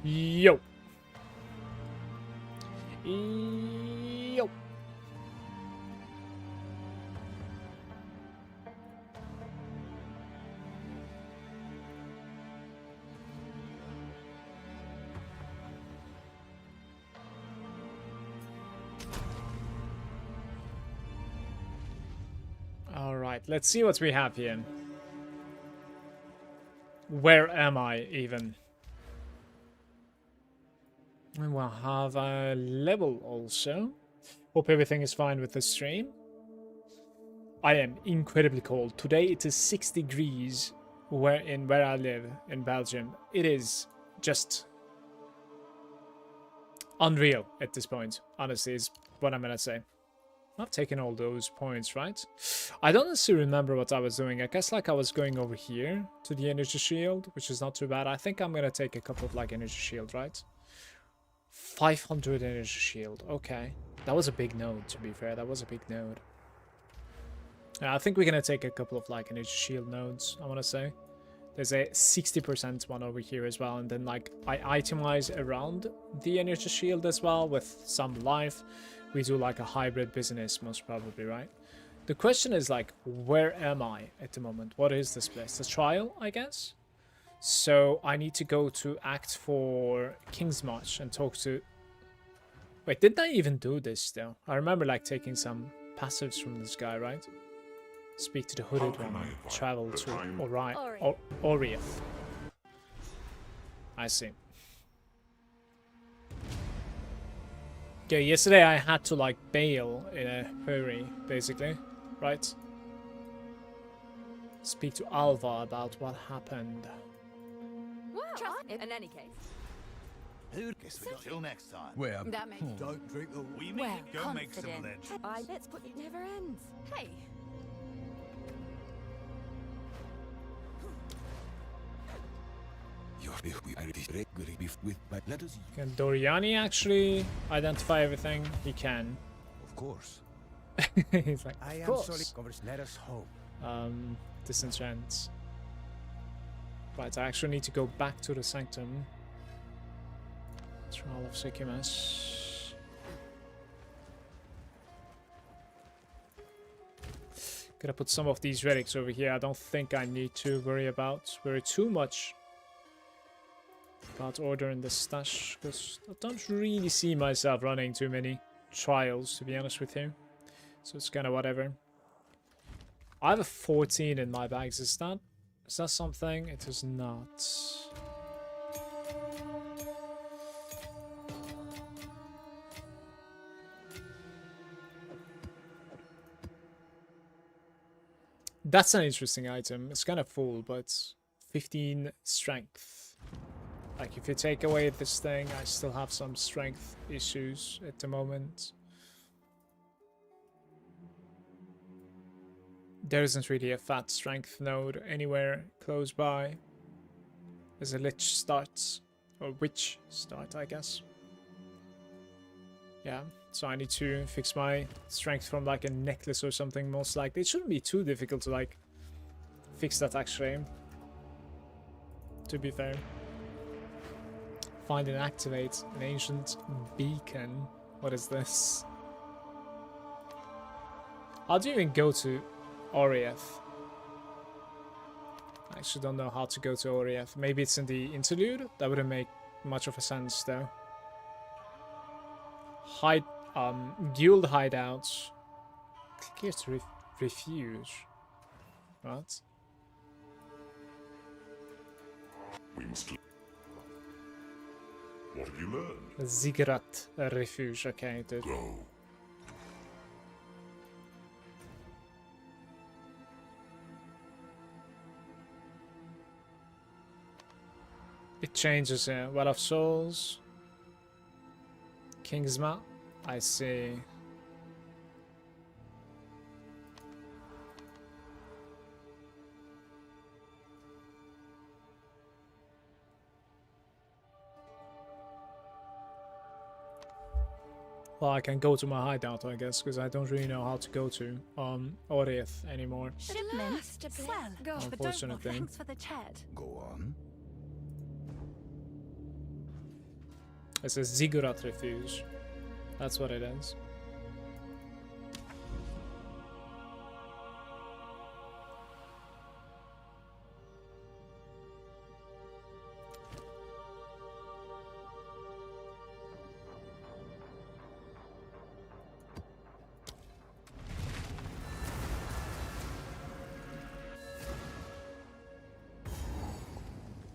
Yo. Yo. All right, let's see what we have here. Where am I even? And we'll have a level also. Hope everything is fine with the stream. I am incredibly cold. Today it is 6 degrees where I live in Belgium. It is just unreal at this point, honestly, is what I'm gonna say. I've taken all those points, right? I don't necessarily remember what I was doing. I guess like I was going over here to the energy shield, which is not too bad. I think I'm gonna take a couple of like energy shield, right? 500 energy shield. Okay. That was a big node, to be fair. That was a big node. I think we're gonna take a couple of like energy shield nodes, I wanna say. There's a 60% one over here as well, and then like I itemize around the energy shield as well with some life. We do like a hybrid business most probably, right? The question is like, where am I at the moment? What is this place? The trial, I guess? So I need to go to Act for King's March and talk to... Wait, didn't I even do this though? I remember like taking some passives from this guy, right? Speak to the hooded one. Travel to Orieth. I see. Okay, yesterday I had to like bail in a hurry, basically, right? Speak to Alva about what happened. Well, in any case. Who guess we got till next time? Well, That makes Don't drink the we well, go make some confident. legends. Let's put it never ends. Hey. Can Doriani actually identify everything? He can. of course. He's like, I of am course. sorry, covers. Let us hope. Disenchant. Right, I actually need to go back to the sanctum. Trial of Sycamus. Gonna put some of these relics over here. I don't think I need to worry too much about ordering the stash, because I don't really see myself running too many trials, to be honest with you. So it's kind of whatever. I have a 14 in my bags. Is that something? It is not. That's an interesting item. It's kind of full, but 15 strength. Like, if you take away this thing, I still have some strength issues at the moment. There isn't really a fat strength node anywhere close by. There's a lich start, or witch start, I guess. Yeah, so I need to fix my strength from like a necklace or something, most likely. It shouldn't be too difficult to like fix that, actually, to be fair. Find and activate an ancient beacon. What is this? How do you even go to Orieth? I actually don't know how to go to Orieth. Maybe it's in the interlude? That wouldn't make much of a sense though. Guild hideouts. Click here to refuge. What? We must. What have you learned? Ziggurat refuge. Okay, dude. Go. It changes here. Well of Souls. Kingsma. I see. Well, I can go to my hideout, I guess, because I don't really know how to go to Orieth anymore. Shipments to well, gosh, but don't Unfortunate thing. thanks for the chat. Go on. It's a ziggurat refuge. That's what it is.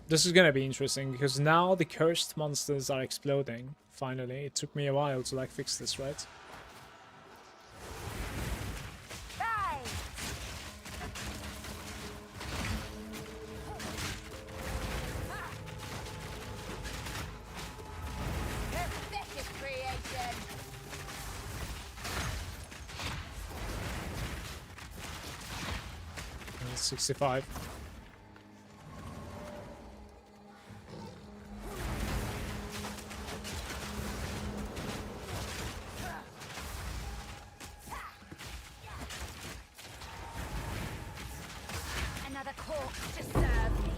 This is gonna be interesting because now the cursed monsters are exploding. Finally, it took me a while to like fix this, right? And it's 65. Another corpse to serve me.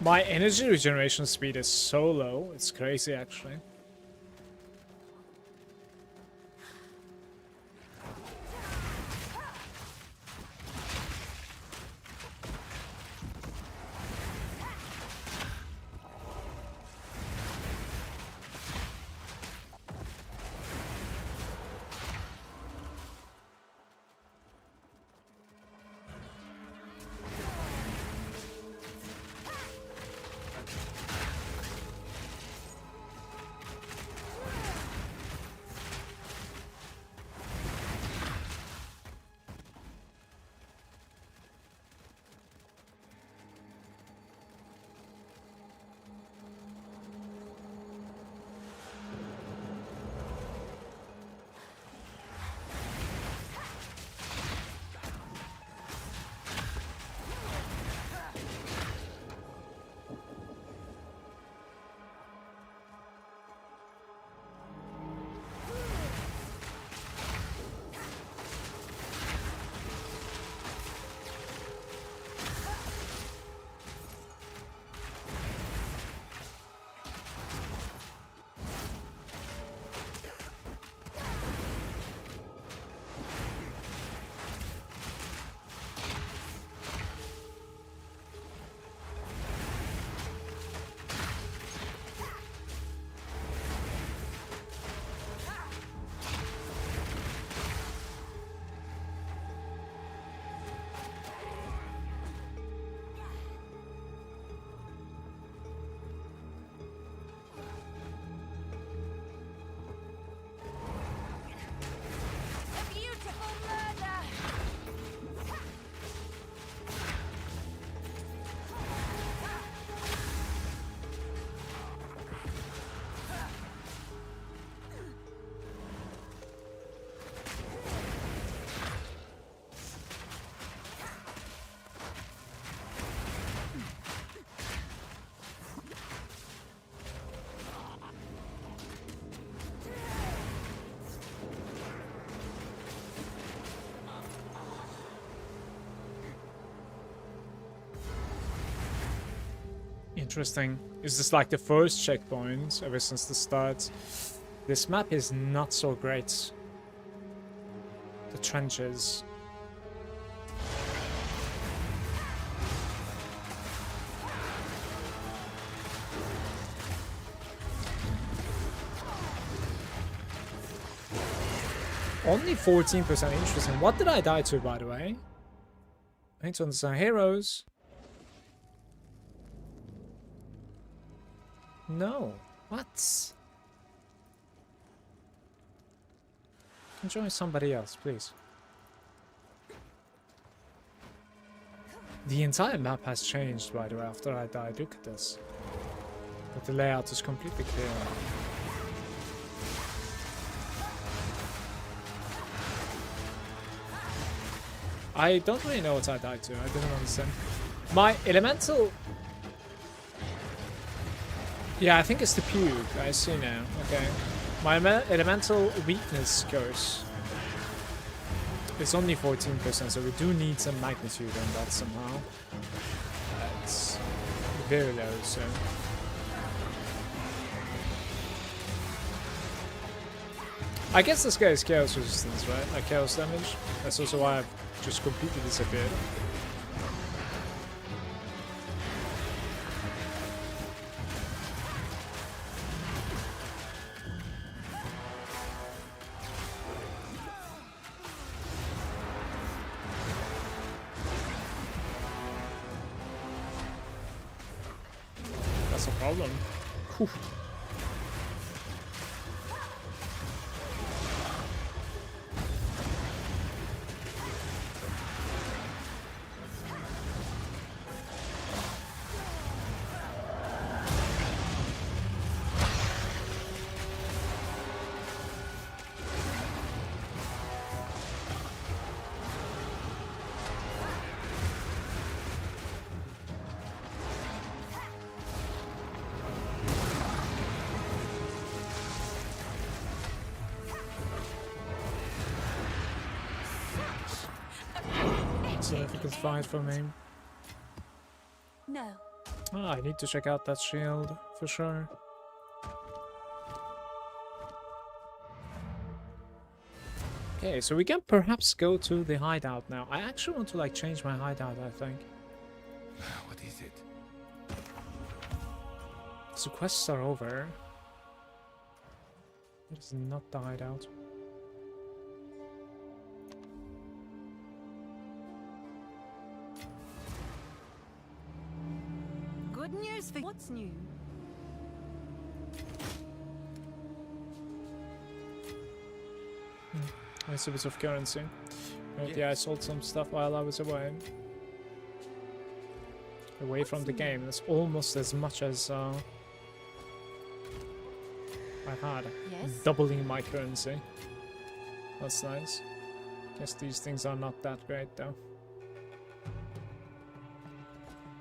My energy regeneration speed is so low, it's crazy actually. Interesting. Is this like the first checkpoint ever since the start? This map is not so great. The trenches. Only 14% interesting. What did I die to, by the way? I need to understand heroes. No. What? Can join somebody else, please. The entire map has changed, by the way, after I died. Look at this. But the layout is completely clear. I don't really know what I died to. I didn't understand. My elemental... Yeah, I think it's the puke. I see now. Okay. My elemental weakness curse. It's only 14%, so we do need some magnitude on that somehow. It's very low, so... I guess this guy is chaos resistance, right? Like chaos damage. That's also why I've just completely disappeared. That's a problem. Whew. Significant fight for me. No. Oh, I need to check out that shield for sure. Okay, so we can perhaps go to the hideout now. I actually want to like change my hideout, I think. What is it? So quests are over. It is not the hideout. Good news for what's new? It's a bit of currency. Right, yeah, I sold some stuff while I was away. Away from the game. That's almost as much as I had. Yes. Doubling my currency. That's nice. Guess these things are not that great though.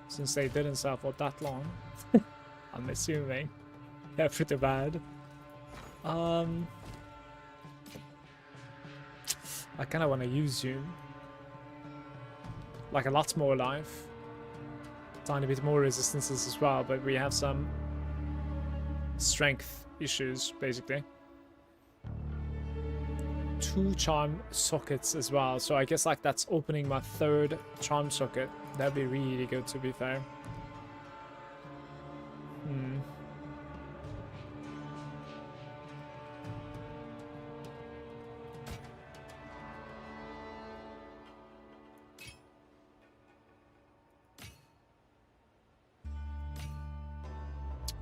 Since they didn't sell for that long. I'm assuming. They're pretty bad. I kinda wanna use you. Like a lot more life. Tiny bit more resistances as well, but we have some strength issues, basically. 2 charm sockets as well, so I guess like that's opening my 3rd charm socket. That'd be really good, to be fair.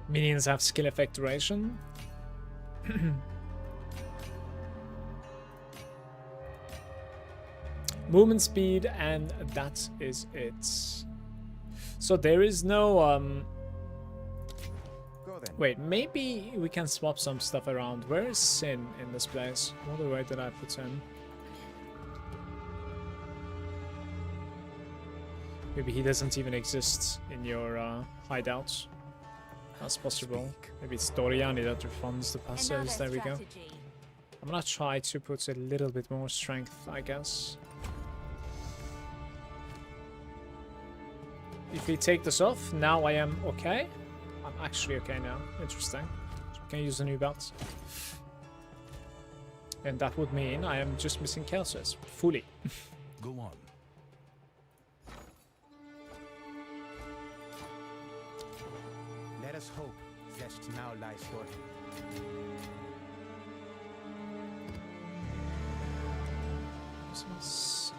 Minions have skill effect duration. Movement speed, and that is it. So there is no Go then. wait, maybe we can swap some stuff around. Where is Sin in this place? What the way did I put him? Maybe he doesn't even exist in your hideouts. That's possible. Maybe it's Doriani that refunds the passes. There we go. I'm gonna try to put a little bit more strength, I guess. if we take this off, now I am okay. I'm actually okay now. Interesting. So I can use the new belts. And that would mean I am just missing Chaos fully. Go on. Let us hope Zest now lies dormant. This-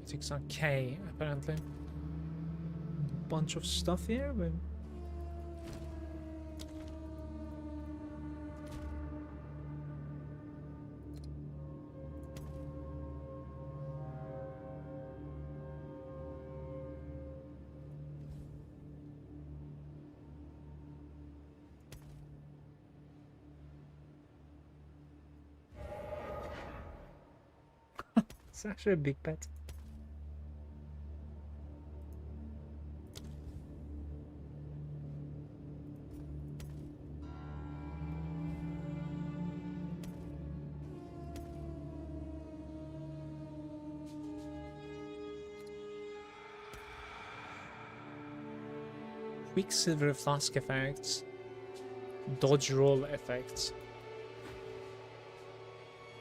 Six on K, apparently. Bunch of stuff here, but it's actually a big pet. Quicksilver flask effects, dodge roll effects.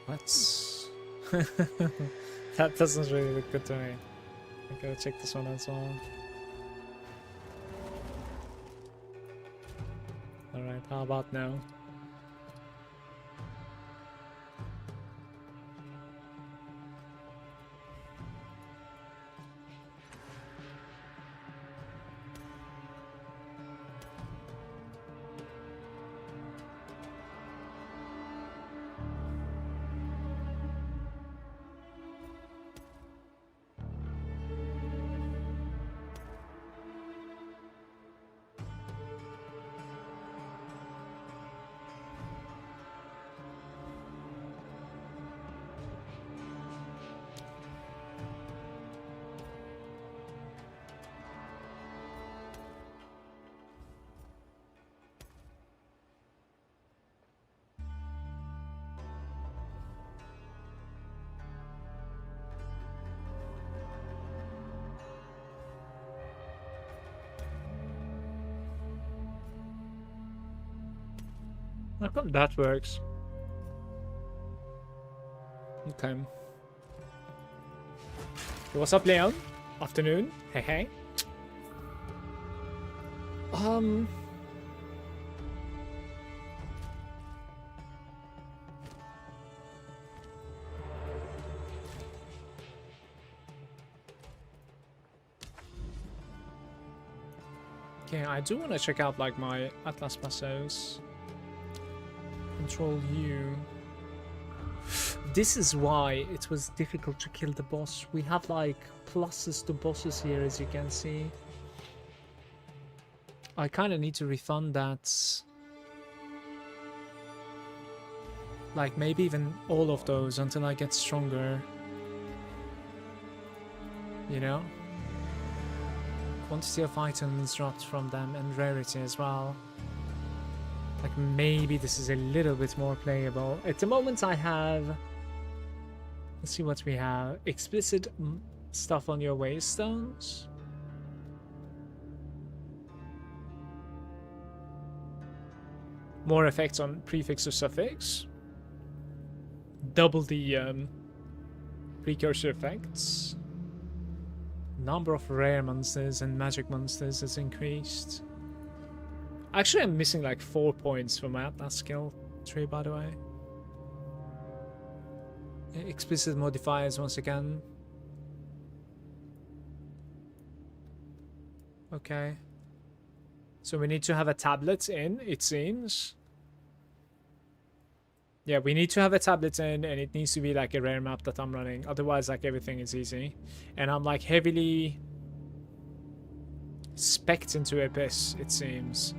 What's that doesn't really look good to me. I gotta check this one as well. Alright, how about now? How come that works? Okay. Hey, what's up, Leon? Afternoon. Hey, hey. Okay, I do want to check out like my Atlas Passos. Control U. This is why it was difficult to kill the boss. We have like pluses to bosses here, as you can see. I kind of need to refund that. Like maybe even all of those until I get stronger. You know? Quantity of items dropped from them and rarity as well. Like maybe this is a little bit more playable. At the moment I have... Let's see what we have. Explicit stuff on your waystones. More effects on prefix or suffix. Double the precursor effects. Number of rare monsters and magic monsters is increased. Actually, I'm missing like 4 points for my Atlas skill tree, by the way. Explicit modifiers once again. Okay. So we need to have a tablet in, it seems. Yeah, we need to have a tablet in, and it needs to be like a rare map that I'm running. Otherwise, like everything is easy. And I'm like heavily specced into Abyss, it seems.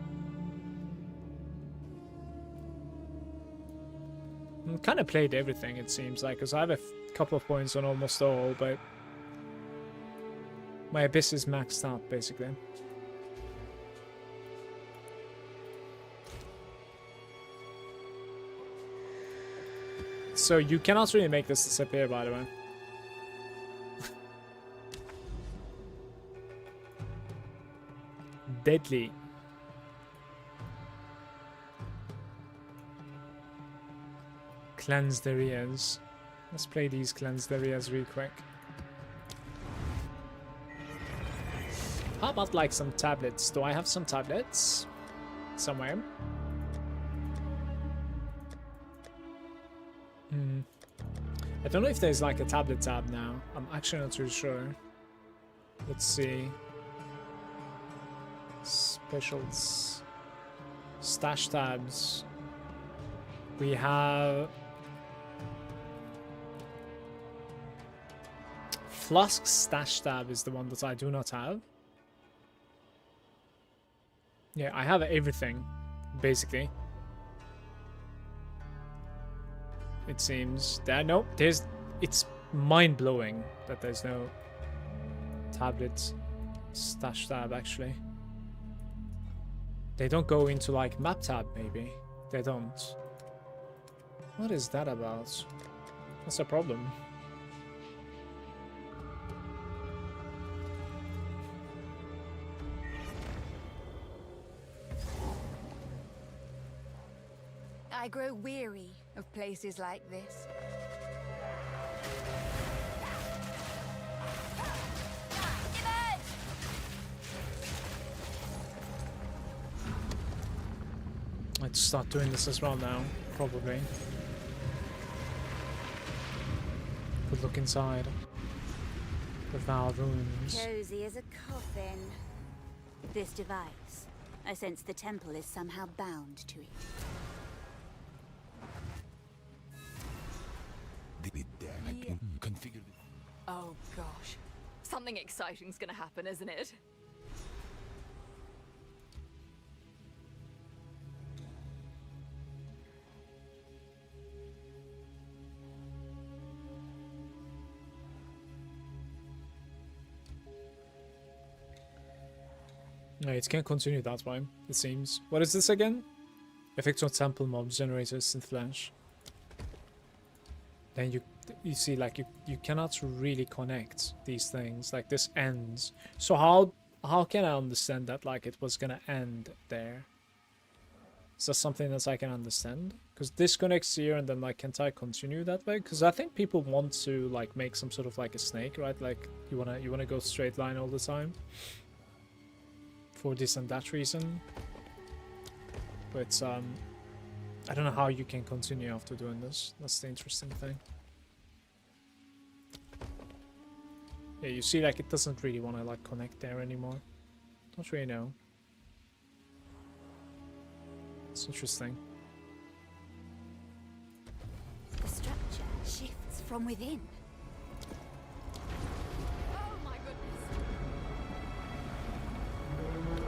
Kind of played everything, it seems like, because I have a couple of points on almost all, but my Abyss is maxed out, basically. So you cannot really make this disappear, by the way. Deadly. Cleansed areas. Let's play these cleansed areas real quick. How about like some tablets? Do I have some tablets? Somewhere? I don't know if there's like a tablet tab now. I'm actually not too sure. Let's see. Specials. Stash tabs. We have Flask stash tab is the one that I do not have. Yeah, I have everything, basically. It seems that no, there's. It's mind-blowing that there's no tablet stash tab. Actually, they don't go into like map tab. Maybe they don't. What is that about? What's the problem? I grow weary of places like this. Let's start doing this as well now, probably. Good look inside the Val rooms. Cozy as a coffin. This device, I sense the temple is somehow bound to it. Configure. Oh gosh. Something exciting's gonna happen, isn't it? No, it can't continue that way, it seems. What is this again? Effects on sample mobs generators in Flash. Then you see, like, you cannot really connect these things. Like, this ends. So how can I understand that, like, it was gonna end there? Is that something that I can understand? Because this connects here, and then, like, can't I continue that way? Because I think people want to, like, make some sort of, like, a snake, right? Like, you wanna go straight line all the time. For this and that reason. But, I don't know how you can continue after doing this. That's the interesting thing. Yeah, you see, like, it doesn't really want to, like, connect there anymore. Don't really know. It's interesting. The structure shifts from within. Oh my goodness.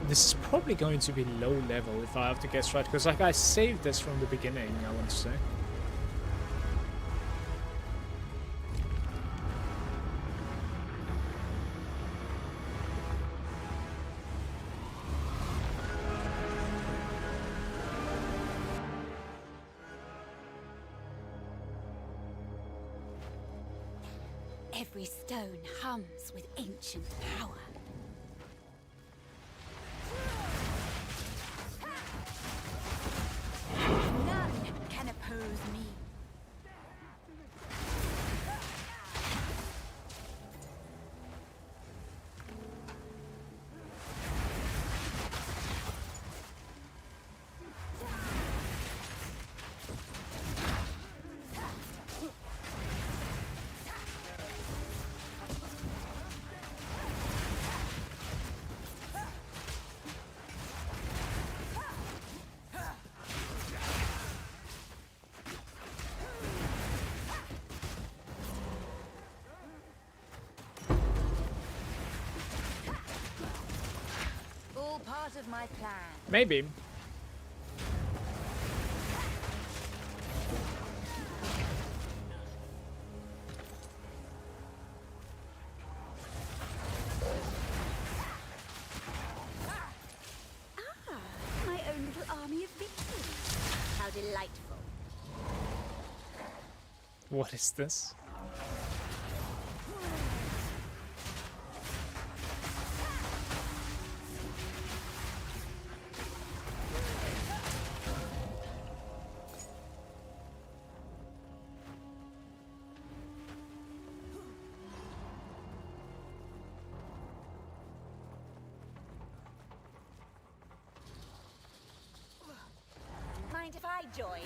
This is probably going to be low level, if I have to guess right. Because, like, I saved this from the beginning, I want to say. Every stone hums with ancient power. None can oppose me. Part of my plan. Maybe. What is this? Mind if I join?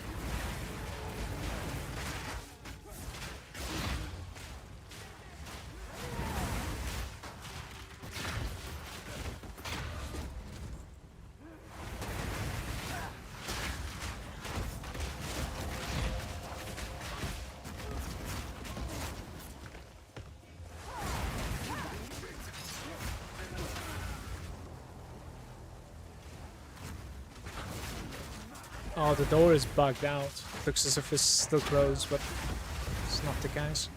Oh, the door is bugged out. Looks as if it's still closed, but it's not the case.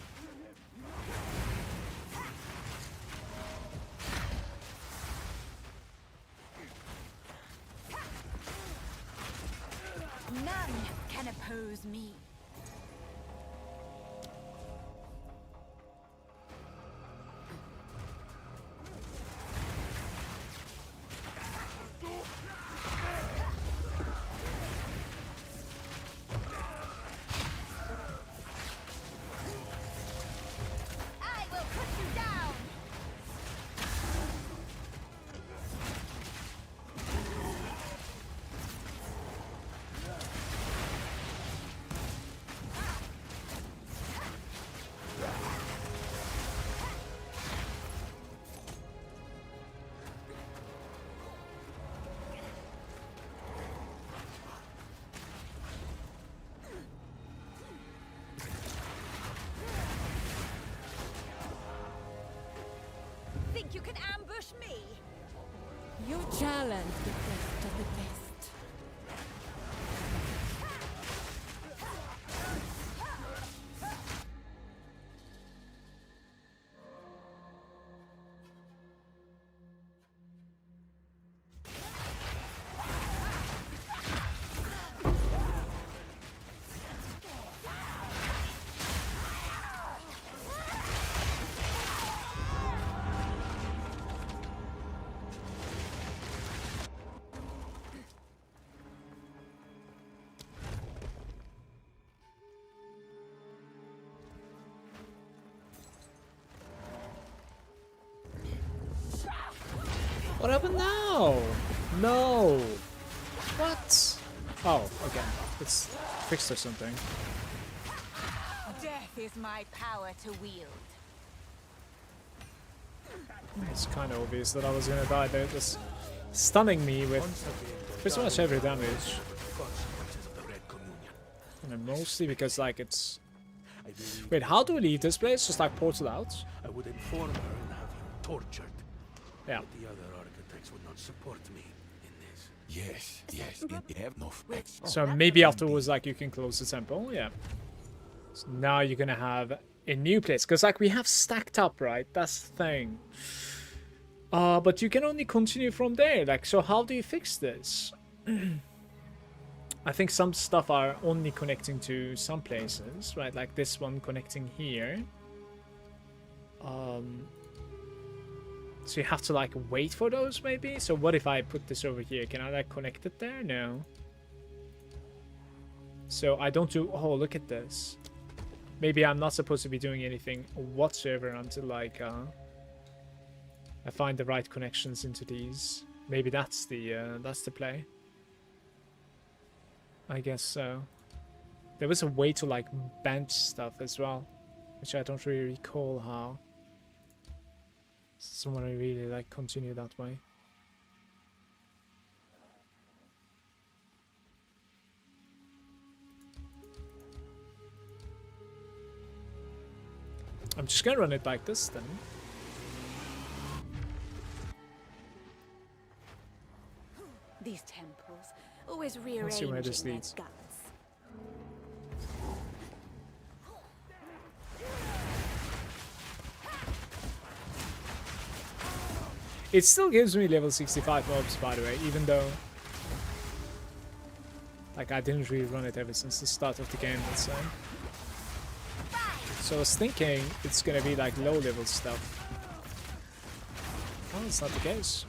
None can oppose me. I will put you down. Think you can ambush me? You challenge the best of the best. What happened now? No. What? Oh, okay. It's fixed or something. Death is my power to wield. It's kind of obvious that I was gonna die. They're just stunning me with pretty much every damage. And mostly because like it's... Wait, how do we leave this place? Just like portal out? I would inform her and have him tortured. Yeah. But the other architects would not support me in this. Yes, yes, it have no So maybe afterwards, like, you can close the temple, yeah. So now you're gonna have a new place, because like we have stacked up, right? That's the thing. But you can only continue from there. Like, so how do you fix this? I think some stuff are only connecting to some places, right? Like this one connecting here. So you have to like wait for those maybe? So what if I put this over here? Can I like connect it there? No. So I don't do... Oh, look at this. Maybe I'm not supposed to be doing anything whatsoever until like I find the right connections into these. Maybe that's the play. I guess so. There was a way to like bench stuff as well, which I don't really recall how. Someone I really like continue that way. I'm just gonna run it like this then. These temples always rearrange Let's see where this in their leads. guts. It still gives me level 65 mobs, by the way, even though like I didn't really run it ever since the start of the game, let's say. So I was thinking it's gonna be like low level stuff. Oh, it's not the case.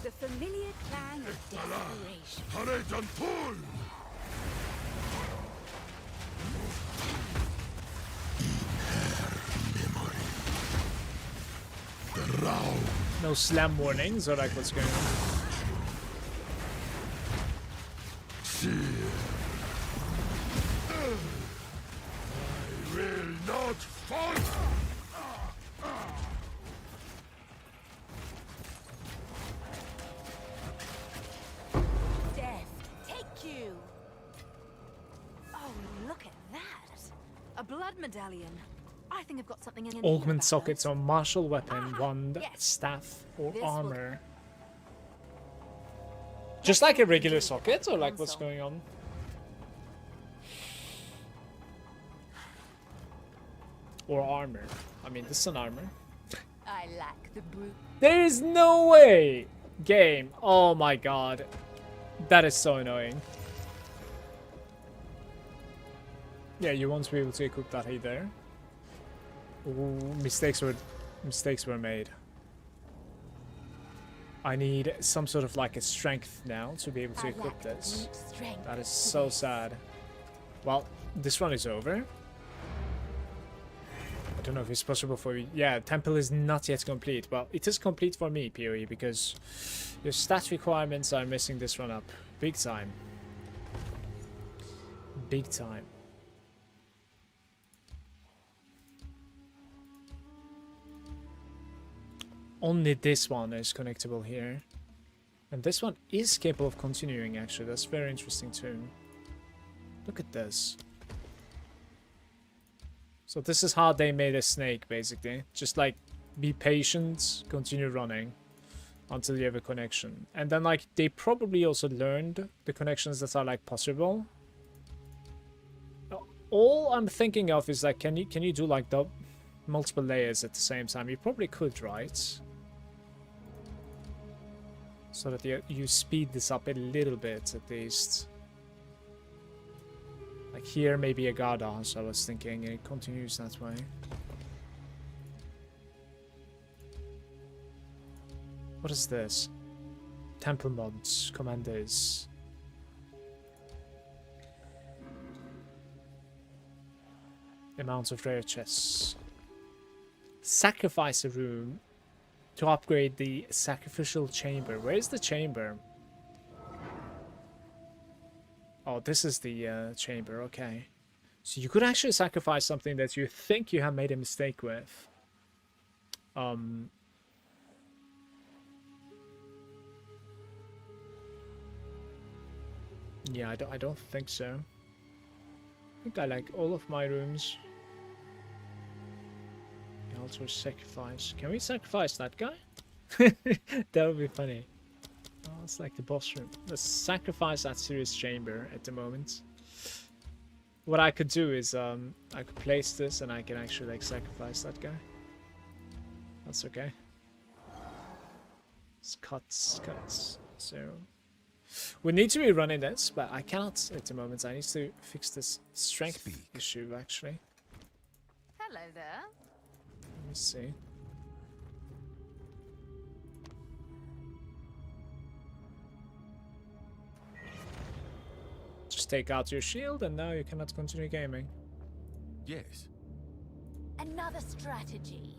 The familiar clang of desperation. Haret and pull! No slam warnings or like what's going on? I will not fall! Death, take you! Oh, look at that! A blood medallion. I think I've got something in here. Augment about sockets those. on martial weapon, Ah, wand, yes. staff, or This will- armor. Just like a regular socket, or like what's Console. going on? Or armor. I mean, this is an armor. I lack the brute. There is no way! Game. Oh my god. That is so annoying. Yeah, you won't be able to equip that either. Ooh, mistakes were made. I need some sort of like a strength now to be able to I equip lack this. brute strength That is for so this. sad. Well, this one is over. I don't know if it's possible for you. Yeah, temple is not yet complete. Well, it is complete for me, PoE, because your stat requirements are messing this one up. Big time. Big time. Only this one is connectable here. And this one is capable of continuing, actually. That's very interesting too. Look at this. So this is how they made a snake, basically. Just like, be patient, continue running until you have a connection. And then like, they probably also learned the connections that are like possible. All I'm thinking of is like, can you do like the multiple layers at the same time? You probably could, right? So that you speed this up a little bit at least. Like here, maybe a guardhouse, I was thinking, and it continues that way. What is this? Temple mods, commanders. Amounts of rare chests. Sacrifice a room to upgrade the sacrificial chamber. Where is the chamber? Oh, this is the chamber, okay. So you could actually sacrifice something that you think you have made a mistake with. Yeah, I don't think so. I think I like all of my rooms. Also sacrifice. Can we sacrifice that guy? That would be funny. Oh, it's like the boss room. Let's sacrifice that serious chamber at the moment. What I could do is I could place this and I can actually like sacrifice that guy. That's okay. It's cuts. So we need to be running this, but I cannot at the moment. I need to fix this strength issue actually. Hello there. Let me see. Just take out your shield and now you cannot continue gaming. Yes. Another strategy.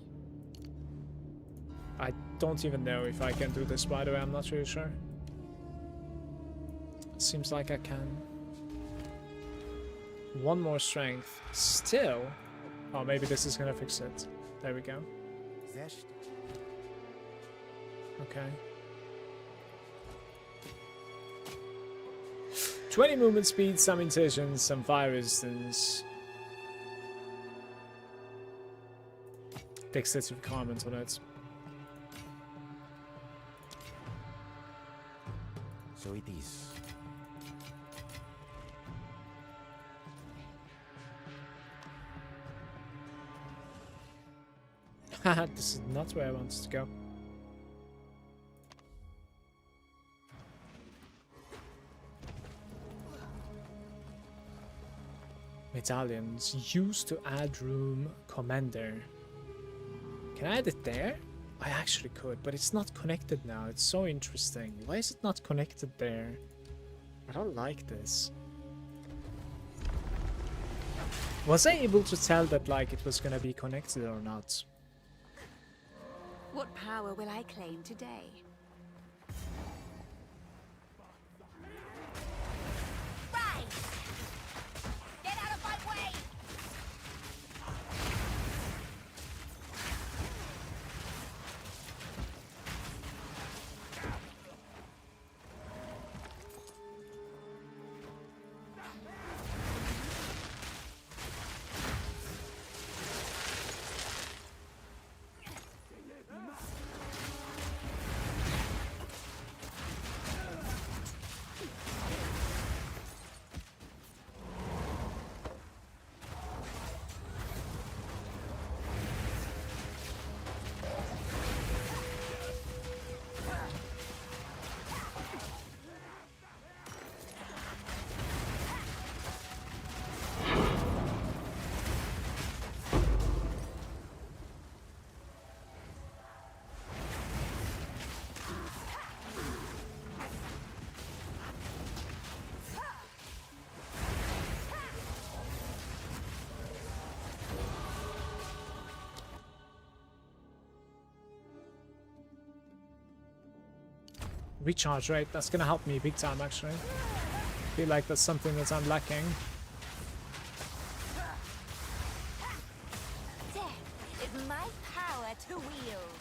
I don't even know if I can do this, by the way, I'm not really sure. Seems like I can. One more strength. Still. Oh, maybe this is gonna fix it. There we go. Zest. Okay. 20 movement speed, some incision, some fire resistance. Dexterity requirement on it. So it is. Haha, this is not where I wanted to go. Medallions used to add room commander. Can I add it there? I actually could, but it's not connected now. It's so interesting. Why is it not connected there? I don't like this. Was I able to tell that like it was gonna be connected or not? What power will I claim today? Right! Get out of my way! Recharge rate, that's gonna help me big time actually. Feel like that's something that I'm lacking. Death is my power to wield.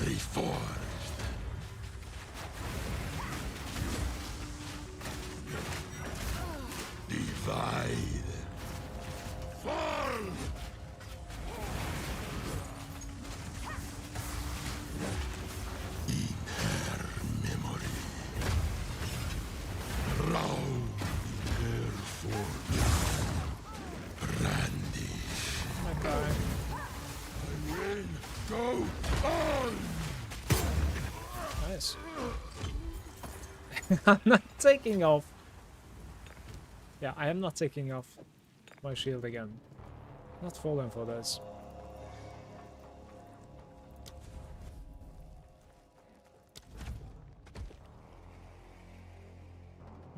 Reforged. Divide. Fall! In her memory. Round her fortune. Brandish. My god. I will go on! Nice. I'm not taking off. Yeah, I am not taking off my shield again. Not falling for this.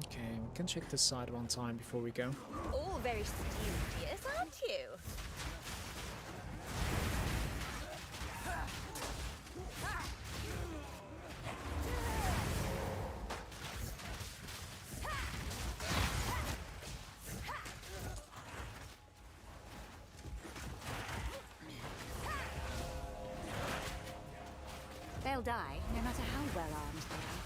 Okay, we can check this side one time before we go. All very studious, aren't you? They'll die, no matter how well armed they are.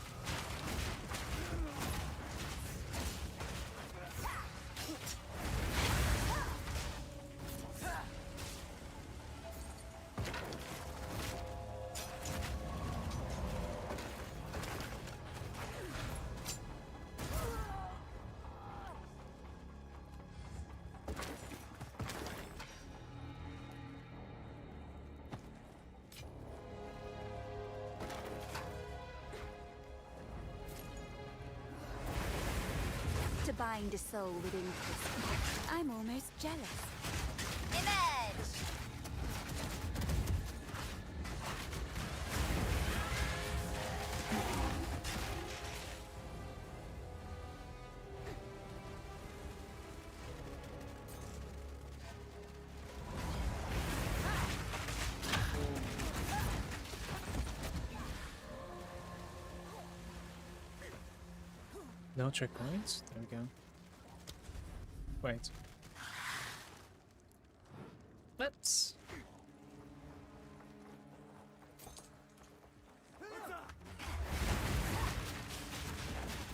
bind a soul within this. I'm almost jealous. Image! No checkpoints? There we go. Wait. Let's...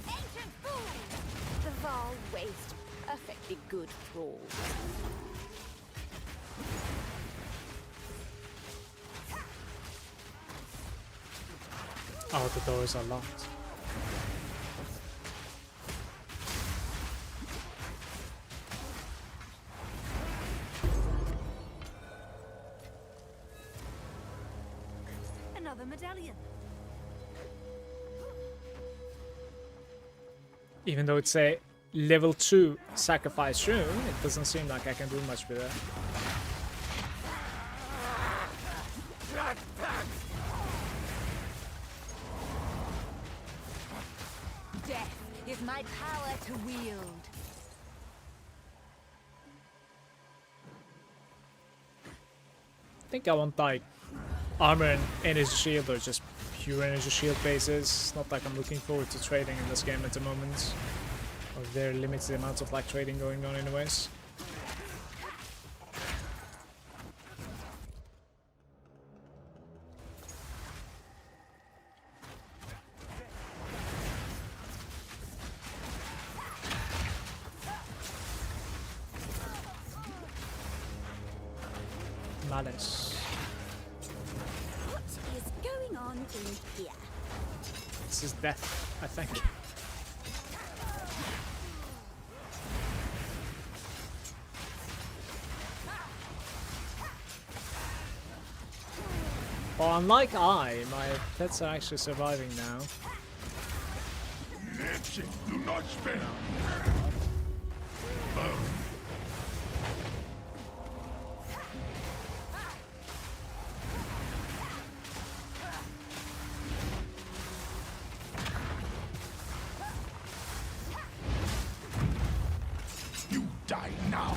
Ancient fool! The Val waste perfectly good thralls. Oh, the doors are locked. Another medallion. Even though it's a level 2 sacrifice room, it doesn't seem like I can do much with it. Death is my power to wield. I think I want like armor and energy shield or just pure energy shield bases. Not like I'm looking forward to trading in this game at the moment. Or very limited amounts of like trading going on anyways. Malice. What is going on in here? This is death, I think. Well, unlike my pets are actually surviving now. Magic, do not spell. You die now.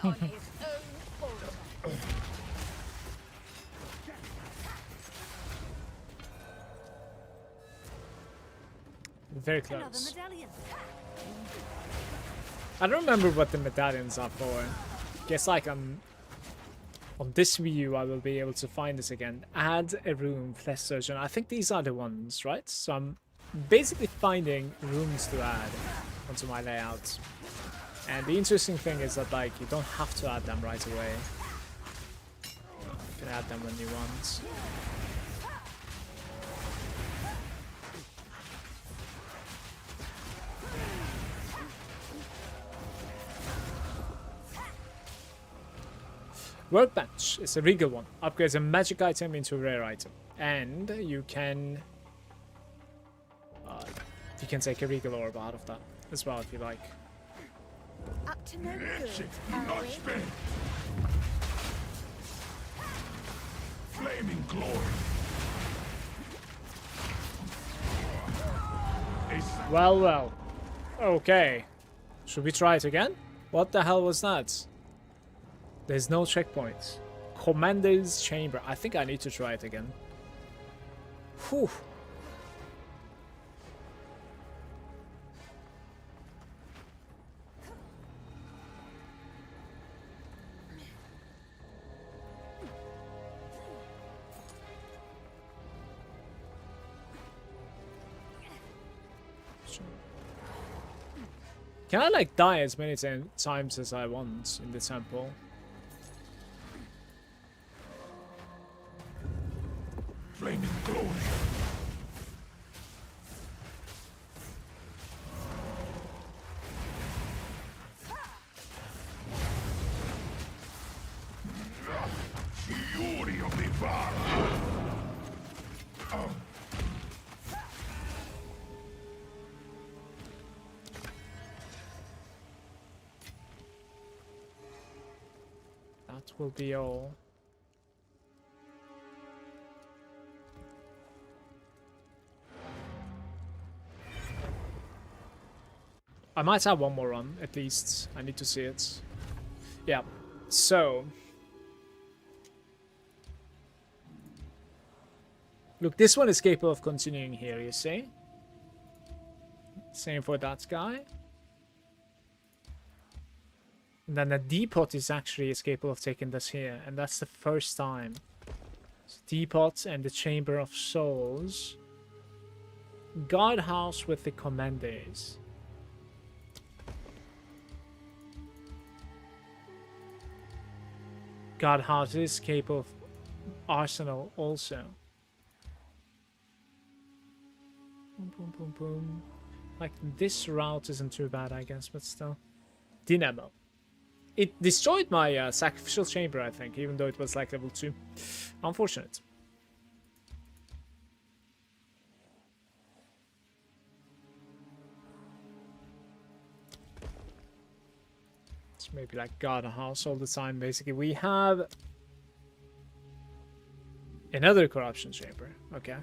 Broken on his own altar. Very Another close. medallion. I don't remember what the medallions are for. Guess like on this view I will be able to find this again. Add a room, flesh surgeon. I think these are the ones, right? So I'm basically finding rooms to add onto my layout. And the interesting thing is that like you don't have to add them right away. You can add them when you want. Workbench is a regal one. Upgrades a magic item into a rare item, and you can take a regal orb out of that as well if you like. Up to no good. Magic, do not spell. Flaming glory. Well, well. Okay. Should we try it again? What the hell was that? There's no checkpoints. Commander's Chamber. I think I need to try it again. Whew. Can I like die as many times as I want in the temple? Flaming glory. Fury of the Val. That will be all. I might have one more run, at least. I need to see it. Yeah, so... Look, this one is capable of continuing here, you see? Same for that guy. And then the depot is actually capable of taking this here, and that's the first time. So depot and the Chamber of Souls. Guardhouse with the Commanders. Guardhouse is capable of Arsenal also. Boom, boom, boom, boom. Like, this route isn't too bad, I guess, but still. Dynamo. It destroyed my sacrificial chamber, I think, even though it was like level 2. Unfortunate. It's maybe like guard a house all the time, basically. We have another corruption chamber. Okay.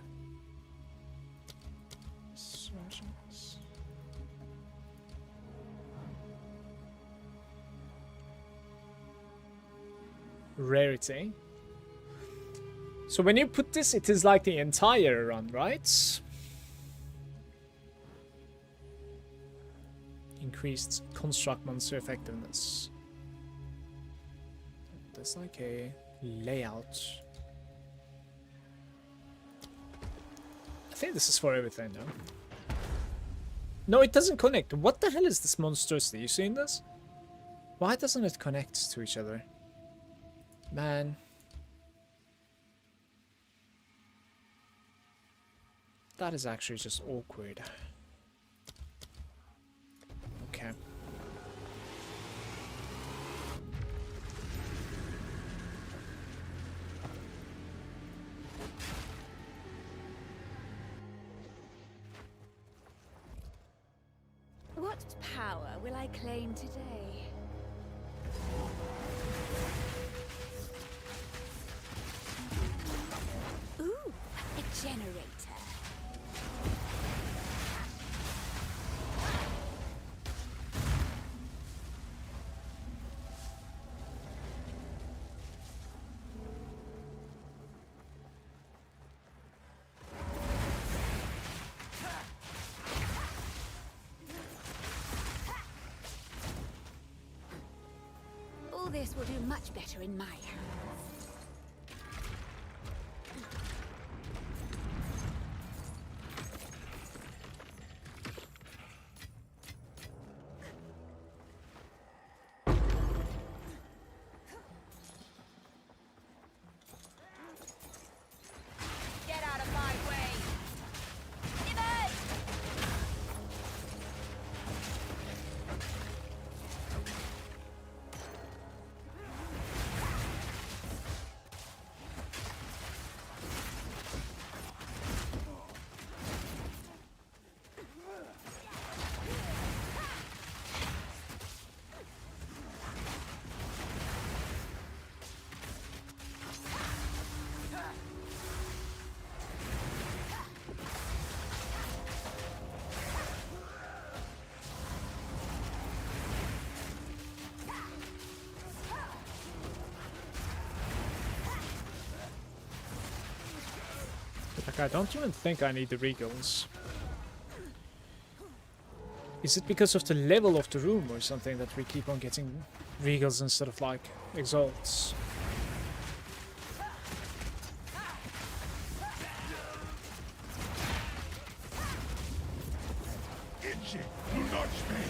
Rarity. So when you put this, it is like the entire run, right? Increased construct monster effectiveness. There's like a layout. I think this is for everything now. No, it doesn't connect. What the hell is this monstrosity? You seen this? Why doesn't it connect to each other? Man. That is actually just awkward. Okay. What power will I claim today? Ooh, a generator. All this will do much better in my hands. Get out of my way! Pivot! Like, I don't even think I need the regals. Is it because of the level of the room or something that we keep on getting regals instead of like exalts? Itchy, do not spend.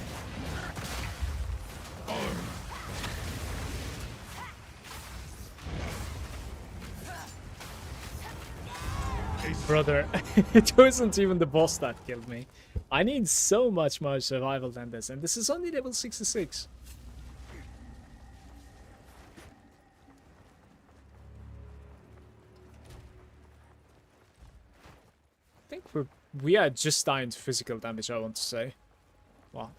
Brother, it wasn't even the boss that killed me. I need so much more survival than this, and this is only level 66. I think we are just dying to physical damage, I want to say. Wow.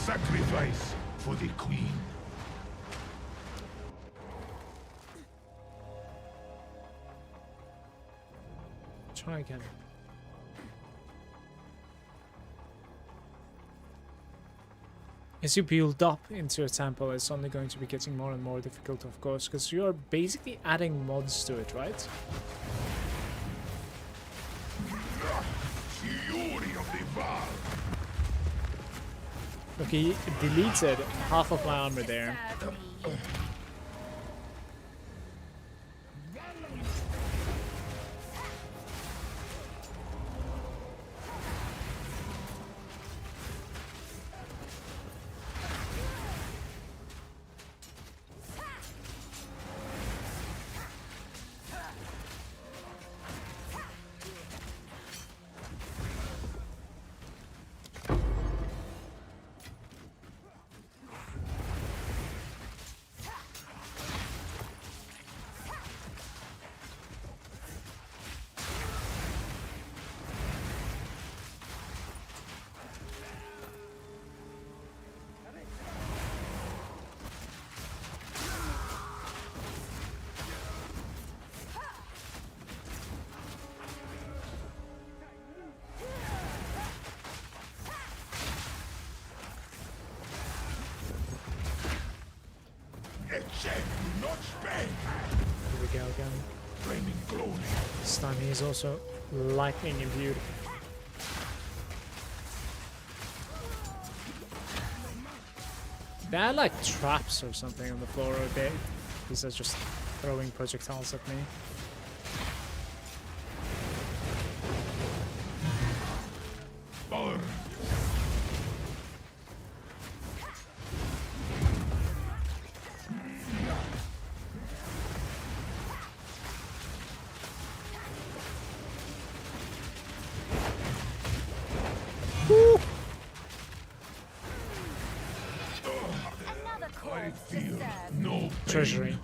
sacrifice for the queen. Try again. As you build up into a temple, it's only going to be getting more and more difficult, of course, because you're basically adding mods to it, right? Fury of the Val. Look, he deleted half of my armor there. Check, not spend. Here we go again. Flaming glory. This time he's also lightning imbued. They had like traps or something on the floor, or these are just throwing projectiles at me. Burn. Another I cause to feel serve. no pain. Treasury.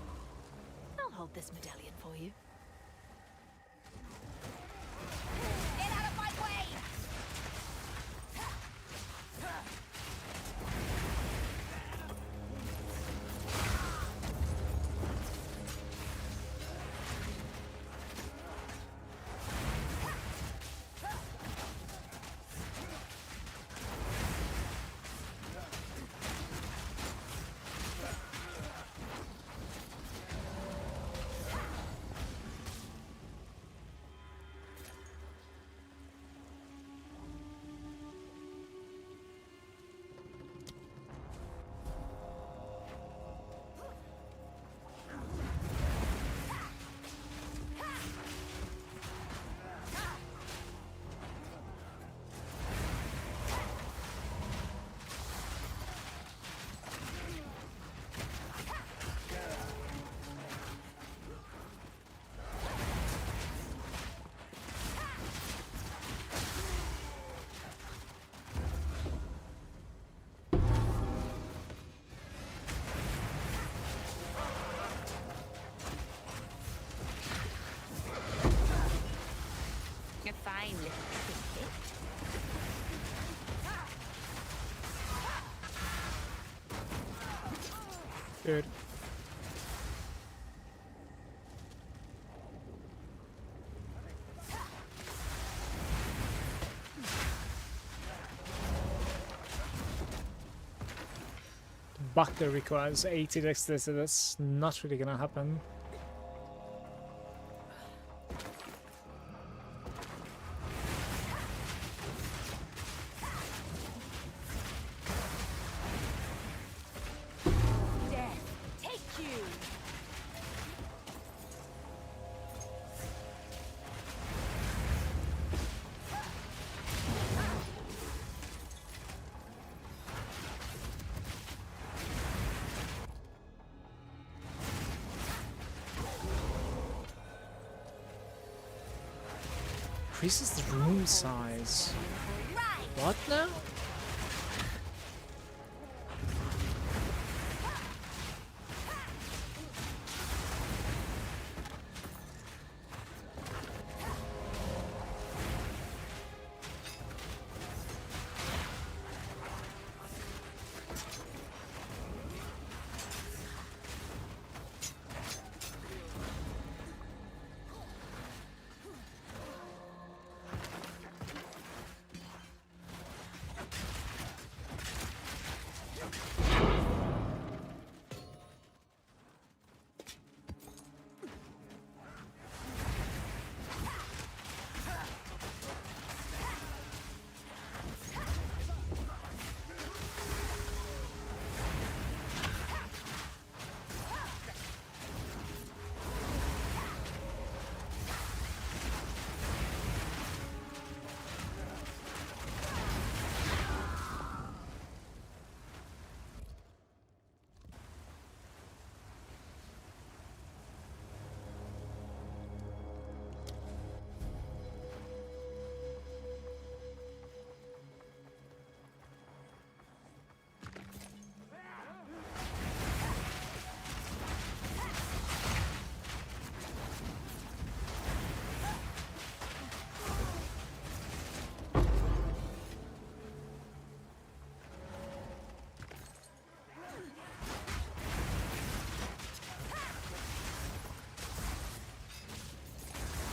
I'll hold this medallion for you. Get out of my way! You're fine, little cricket. Good. Buckler requires 80 dexterity, that's not really gonna happen. Death, take you! Increases the room size. What now?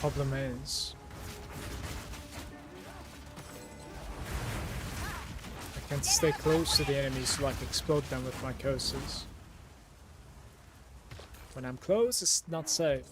Problem is, I can stay close to the enemies to like explode them with my curses. When I'm close, it's not safe.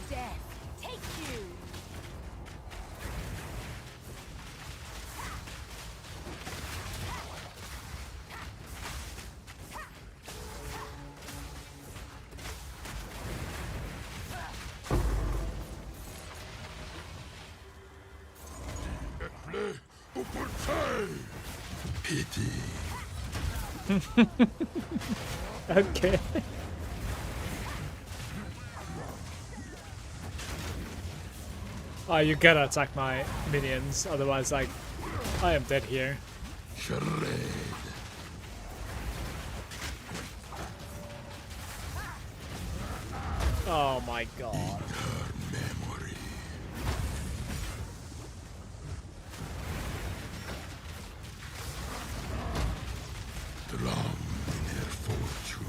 Death, take you! Pity. Okay. Oh, you gotta attack my minions, otherwise, like, I am dead here. Shred. Oh my god. Memory. Drown in their fortune.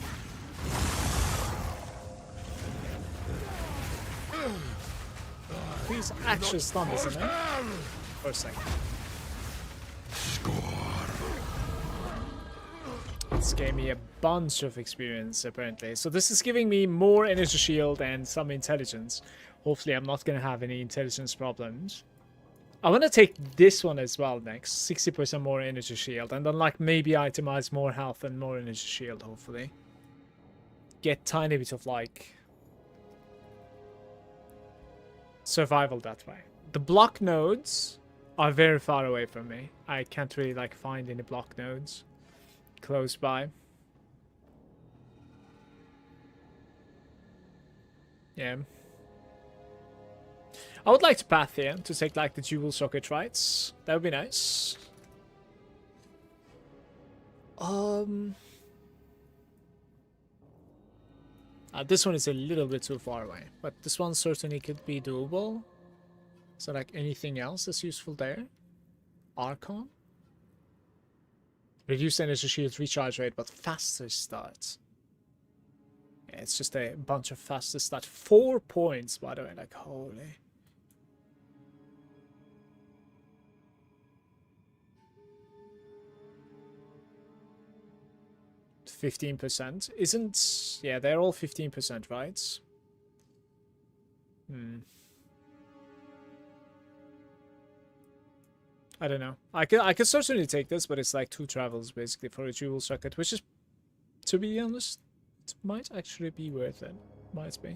He's actually stunned, isn't he? For a second. Score. This gave me a bunch of experience, apparently. So this is giving me more energy shield and some intelligence. Hopefully I'm not gonna have any intelligence problems. I want to take this one as well next. 60% more energy shield. And then like maybe itemize more health and more energy shield, hopefully. Get tiny bit of like survival that way. The block nodes are very far away from me. I can't really like find any block nodes close by. Yeah. I would like to path here to take like the dual socket rights. That would be nice. This one is a little bit too far away, but this one certainly could be doable. So like anything else that's useful there? Archon? Reduce energy shield recharge rate, but faster start. Yeah, it's just a bunch of faster start. 4 points, by the way, like holy. %15 isn't, yeah, they're all 15%, right? I don't know. I could certainly take this, but it's like 2 travels basically for a dual socket, which is, to be honest, it might actually be worth it. Might be.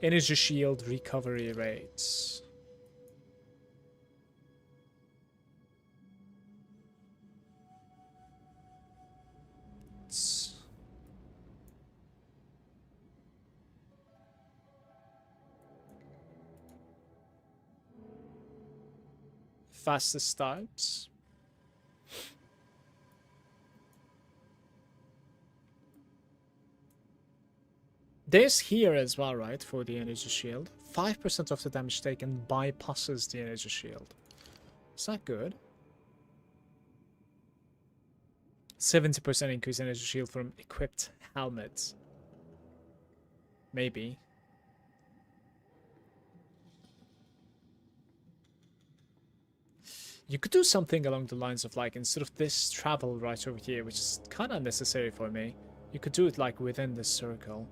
Energy shield recovery rates. Faster starts. There's here as well, right, for the energy shield. 5% of the damage taken bypasses the energy shield. Is that good? 70% increase energy shield from equipped helmets. Maybe. You could do something along the lines of like, instead of this travel right over here, which is kind of unnecessary for me, you could do it like within this circle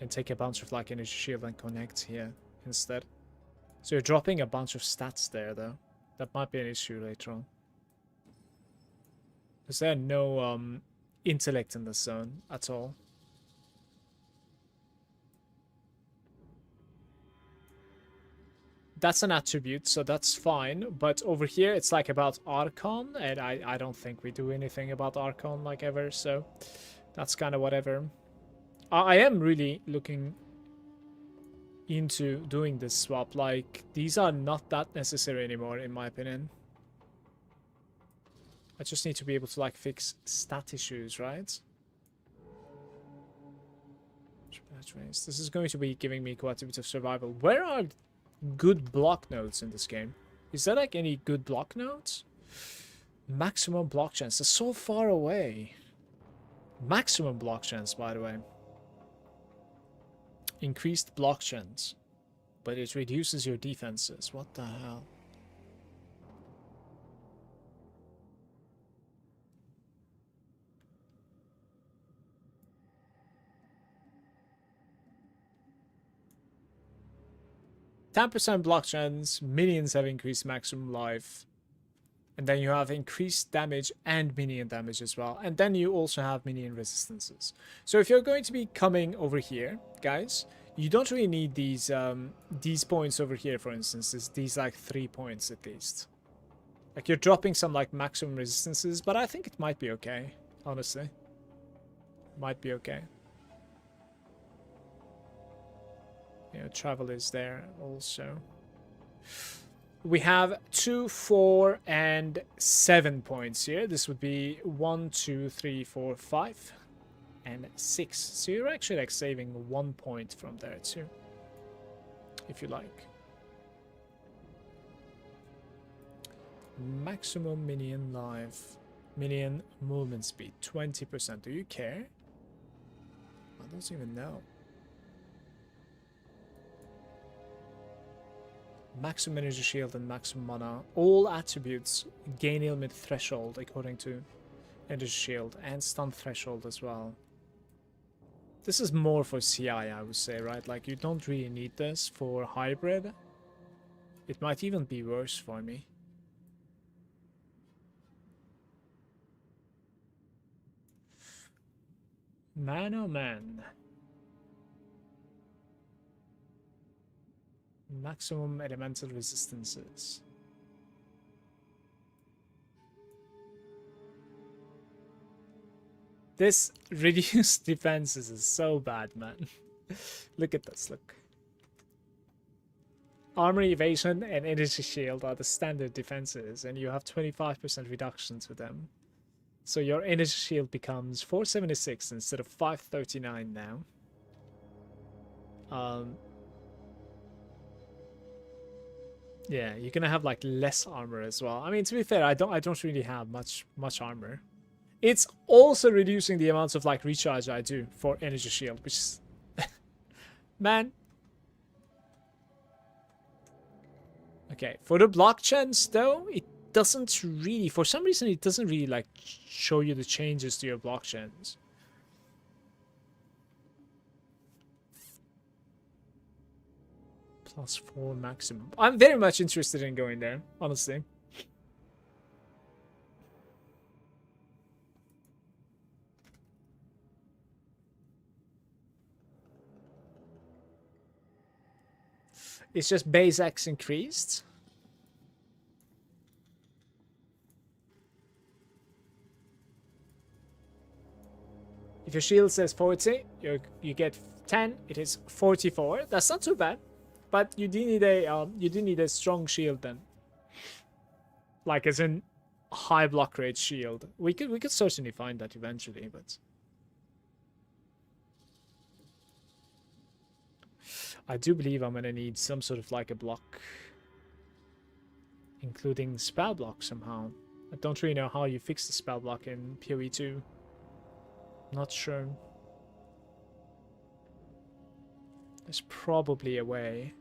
and take a bunch of like energy shield and connect here instead. So you're dropping a bunch of stats there though. That might be an issue later on. Is there no intellect in this zone at all? that's an attribute, so that's fine. But over here, it's like about Archon, and I don't think we do anything about Archon like ever, so that's kind of whatever. I am really looking into doing this swap. Like, these are not that necessary anymore, in my opinion. I just need to be able to, like, fix stat issues, right? This is going to be giving me quite a bit of survival. Where are good block nodes in this game? Is there like any good block nodes? Maximum block chance. They're so far away. Maximum block chance, by the way. Increased block chance. But it reduces your defenses. What the hell? %, block chance, minions have increased maximum life. And then you have increased damage and minion damage as well. And then you also have minion resistances. So if you're going to be coming over here, guys, you don't really need these points over here, for instance. These like 3 points at least. Like you're dropping some like maximum resistances, but I think it might be okay, honestly. Might be okay. Yeah, travel is there also. We have 2, 4, and 7 points here. This would be 1, 2, 3, 4, 5, and 6. So you're actually like saving 1 point from there too, if you like. Maximum minion life, minion movement speed, 20%. Do you care? I don't even know. Maximum energy shield and maximum mana. All attributes gain ailment threshold according to energy shield, and stun threshold as well. This is more for CI, I would say, right? Like you don't really need this for hybrid. It might even be worse for me. Man oh man. Maximum elemental resistances. This reduced defenses is so bad, man. Look at this, look. Armor evasion and energy shield are the standard defenses, and you have 25% reduction to them. So your energy shield becomes 476 instead of 539 now. Yeah, you're gonna have like less armor as well. I mean, to be fair, I don't really have much armor. It's also reducing the amounts of like recharge I do for energy shield, which is man. Okay, for the block chance though, it doesn't really, for some reason it doesn't really like show you the changes to your block chance. +4 maximum. I'm very much interested in going there, honestly. It's just base X increased. If your shield says 40, you get 10. It is 44. That's not too bad. But you do need a strong shield then, like as in high block rate shield. We could certainly find that eventually, but I do believe I'm gonna need some sort of like a block, including spell block somehow. I don't really know how you fix the spell block in PoE2. Not sure. There's probably a way.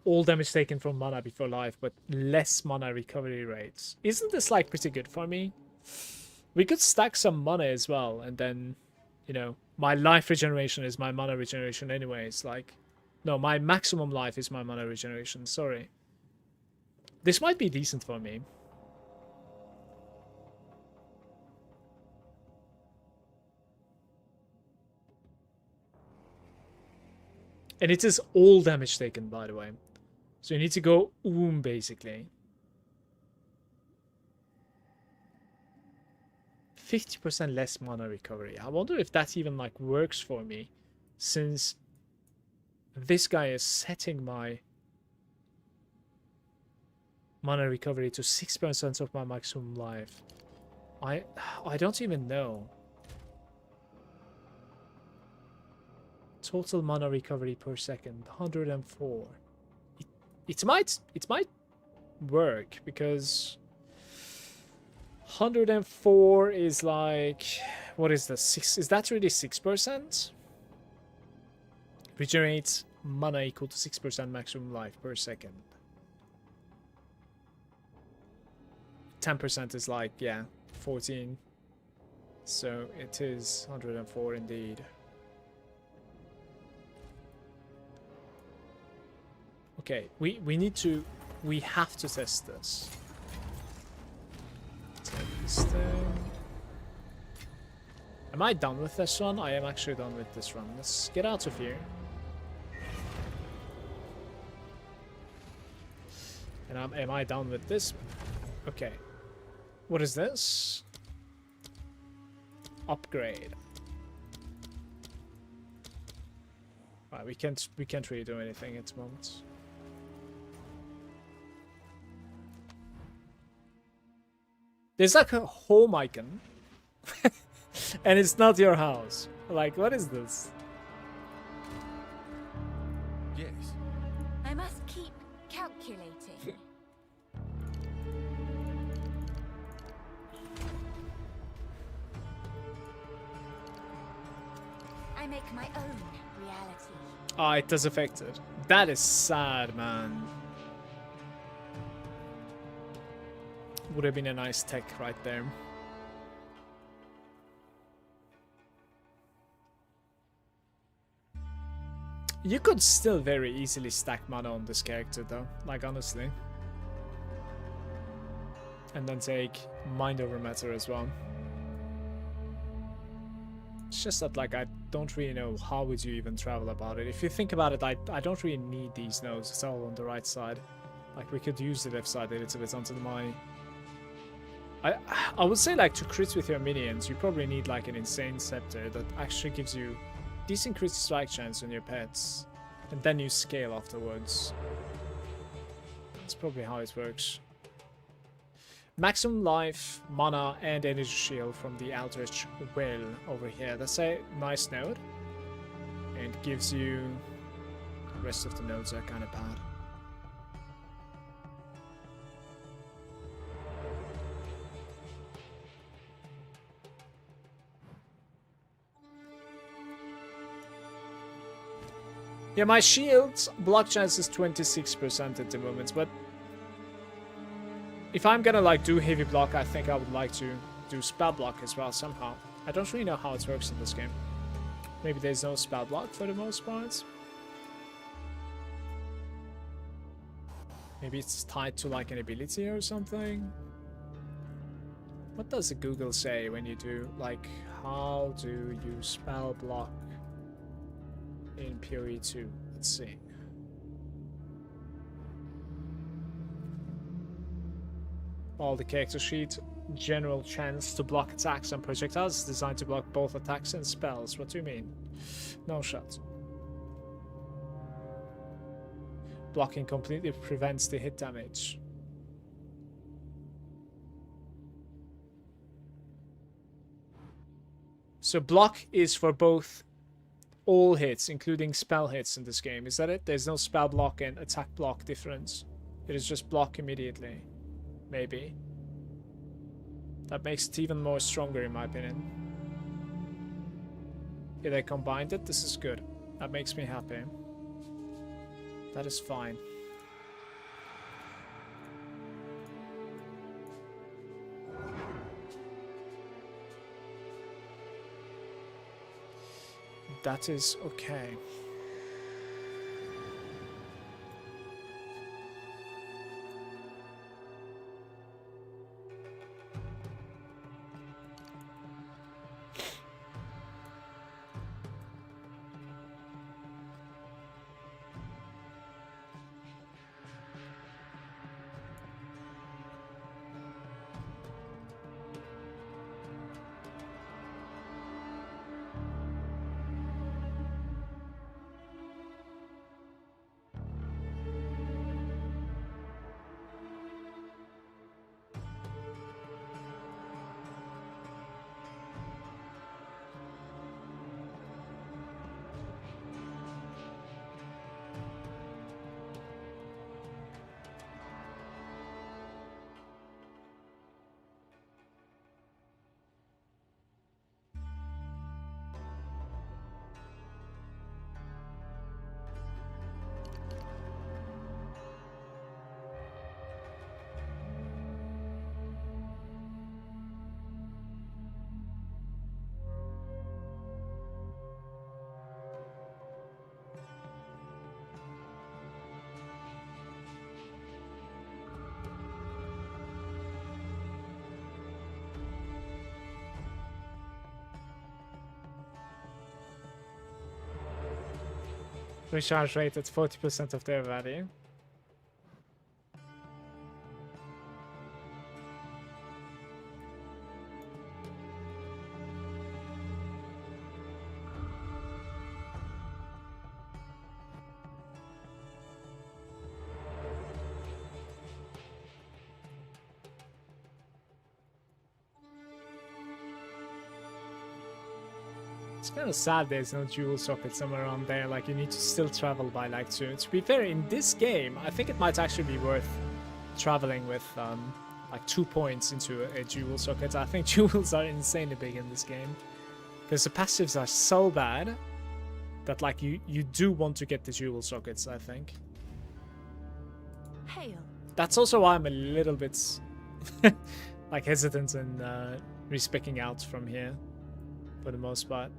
All damage taken from mana before life, but less mana recovery rates. Isn't this like pretty good for me? We could stack some mana as well, and then, you know, my life regeneration is my mana regeneration anyways. Like, no, my maximum life is my mana regeneration, sorry. This might be decent for me. And it is all damage taken, by the way. So you need to go basically. 50% less mana recovery. I wonder if that even like works for me, since this guy is setting my mana recovery to 6% of my maximum life. I don't even know. Total mana recovery per second, 104. It might work, because 104 is like, what is this? 6? Is that really 6%? Regenerates mana equal to 6% maximum life per second. 10% is like, yeah, 14. So it is 104 indeed. Okay, we have to test this. Take this thing. Am I done with this one? I am actually done with this run. Let's get out of here. And am I done with this? Okay. What is this? Upgrade. Right, we can't really do anything at the moment. There's like a home icon. And it's not your house. Like, what is this? Yes. I must keep calculating. I make my own reality. Ah, it does affect it. That is sad, man. Would have been a nice tech right there. You could still very easily stack mana on this character though, like honestly. And then take mind over matter as well. It's just that like I don't really know how would you even travel about it. If you think about it, I don't really need these nodes. It's all on the right side. Like we could use the left side a little bit onto my... I would say like to crit with your minions, you probably need like an insane scepter that actually gives you decent crit strike chance on your pets, and then you scale afterwards. That's probably how it works. Maximum life, mana, and energy shield from the Eldritch Well over here. That's a nice node, and gives you... the rest of the nodes are kind of bad. Yeah, my shield's block chance is 26% at the moment, but if I'm gonna like do heavy block, I think I would like to do spell block as well somehow. I don't really know how it works in this game. Maybe there's no spell block for the most part. Maybe it's tied to like an ability or something. What does the Google say when you do like, how do you spell block in PoE2? Let's see. All the character sheet. General chance to block attacks and projectiles is designed to block both attacks and spells. What do you mean? No shot. Blocking completely prevents the hit damage. So block is for both all hits, including spell hits in this game. Is that it? There's no spell block and attack block difference. It is just block immediately. Maybe. That makes it even more stronger in my opinion. Yeah, they combined it. This is good. That makes me happy. That is fine. That is okay. Recharge rate at 40% of their value. It's kind of sad there's no dual socket somewhere around there, like you need to still travel by like two. To be fair, in this game, I think it might actually be worth traveling with like 2 points into a dual socket. I think duals are insanely big in this game. Because the passives are so bad that like you do want to get the dual sockets, I think. Hail. That's also why I'm a little bit like hesitant in respecking out from here for the most part.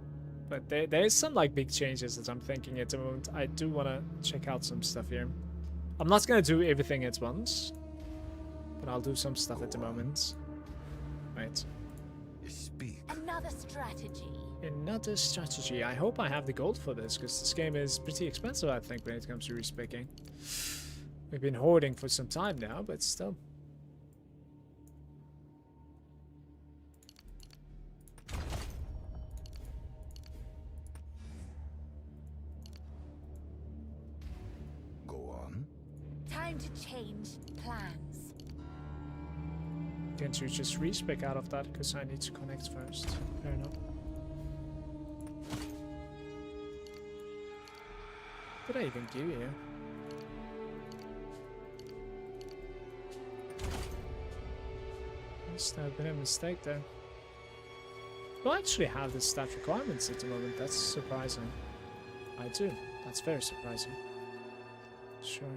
But there is some like big changes that I'm thinking at the moment. I do want to check out some stuff here. I'm not going to do everything at once, but I'll do some stuff at the moment. Right. Speak. Another strategy. Another strategy. I hope I have the gold for this, because this game is pretty expensive, I think, when it comes to respecking. We've been hoarding for some time now, but still. Go on. Time to change plans. Can't you just respec out of that, because I need to connect first. Fair enough. What did I even give you? Must have been a mistake there. Do I actually have the stat requirements at the moment? That's surprising. I do. That's very surprising. Sure.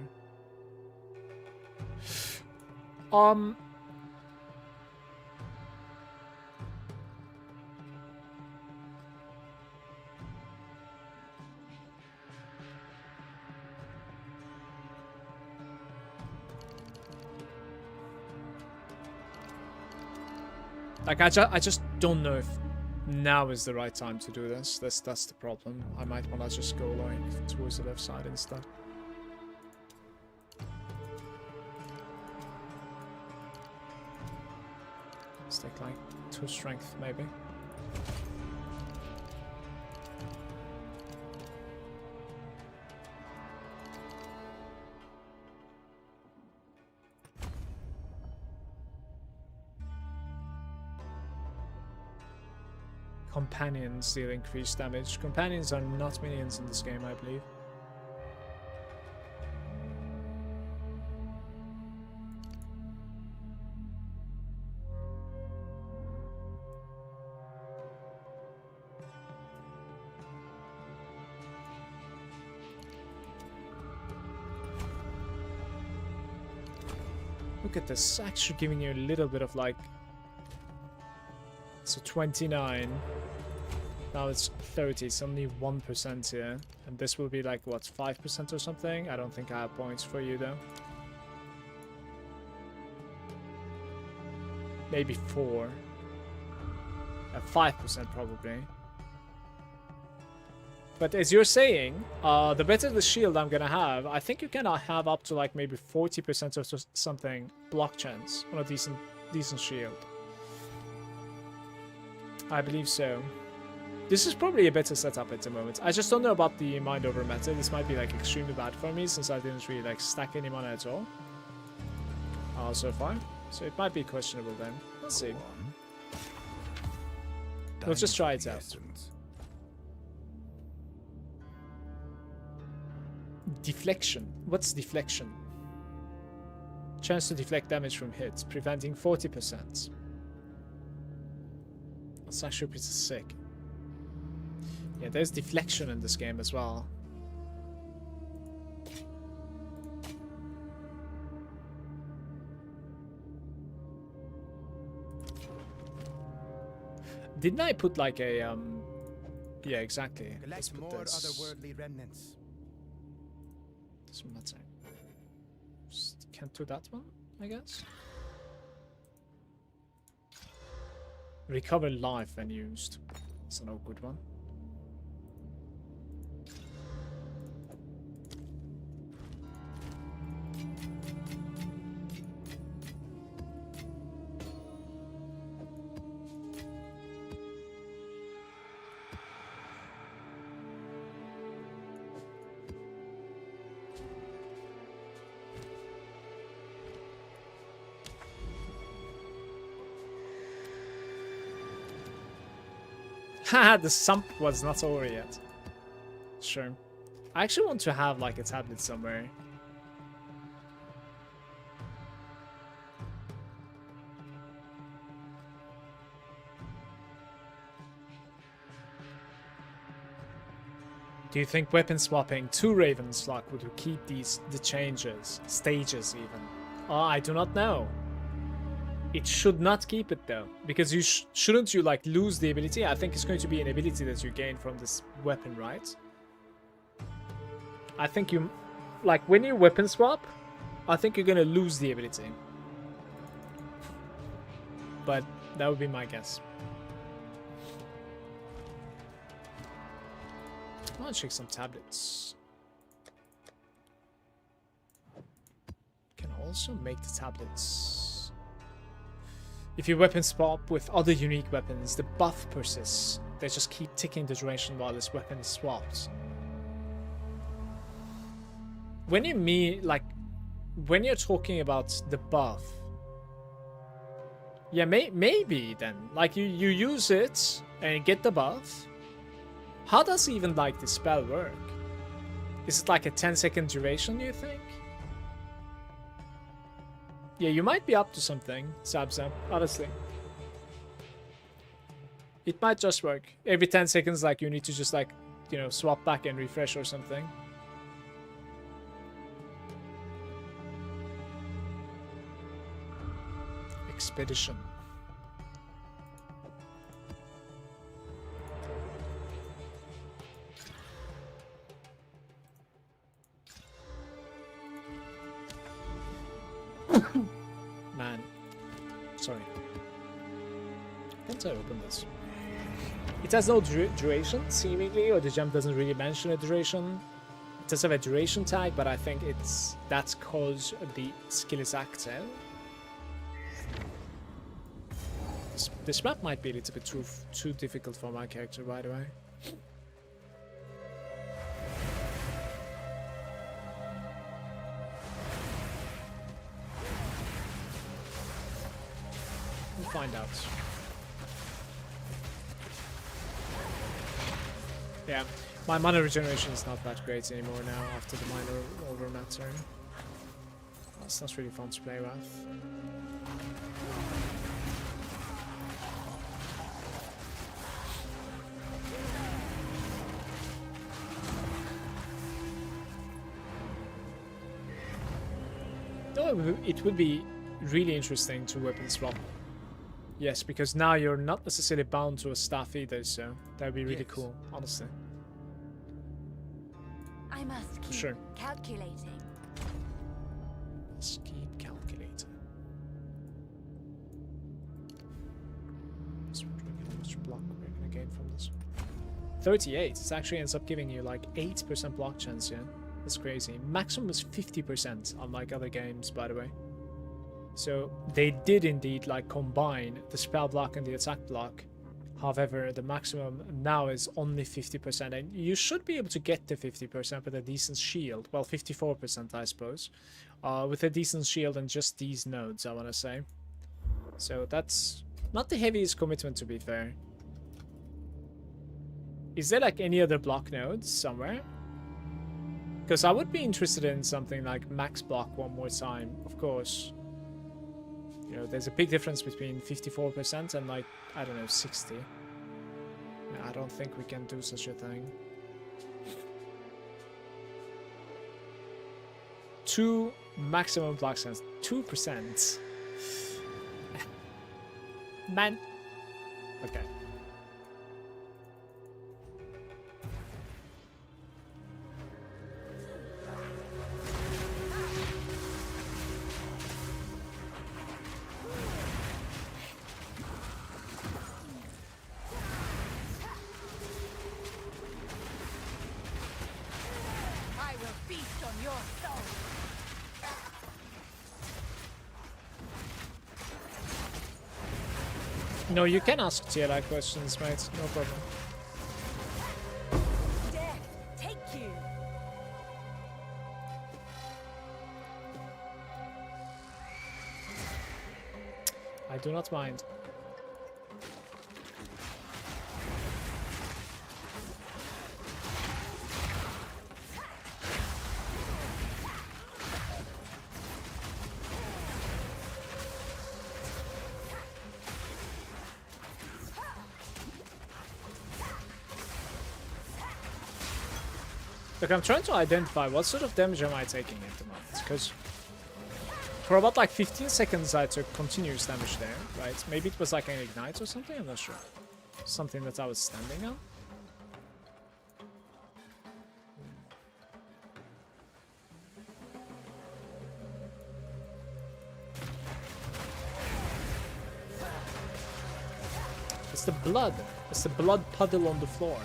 Like, I just don't know if now is the right time to do this. That's the problem. I might want to just go like towards the left side instead. Let's take like 2 strength maybe. Companions deal increased damage. Companions are not minions in this game, I believe. Look at this, actually giving you a little bit of like... So 29. Now it's 30, it's only 1% here. And this will be like, what, 5% or something? I don't think I have points for you though. Maybe 4. 5% probably. But as you're saying, the better the shield I'm gonna have, I think you can have up to like maybe 40% or something block chance on a decent shield. I believe so. This is probably a better setup at the moment. I just don't know about the mind over matter. This might be like extremely bad for me since I didn't really like stack any mana at all so far. So it might be questionable then. Let's see. We'll just try it out. Deflection. What's deflection? Chance to deflect damage from hits, preventing 40%. That's actually pretty sick. Yeah, there's deflection in this game as well. Didn't I put like a yeah, exactly. Let's Collect put more this. otherworldly remnants. Doesn't matter. Just can't do that one, I guess. Recover life when used. It's no good one. Haha, the sump was not over yet. Sure. I actually want to have like a tablet somewhere. Do you think weapon swapping to Raven's Lock would keep the changes, stages even? Oh, I do not know. It should not keep it though, because you shouldn't you like lose the ability? I think it's going to be an ability that you gain from this weapon, right? I think you, like when you weapon swap, I think you're gonna lose the ability. But that would be my guess. I want to check some tablets. Can also make the tablets. If you weapon swap with other unique weapons, the buff persists. They just keep ticking the duration while this weapon is swapped. When you mean, like, when you're talking about the buff, yeah, maybe then. Like, you use it and get the buff. How does even, like, the spell work? Is it like a 10-second duration, you think? Yeah, you might be up to something, Sabza, honestly. It might just work. Every 10 seconds, like, you need to just, like, you know, swap back and refresh or something. Expedition. Man. Sorry. Can't I open this? It has no duration, seemingly, or the gem doesn't really mention a duration. It does have a duration tag, but I think that's cause the skill is active. This map might be a little bit too difficult for my character, by the way. We'll find out. Yeah, my mana regeneration is not that great anymore now after the minor overmat turn. It's not really fun to play with. Though it would be really interesting to weapon swap. Yes, because now you're not necessarily bound to a staff either, so that would be really cool, honestly. I must keep Sure. calculating. Let's keep calculating. Just wondering how much block we're gonna gain from this. 38. It actually ends up giving you like 8% block chance, yeah? That's crazy. Maximum is 50%, unlike other games, by the way. So they did indeed like combine the spell block and the attack block. However, the maximum now is only 50%, and you should be able to get to 50% with a decent shield. Well, 54%, I suppose, with a decent shield and just these nodes, I want to say. So that's not the heaviest commitment, to be fair. Is there like any other block nodes somewhere? Because I would be interested in something like max block one more time, of course. You know, there's a big difference between 54% and like, I don't know, 60. I don't think we can do such a thing. 2 maximum block sense. 2%. Man. Okay. No, you can ask TLI questions, mate. No problem. Death, take you. I do not mind. Look, I'm trying to identify what sort of damage am I taking at the moment, because for about like 15 seconds I took continuous damage there, right? Maybe it was like an ignite or something, I'm not sure. Something that I was standing on. It's the blood. It's the blood puddle on the floor.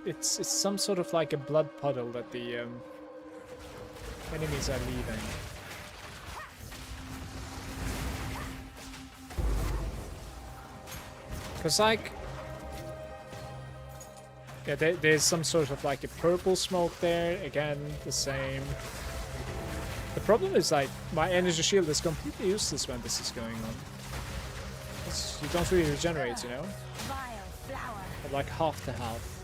It's some sort of like a blood puddle that the enemies are leaving. Cause like, yeah, there's some sort of like a purple smoke there. Again, the same. The problem is like my energy shield is completely useless when this is going on. You don't really regenerate, you know. At like half the health.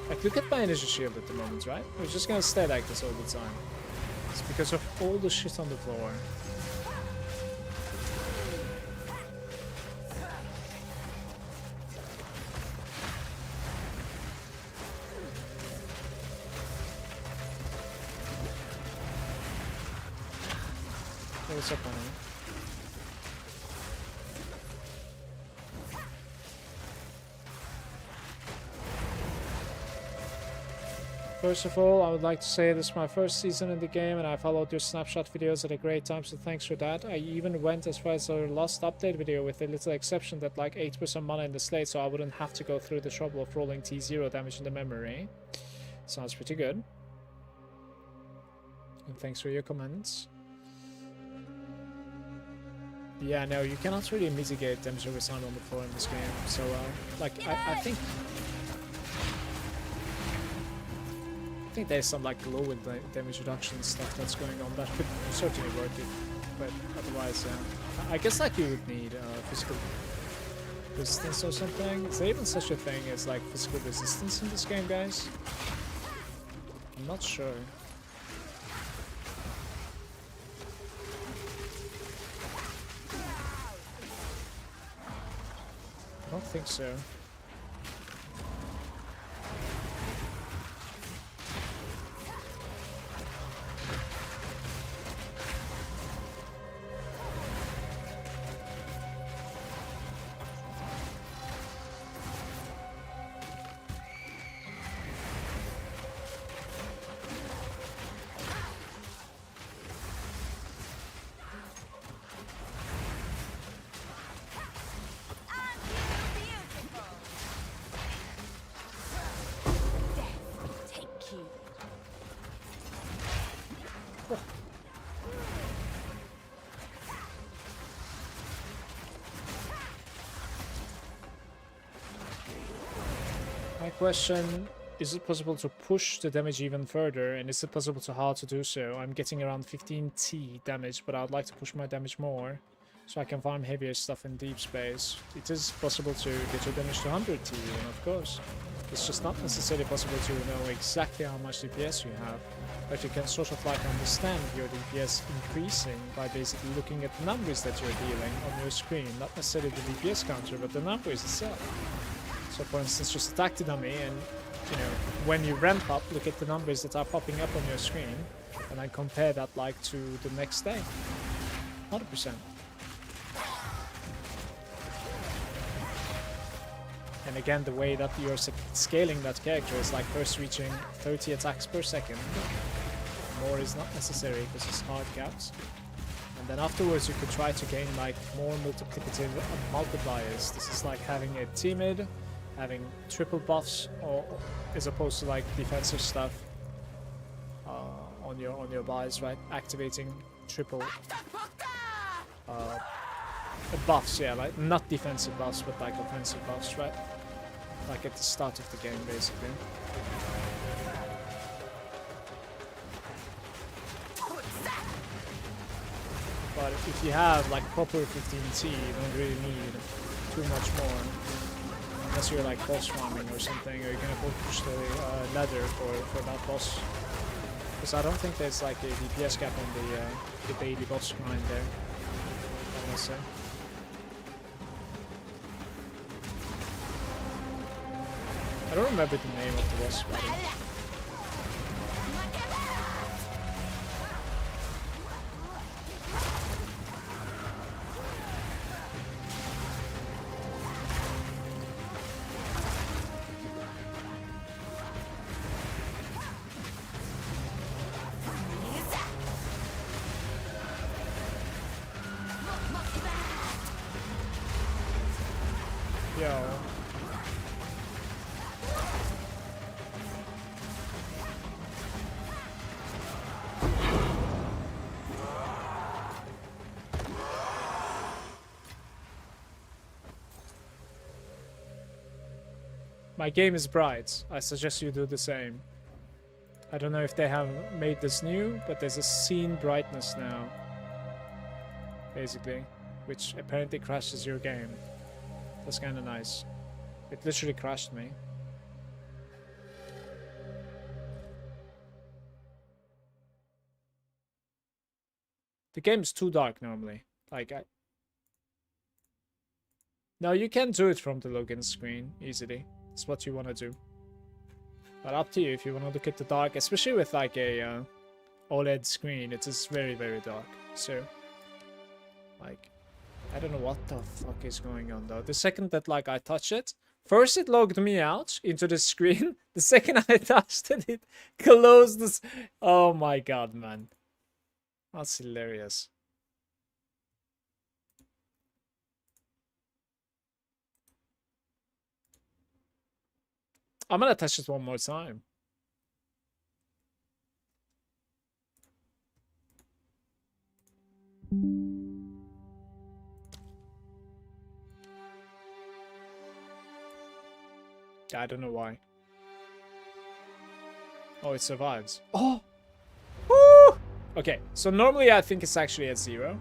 Like, look at my energy shield at the moment, right? We're just gonna stay like this all the time. It's because of all the shit on the floor. Hey, what's up, honey? First of all, I would like to say this is my first season in the game and I followed your snapshot videos at a great time, so thanks for that. I even went as far as our last update video with a little exception that like 8% mana in the slate, so I wouldn't have to go through the trouble of rolling T0 damage in the memory. Sounds pretty good. And thanks for your comments. Yeah, no, you cannot really mitigate damage over time on the floor in this game, so like I think there's some like lower damage reduction stuff that's going on that could certainly work it, but otherwise, I guess like you would need physical resistance or something. Is there even such a thing as like physical resistance in this game, guys? I'm not sure. I don't think so. My question, is it possible to push the damage even further, and is it possible to how to do so? I'm getting around 15t damage, but I would like to push my damage more, so I can farm heavier stuff in deep space. It is possible to get your damage to 100t, and of course. It's just not necessarily possible to know exactly how much DPS you have, but you can sort of like understand your DPS increasing by basically looking at the numbers that you're dealing on your screen, not necessarily the DPS counter, but the numbers itself. So for instance, just attack the dummy and, you know, when you ramp up, look at the numbers that are popping up on your screen and then compare that like to the next day. 100%. And again, the way that you're scaling that character is like first reaching 30 attacks per second. More is not necessary because it's hard caps. And then afterwards you could try to gain like more multiplicative multipliers. This is like having a T-mid, having triple buffs, or as opposed to like defensive stuff on your buys, right? Activating triple buffs, yeah, like not defensive buffs, but like offensive buffs, right? Like at the start of the game, basically. But if you have like proper 15T, you don't really need too much more. Unless you're like boss farming or something, or you're gonna push the ladder for that boss. Because I don't think there's like a DPS cap on the daily boss grind there, I wanna say. I don't remember the name of the boss battle. Yo. My game is bright. I suggest you do the same. I don't know if they have made this new, but there's a scene brightness now. Basically. Which apparently crashes your game. That's kinda nice. It literally crashed me. The game's too dark normally. Like No, you can do it from the login screen easily. It's what you want to do. But up to you if you want to look at the dark, especially with like a OLED screen. It is very, very dark. So, like, I don't know what the fuck is going on though. The second that like I touch it, first it logged me out into the screen. The second I touched it, it closed this. Oh my god, man. That's hilarious. I'm gonna touch it one more time. I don't know why. Oh, it survives. Oh! Woo! Okay, so normally I think it's actually at 0.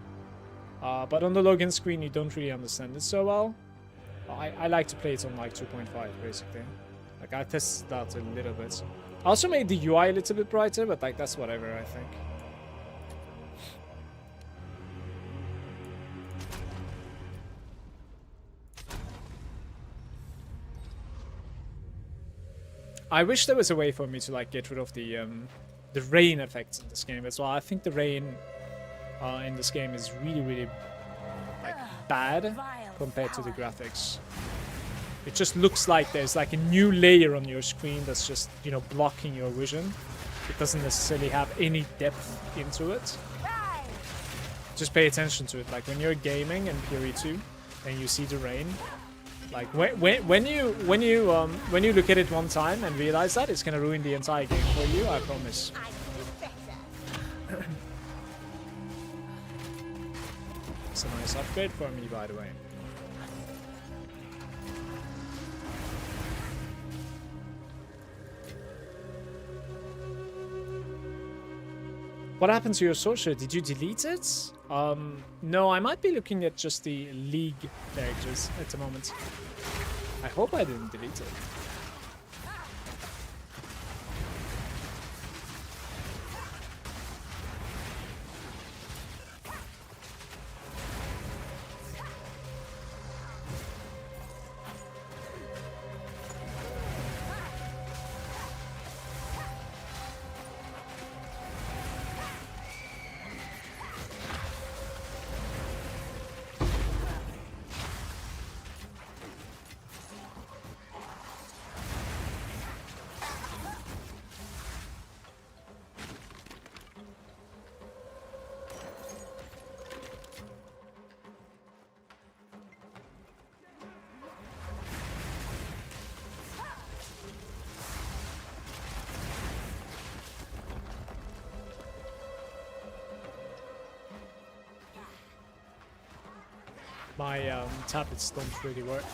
But on the login screen you don't really understand it so well. I like to play it on like 2.5 basically. Like I tested that a little bit. I also made the UI a little bit brighter, but like that's whatever I think. I wish there was a way for me to like get rid of the rain effects in this game as well. I think the rain in this game is really, really like bad compared to the graphics. It just looks like there's like a new layer on your screen that's just, you know, blocking your vision. It doesn't necessarily have any depth into it. Just pay attention to it. Like when you're gaming in PoE2 and you see the rain, like when you look at it one time and realize that, it's gonna ruin the entire game for you. I promise. It's a nice upgrade for me, by the way. What happened to your social? Did you delete it? No, I might be looking at just the League characters at the moment. I hope I didn't delete it. My tablets don't really work.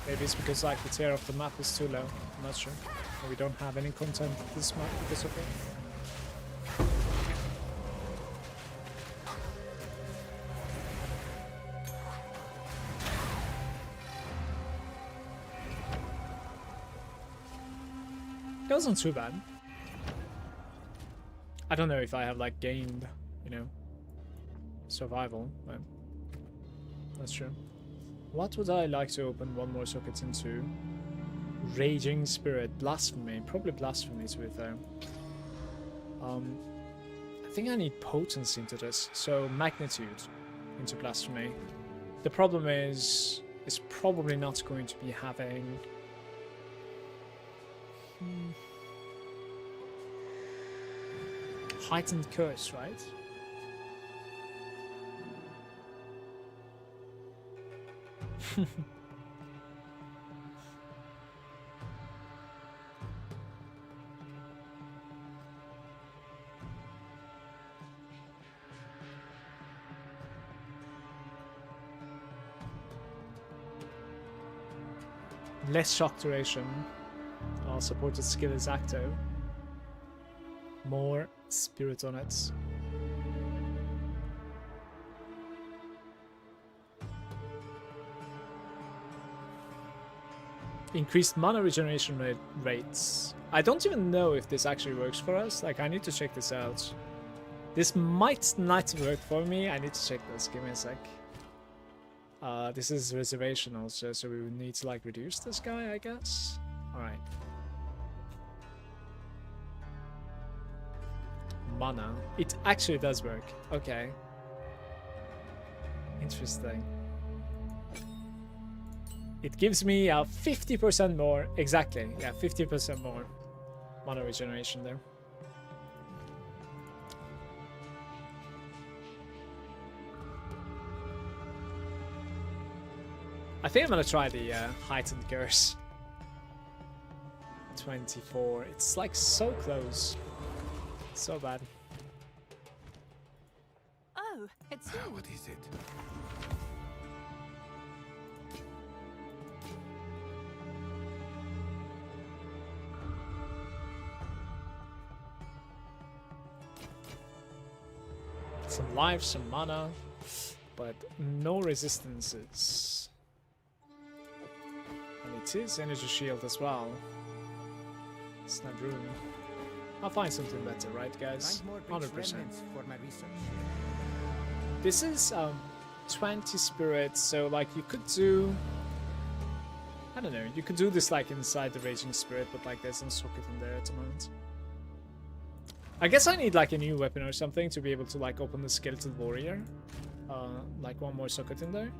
Maybe it's because like the tier of the map is too low. I'm not sure. Or we don't have any content this map because of it. It wasn't too bad. I don't know if I have like gained, you know, survival, but that's true. What would I like to open one more socket into? Raging Spirit, Blasphemy, probably Blasphemy to be fair. I think I need potency into this, so Magnitude into Blasphemy. The problem is, it's probably not going to be having... Heightened Curse, right? Less shock duration. Our supported skill is Acto. More spirit on it. Increased mana regeneration rates. I don't even know if this actually works for us. Like, I need to check this out. This might not work for me. I need to check this. Give me a sec. This is reservation also, so we would need to like reduce this guy, I guess. Alright. Mana. It actually does work. Okay. Interesting. It gives me 50% more. Exactly. Yeah, 50% more mana regeneration there. I think I'm gonna try the heightened curse. 24. It's like so close. So bad. Oh, it's you. What is it? Some life, some mana, but no resistances. And it is energy shield as well. It's not room. I'll find something better, right, guys? 100%. For my research. This is 20 spirits, so like you could do, I don't know, you could do this like inside the Raging Spirit, but like there's no socket in there at the moment. I guess I need like a new weapon or something to be able to like open the Skeletal Warrior. Like one more socket in there.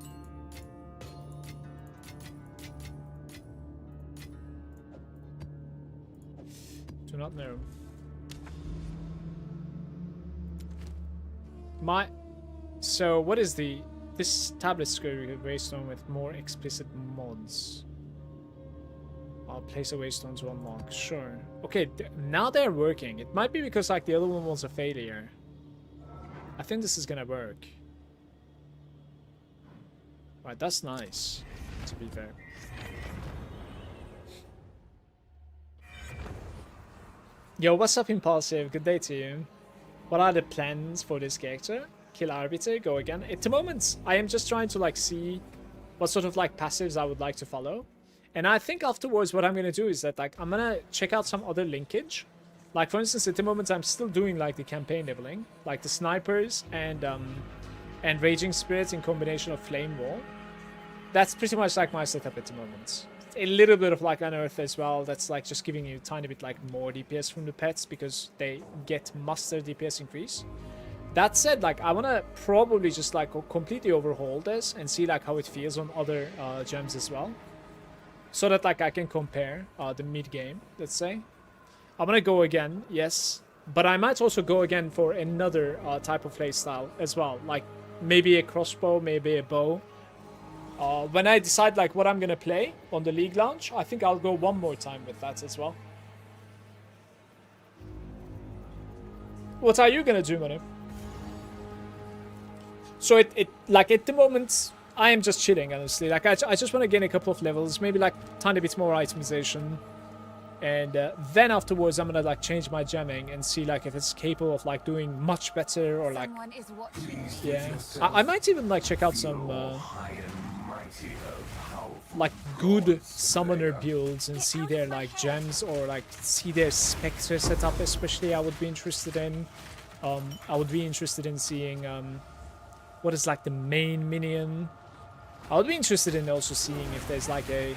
Do not know. So what is this tablet screw waystone with more explicit mods? I'll place a waystone to unlock. Sure. Okay, now they're working. It might be because like the other one was a failure. I think this is gonna work. Right, that's nice, to be fair. Yo, what's up, Impulsive? Good day to you. What are the plans for this character? Kill Arbiter, go again. At the moment, I am just trying to like see what sort of like passives I would like to follow. And I think afterwards what I'm going to do is that like I'm going to check out some other linkage. Like for instance, at the moment I'm still doing like the campaign leveling, like the snipers and Raging Spirits in combination of Flame Wall. That's pretty much like my setup at the moment. A little bit of like Unearth as well. That's like just giving you a tiny bit like more DPS from the pets because they get master DPS increase. That said, like I want to probably just like completely overhaul this and see like how it feels on other gems as well. So that like I can compare the mid game, let's say. I'm gonna go again, yes. But I might also go again for another type of playstyle as well. Like maybe a crossbow, maybe a bow. When I decide like what I'm gonna play on the League launch, I think I'll go one more time with that as well. What are you gonna do, Manu? So it like at the moment I am just chilling, honestly. Like I just want to gain a couple of levels, maybe like tiny bit more itemization, and then afterwards I'm gonna like change my jamming and see like if it's capable of like doing much better or like Someone is watching. yeah. I might even like check out some like good summoner builds and see their like gems or like see their spectre setup. Especially I would be interested in. I would be interested in seeing what is like the main minion. I would be interested in also seeing if there's like a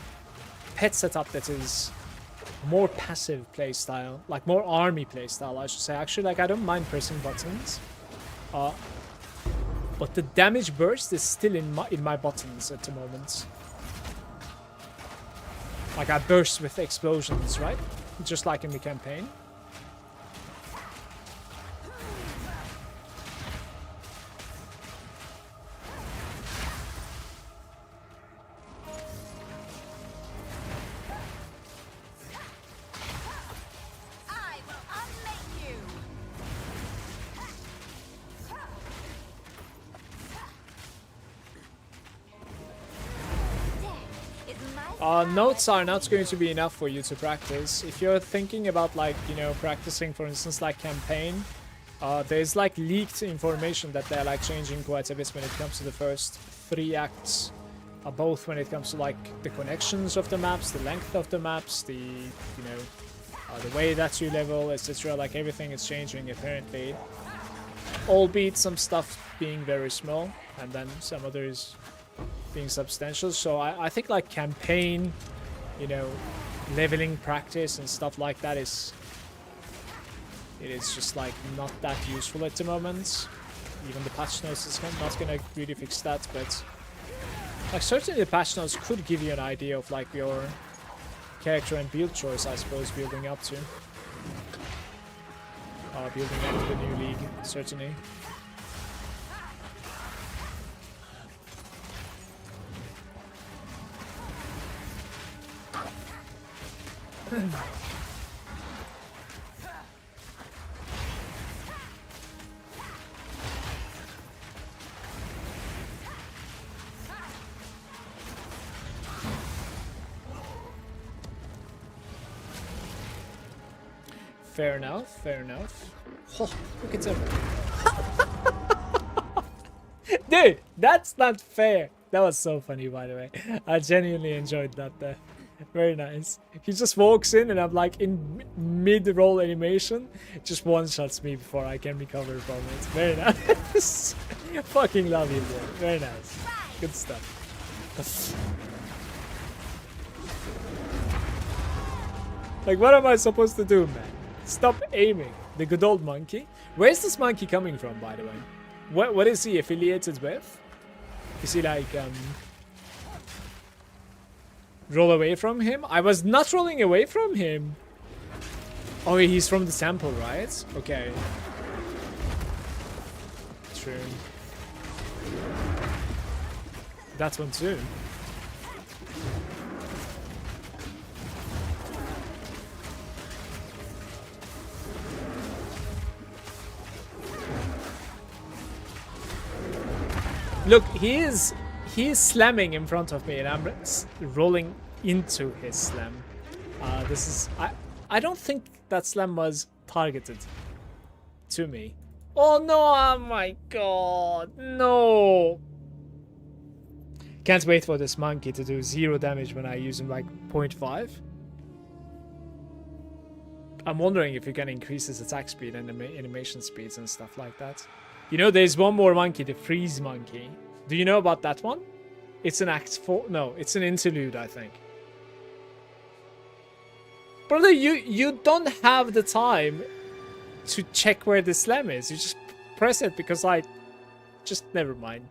pet setup that is more passive playstyle, like more army playstyle, I should say. Actually, like I don't mind pressing buttons, but the damage burst is still in my buttons at the moment. Like I burst with explosions, right? Just like in the campaign. I will unmake you. Notes are not going to be enough for you to practice. If you're thinking about like, you know, practicing for instance like campaign, there's like leaked information that they're like changing quite a bit when it comes to the first 3 acts. Both when it comes to like the connections of the maps, the length of the maps, the, you know, the way that you level, etc. Like everything is changing apparently. Albeit some stuff being very small and then some others being substantial. So I think like campaign, you know, leveling practice and stuff like that is just like not that useful at the moment. Even the patch notes is not gonna really fix that, but like certainly the patch notes could give you an idea of like your character and build choice, I suppose, building up to the new league, certainly. Fair enough, fair enough. Oh, look at him. Dude, that's not fair. That was so funny, by the way. I genuinely enjoyed that there. Very nice. He just walks in and I'm like in mid-roll animation. Just one-shots me before I can recover from it. Very nice. Fucking love you, bro. Very nice. Good stuff. Like, what am I supposed to do, man? Stop aiming. The good old monkey. Where's this monkey coming from, by the way? What is he affiliated with? Is he like, roll away from him? I was not rolling away from him. Oh, he's from the temple, right? Okay. True. That one too. Look, he is slamming in front of me and I'm rolling into his slam. This is... I don't think that slam was targeted to me. Oh no, oh my god, no. Can't wait for this monkey to do 0 damage when I use him like 0.5. I'm wondering if you can increase his attack speed and animation speeds and stuff like that. You know, there's one more monkey, the freeze monkey. Do you know about that one? It's an act 4. No, it's an interlude, I think. Brother, you don't have the time to check where the slam is. You just press it because I... Just never mind.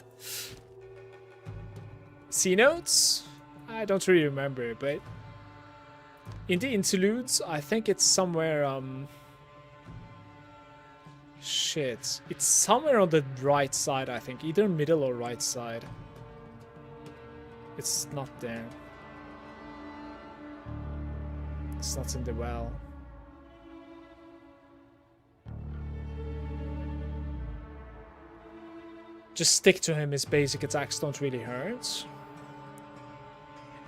C notes? I don't really remember, but... In the interludes, I think it's somewhere, Shit. It's somewhere on the right side, I think. Either middle or right side. It's not there. It's not in the well. Just stick to him. His basic attacks don't really hurt.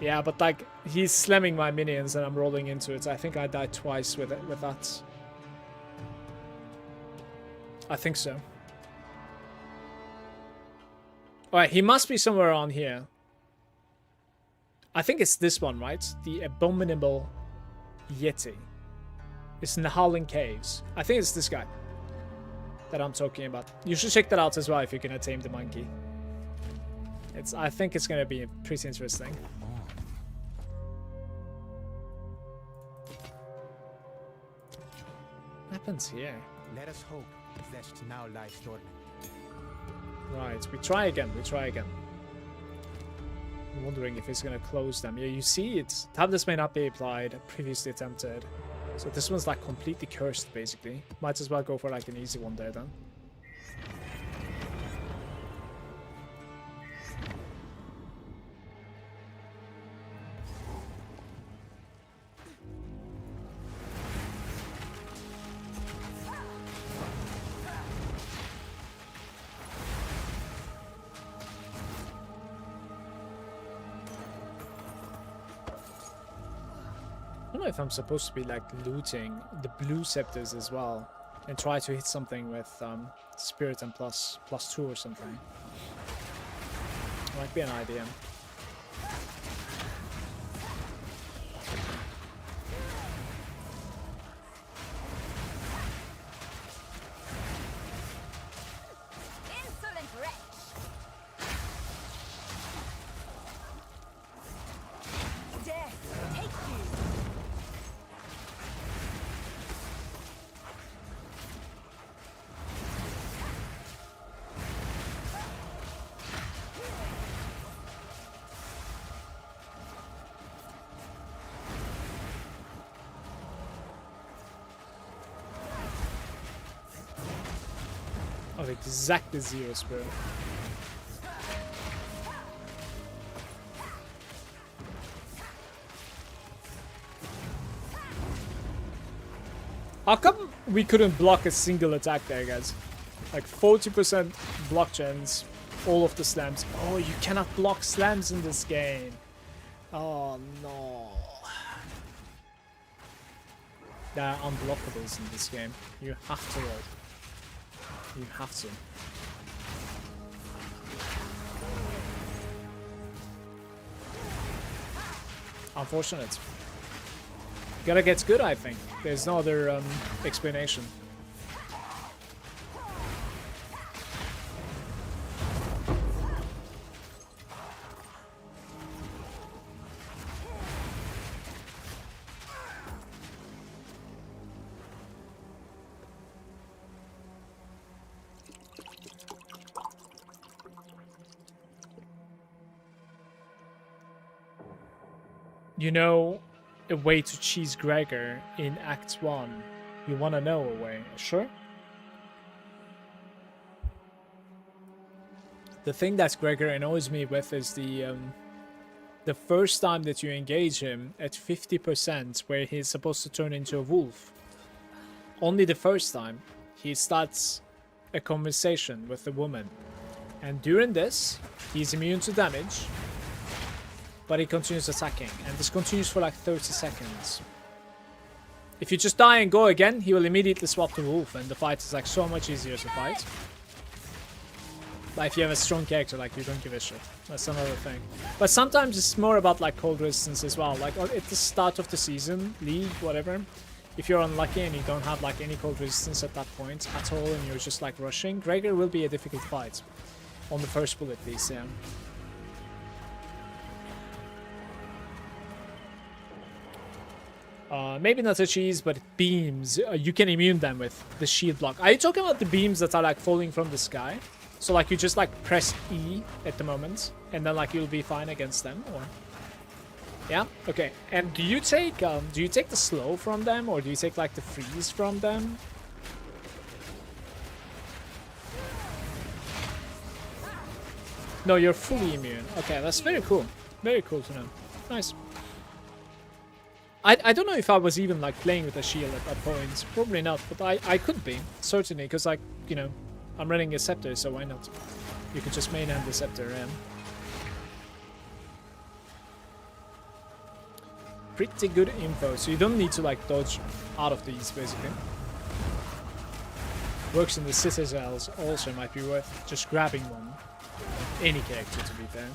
Yeah, but like he's slamming my minions and I'm rolling into it. I think I died twice with that. I think so. Alright, he must be somewhere around here. I think it's this one, right? The Abominable Yeti. It's in the Howling Caves. I think it's this guy that I'm talking about. You should check that out as well if you're gonna tame the monkey. I think it's gonna be pretty interesting. What happens here? Let us hope Zesht now lies dormant. Right, we try again. I'm wondering if it's gonna close them. Yeah, you see it. Tablets may not be applied. Previously attempted. So this one's like completely cursed, basically. Might as well go for like an easy one there then. I don't know if I'm supposed to be like looting the blue scepters as well and try to hit something with spirit and +2 or something. Might be an idea. Insolent wretch! Death, take you! Oh, exactly 0 spirit. How come we couldn't block a single attack there, guys? Like 40% block chance, all of the slams. Oh, you cannot block slams in this game. Oh no. There are unblockables in this game. You have to roll. You have to. Unfortunate. Gotta get good, I think. There's no other explanation. You know a way to cheese Gregor in Act 1? You want to know a way? Sure. The thing that Gregor annoys me with is the first time that you engage him at 50% where he's supposed to turn into a wolf. Only the first time he starts a conversation with the woman. And during this, he's immune to damage. But he continues attacking, and this continues for like 30 seconds. If you just die and go again, he will immediately swap to wolf, and the fight is like so much easier to fight. But if you have a strong character, like, you don't give a shit. That's another thing. But sometimes it's more about like cold resistance as well. Like at the start of the season, league, whatever. If you're unlucky and you don't have like any cold resistance at that point at all, and you're just like rushing, Gregor will be a difficult fight. On the first pull at least, yeah. Maybe not a cheese, but beams. You can immune them with the shield block. Are you talking about the beams that are like falling from the sky? So like you just like press E at the moment, and then like you'll be fine against them, or? Yeah. Okay. And do you take the slow from them, or do you take like the freeze from them? No, you're fully immune. Okay, that's very cool. Very cool to know. Nice. I don't know if I was even like playing with a shield at that point. Probably not, but I could be, certainly, because like, you know, I'm running a scepter, so why not? You can just main hand the scepter in. Pretty good info, so you don't need to like dodge out of these basically. Works in the citadels also might be worth just grabbing one. Any character to be fair.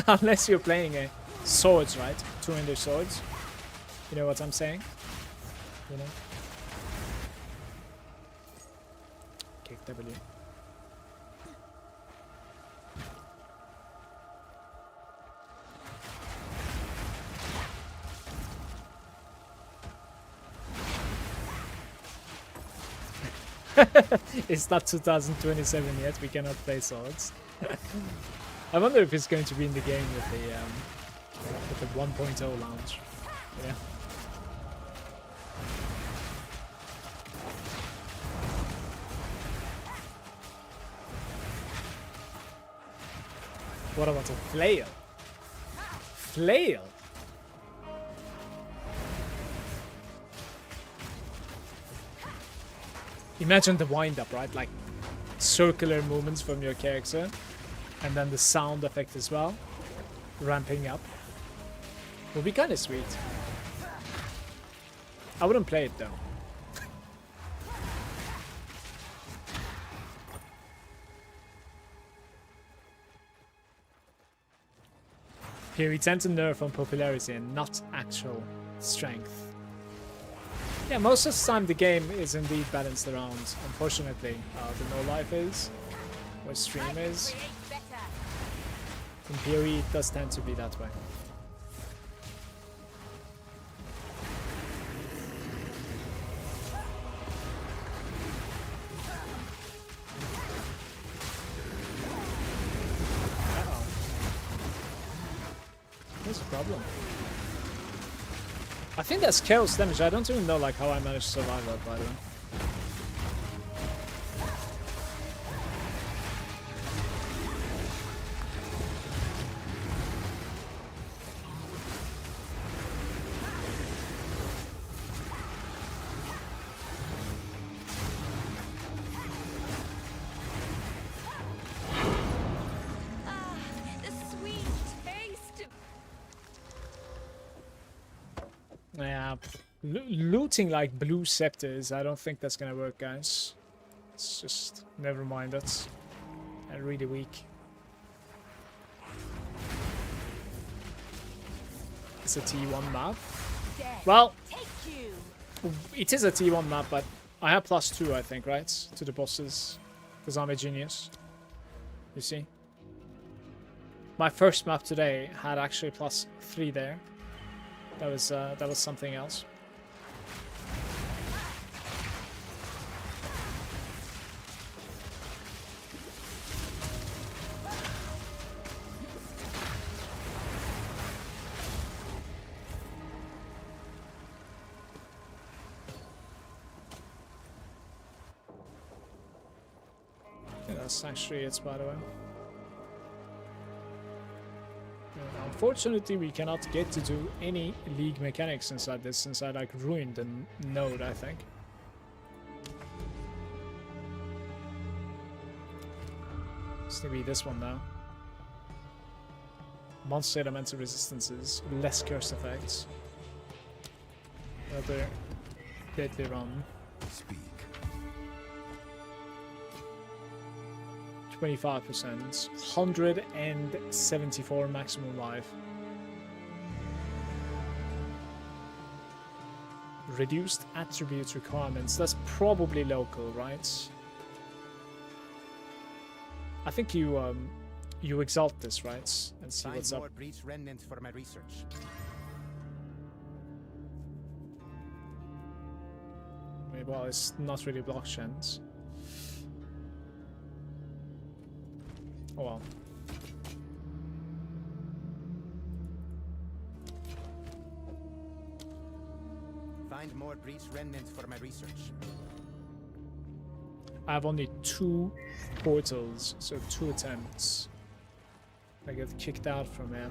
Unless you're playing a swords, right? 200 swords. You know what I'm saying? You know? Kick W. It's not 2027 yet, we cannot play swords. I wonder if it's going to be in the game with the 1.0 launch. Yeah. What about a flail? Flail? Imagine the wind-up, right? Like circular movements from your character, and then the sound effect as well, ramping up. Would be kind of sweet. I wouldn't play it though. Here we tend to nerf on popularity and not actual strength. Yeah, most of the time the game is indeed balanced around, unfortunately, the no-life is, or stream is. In PoE it does tend to be that way. Uh-oh. There's a problem. I think that's chaos damage. I don't even know like how I managed to survive that, by the way. Yeah, looting like blue scepters, I don't think that's gonna work, guys. It's just, never mind, that's really weak. It's a T1 map. Well, it is a T1 map, but I have +2, I think, right? To the bosses, because I'm a genius. You see? My first map today had actually +3 there. That was something else. Yeah, that's actually it, by the way. Unfortunately, we cannot get to do any league mechanics inside this, since I like ruined the node, I think. It's gonna be this one now. Monster elemental resistances, less curse effects. Another deadly run. Speak. 25%, 174 maximum life. Reduced attribute requirements. That's probably local, right? I think you exalt this, right? And see Find what's up. more breach remnants for my research. Well, it's not really blockchains. Oh well. Find more breach remnants for my research. I have only 2 portals, so 2 attempts. I get kicked out from here.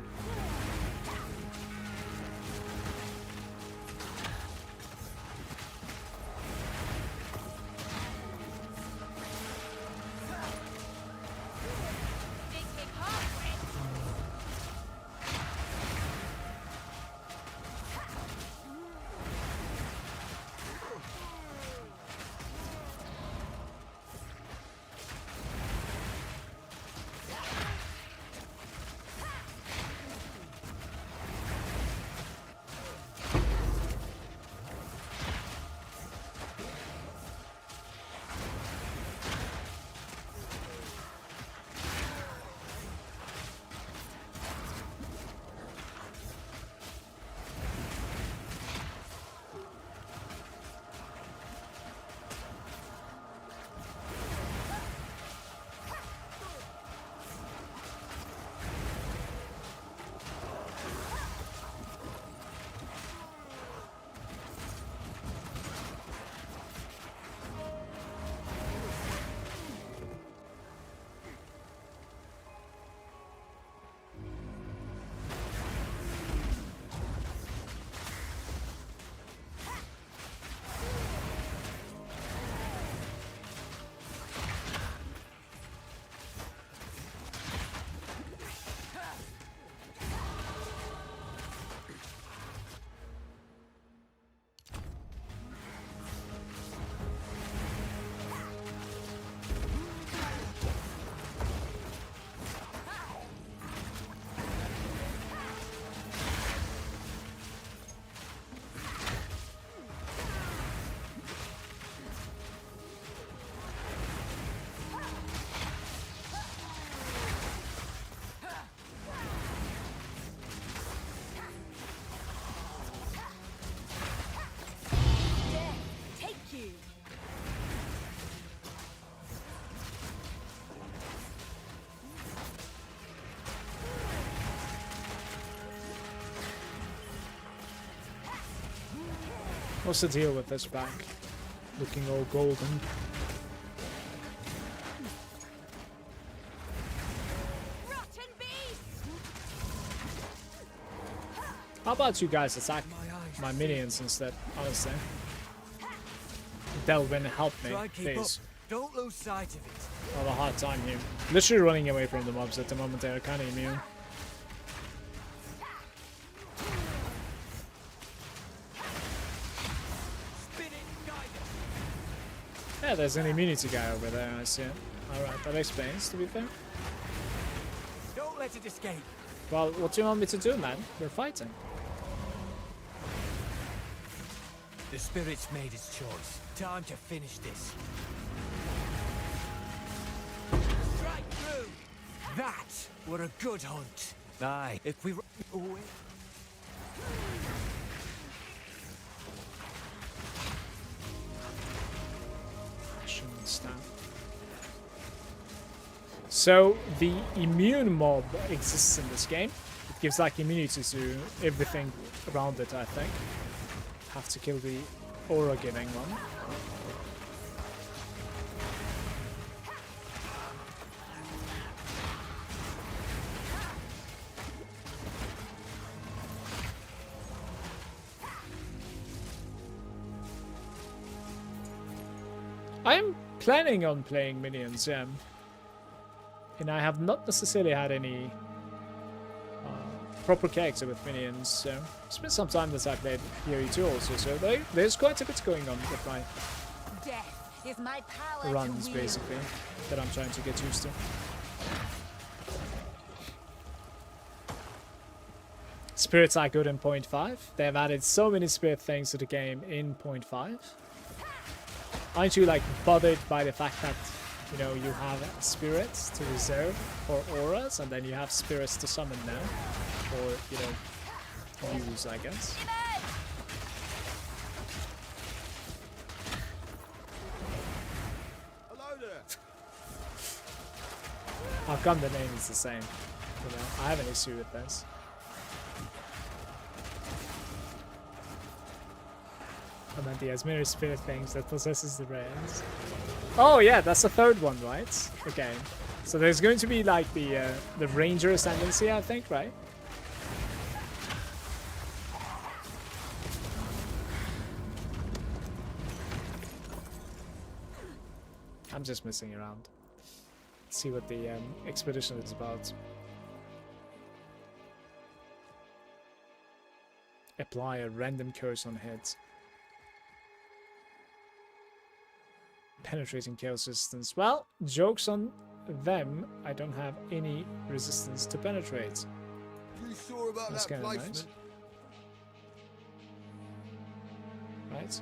What's the deal with this pack? Looking all golden. Rotten beast! How about you guys attack my minions instead, honestly? Delvin, help me, please. Don't lose sight of it. I have a hard time here. Literally running away from the mobs at the moment, they're kind of immune. Yeah, there's an immunity guy over there, I see it. Alright, that explains, to be fair. Don't let it escape. Well, what do you want me to do, man? We're fighting. The spirit's made its choice. Time to finish this. Strike through! That were a good hunt. Aye, if we... away. So the immune mob exists in this game. It gives like immunity to everything around it, I think. Have to kill the aura giving one. I am planning on playing minions, yeah. And I have not necessarily had any proper character with minions, so it's been some time that I played PoE2 also, so there's quite a bit going on with my Death is my power runs, to wield. basically, that I'm trying to get used to. Spirits are good in 0.5. They have added so many spirit things to the game in 0.5. Aren't you like bothered by the fact that, you know, you have spirits to reserve for auras, and then you have spirits to summon now, or, you know, use, I guess. Hello there. How come the name is the same? You know, I have an issue with this. And then he has many spirit things that possesses the rares. Oh yeah, that's the third one, right? Okay. So there's going to be like the ranger ascendancy, I think, right? I'm just messing around. See what the expedition is about. Apply a random curse on hits. Penetrating chaos resistance. Well, joke's on them. I don't have any resistance to penetrate. You sure about That's that kind of placement? nice. Right.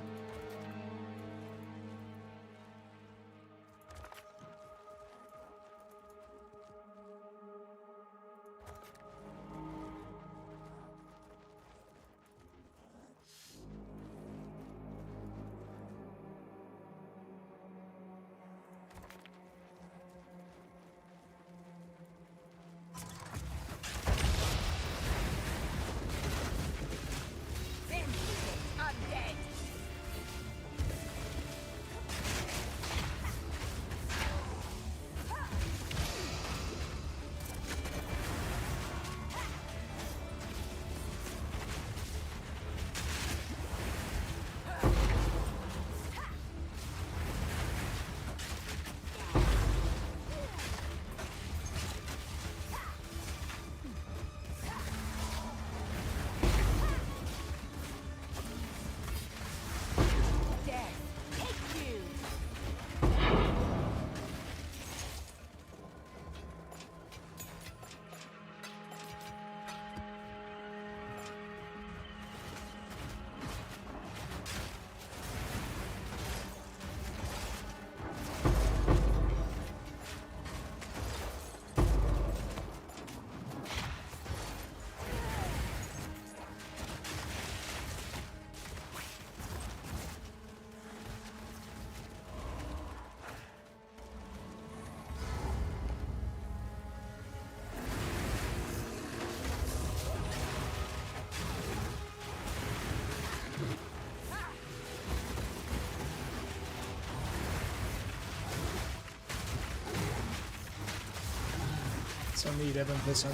It's only 11%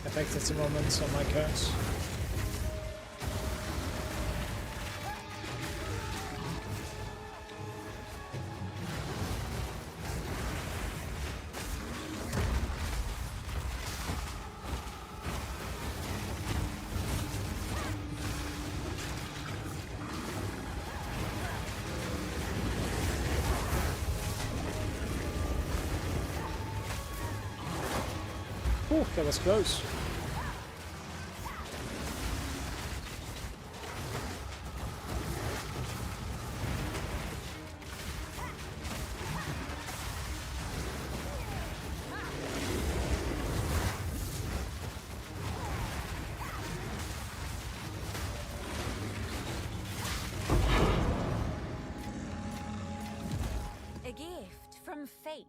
effect at the moment on my curse. Ooh, that was close. A gift from fate.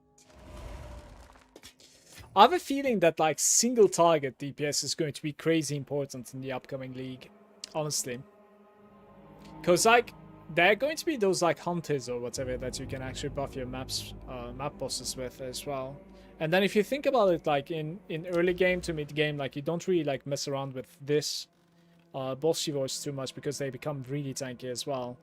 I have a feeling that like single target DPS is going to be crazy important in the upcoming league, honestly. Cause like there are going to be those like hunters or whatever that you can actually buff your map bosses with as well. And then if you think about it, like in early game to mid game, like you don't really like mess around with this boss heroes too much because they become really tanky as well.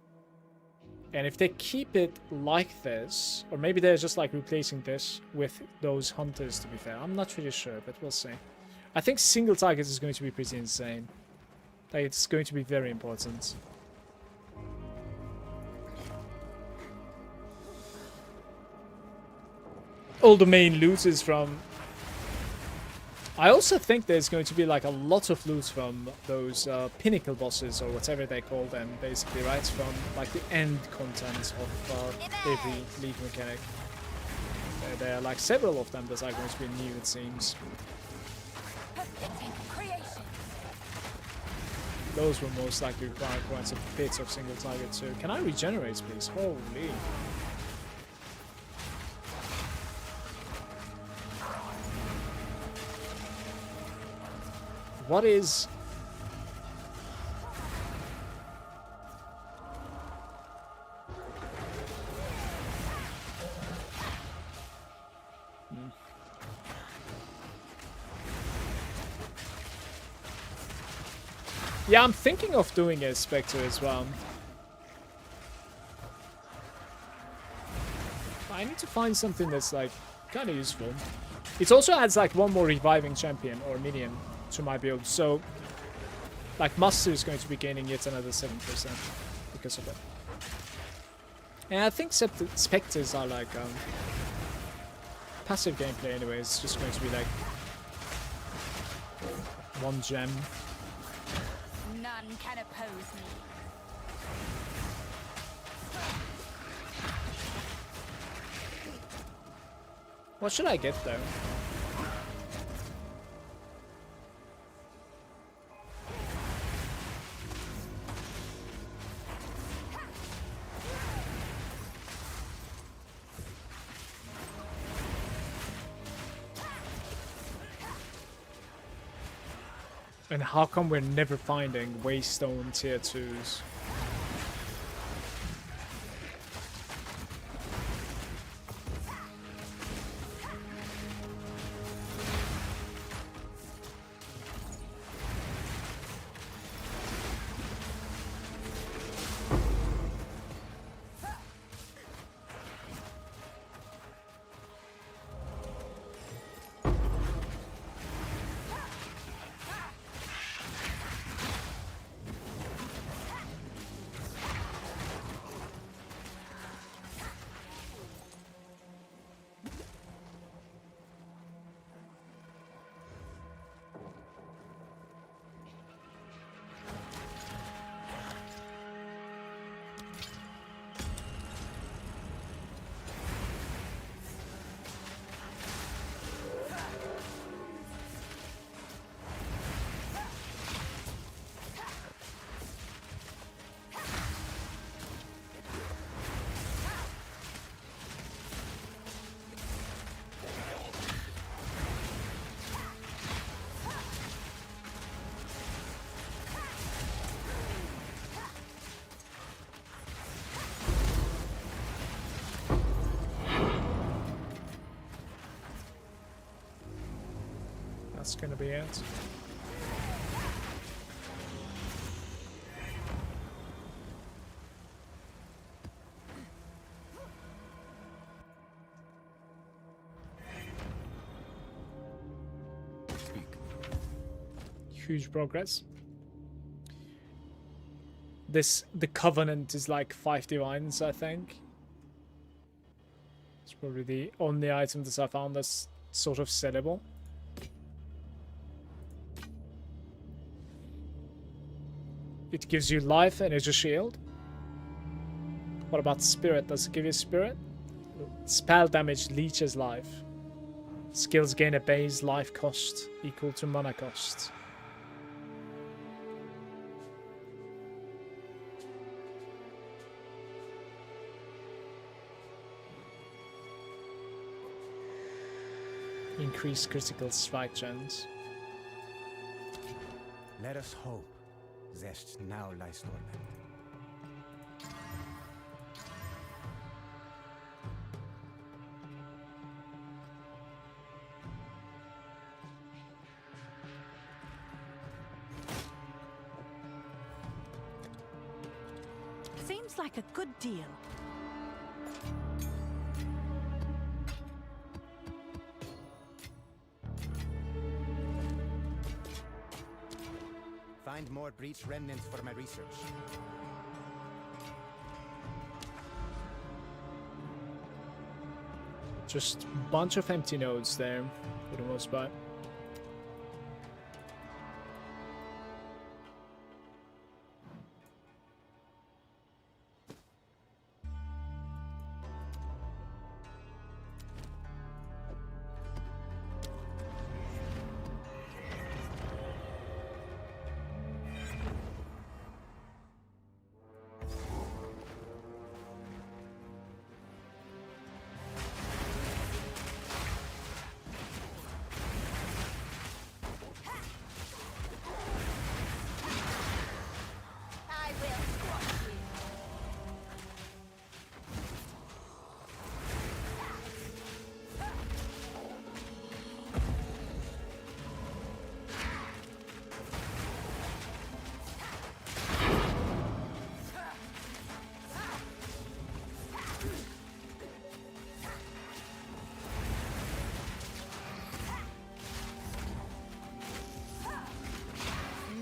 And if they keep it like this, or maybe they're just like replacing this with those hunters, to be fair. I'm not really sure, but we'll see. I think single target is going to be pretty insane. Like, it's going to be very important. All the main loot is from... I also think there's going to be like a lot of loot from those pinnacle bosses or whatever they call them, basically, right? From like the end content of every league mechanic. There are like several of them that are going to be new, it seems. Those will most likely require quite a bit of single target too. Can I regenerate, please? Holy. What is... Yeah, I'm thinking of doing a Spectre as well. I need to find something that's like kind of useful. It also adds like one more reviving champion or minion to my build, so like Master is going to be gaining yet another 7% because of it. And I think Spectres are like passive gameplay anyway. It's just going to be like one gem. None can oppose me. What should I get though? And how come we're never finding Waystone tier 2s? That's gonna be it. Speak. Huge progress. The Covenant is like 5 divines, I think. It's probably the only item that I found that's sort of sellable. It gives you life and it's a shield. What about spirit? Does it give you spirit? Spell damage leeches life. Skills gain a base life cost equal to mana cost. Increase critical strike chance. Let us hope Zest now lies dormant. Seems like a good deal. Find more breach remnants for my research. Just a bunch of empty nodes there, for the most part.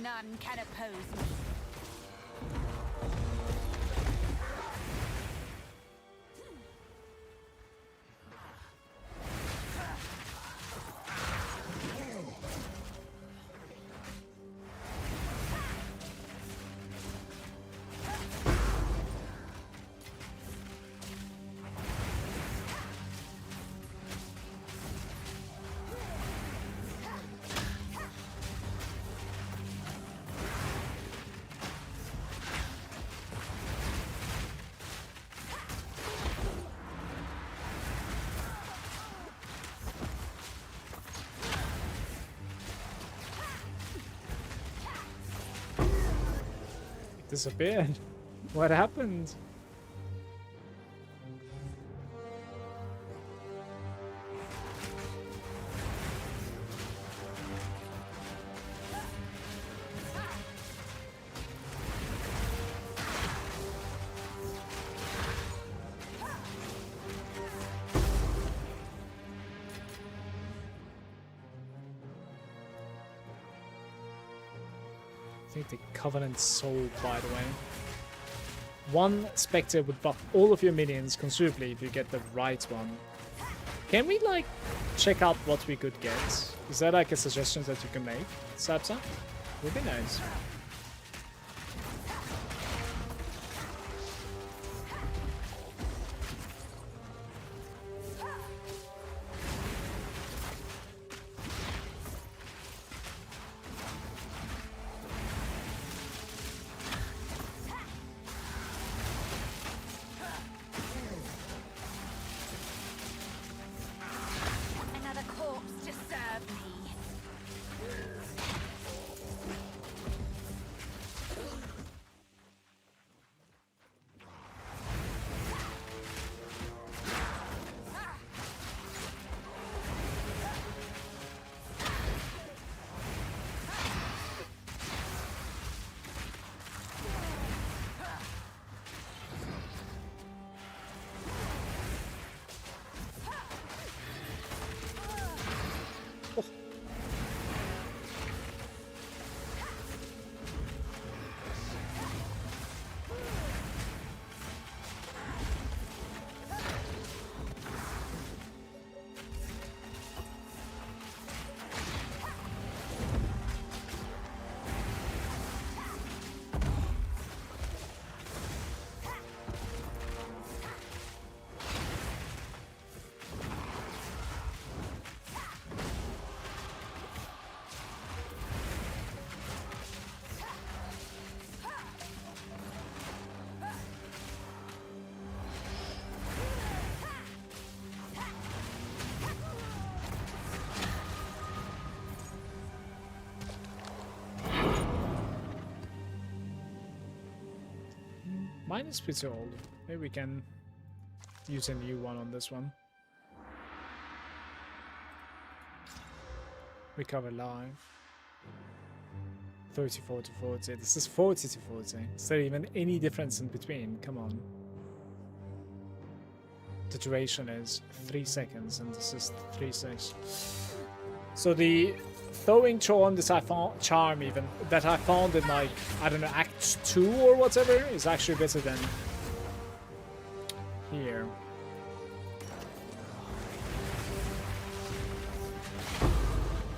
None can oppose me. Disappeared. What happened? I think the Covenant sold, by the way. One Spectre would buff all of your minions considerably if you get the right one. Can we, like, check out what we could get? Is that, like, a suggestion that you can make, Sapsa? Would be nice. Another corpse to serve me. Mine is pretty old. Maybe we can use a new one on this one. Recover live. 34 to 40. This is 40 to 40. Is there even any difference in between? Come on. The duration is 3 seconds and this is 3-6. So the throwing charm that I found, in like, I don't know, Act 2 or whatever is actually better than here.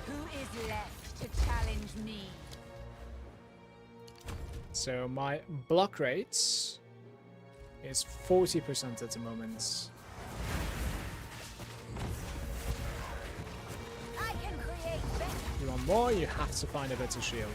Who is left to challenge me? So my block rates is 40% at the moment. I can create better. You want more, you have to find a better shield.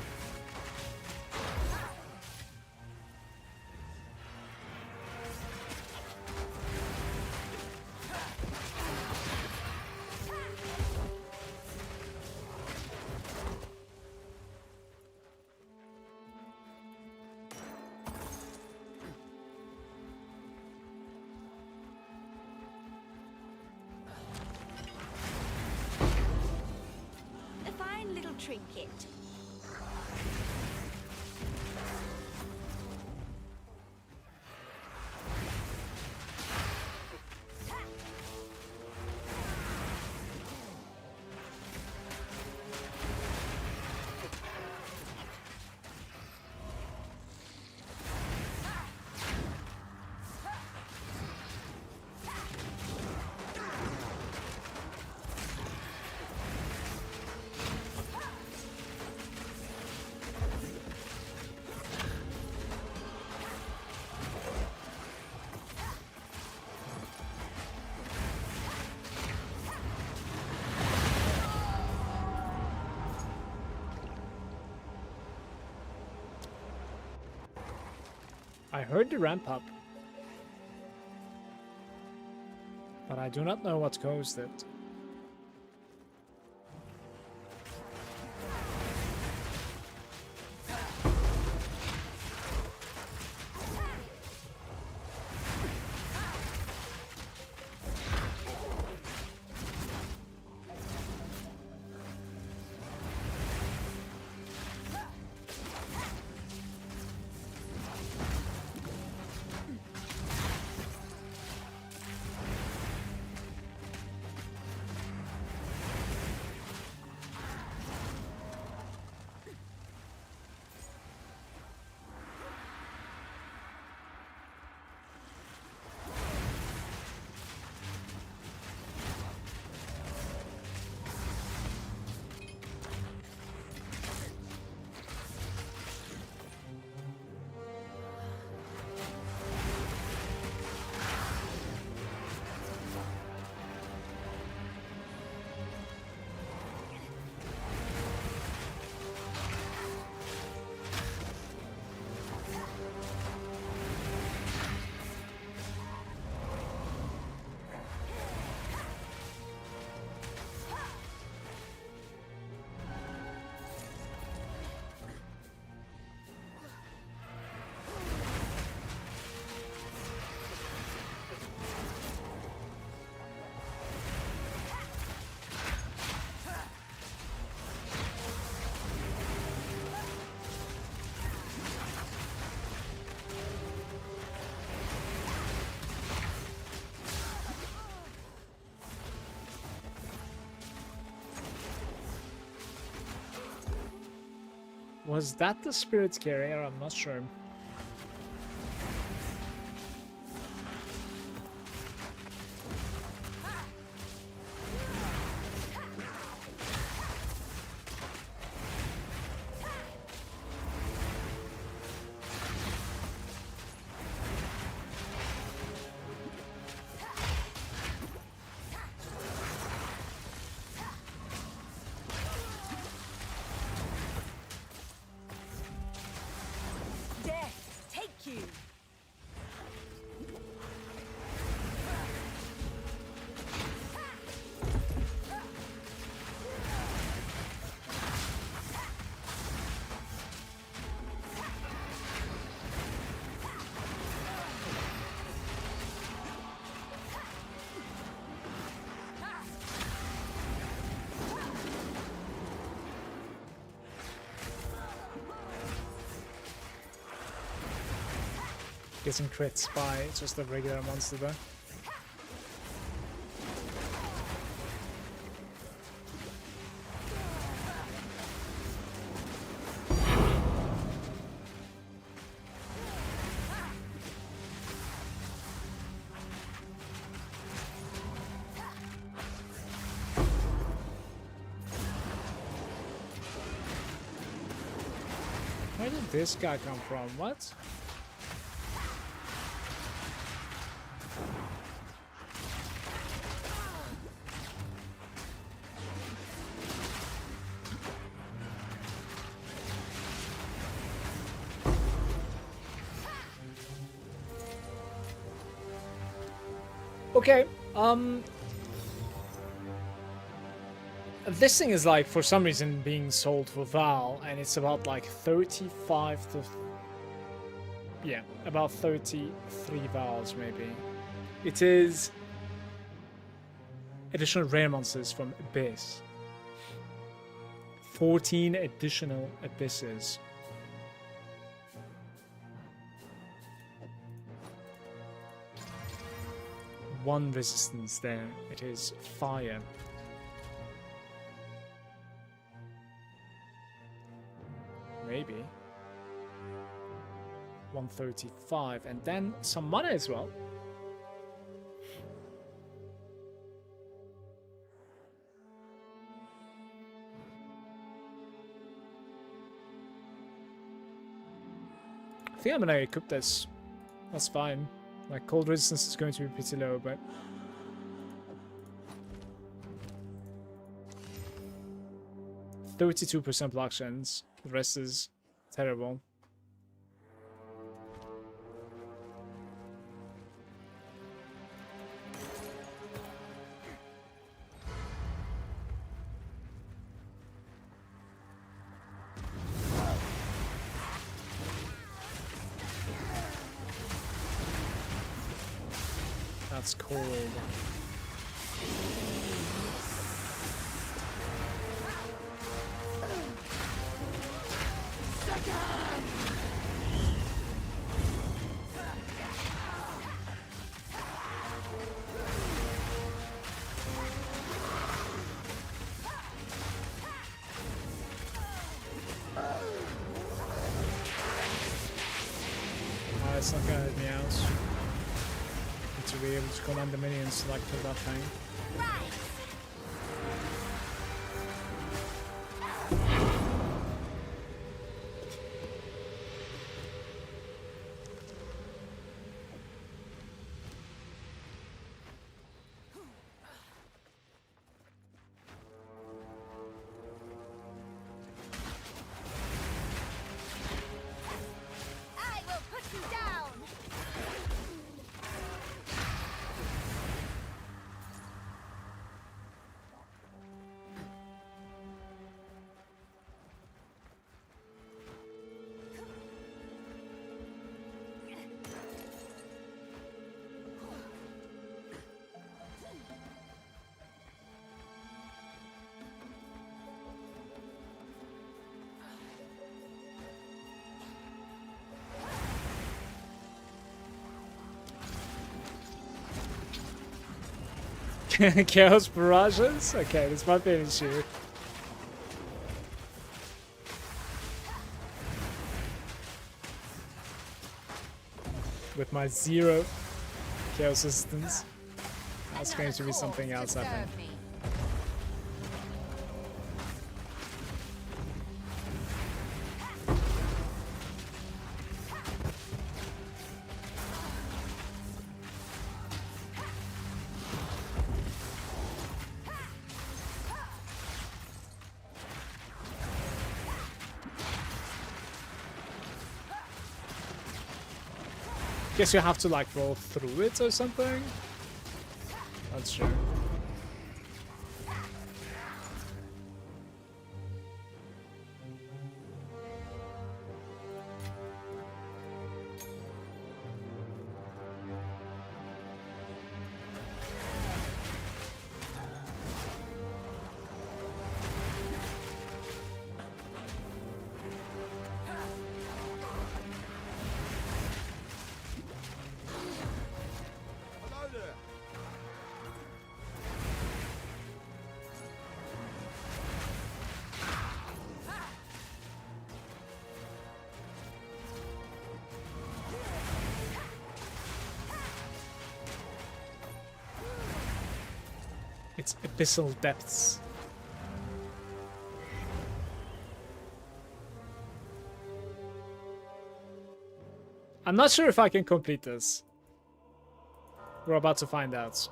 A fine little trinket. I heard the ramp up, but I do not know what caused it. Was that the spirit carrier? I'm not sure. Death getting crits by just a regular monster there. Where did this guy come from? What? Okay, this thing is like, for some reason, being sold for Val, and it's about like 35 to... yeah, about 33 Vals, maybe. It is... additional rare monsters from Abyss. 14 additional Abysses. One resistance there. It is fire. Maybe. 135. And then some mana as well. I think I'm gonna equip this. That's fine. Like, cold resistance is going to be pretty low, but... 32% block chance. The rest is terrible. That's cold. It's not gonna hit me out. To be able to command the minions to like kill that thing. I will put you down. Chaos barrages? Okay, this might be an issue. With my 0 chaos resistance, that's going to be something else, I think. Guess you have to like roll through it or something. That's true. its abyssal depths. I'm not sure if I can complete this. We're about to find out.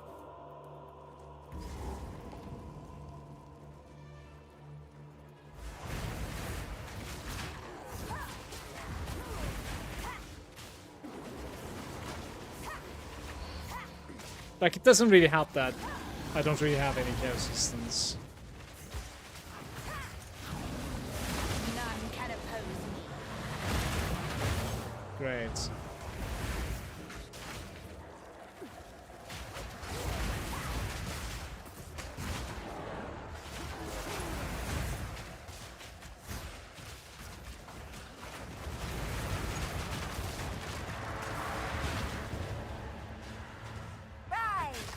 Like, it doesn't really help that I don't really have any chaos resistance. None can oppose me. Great. Rise!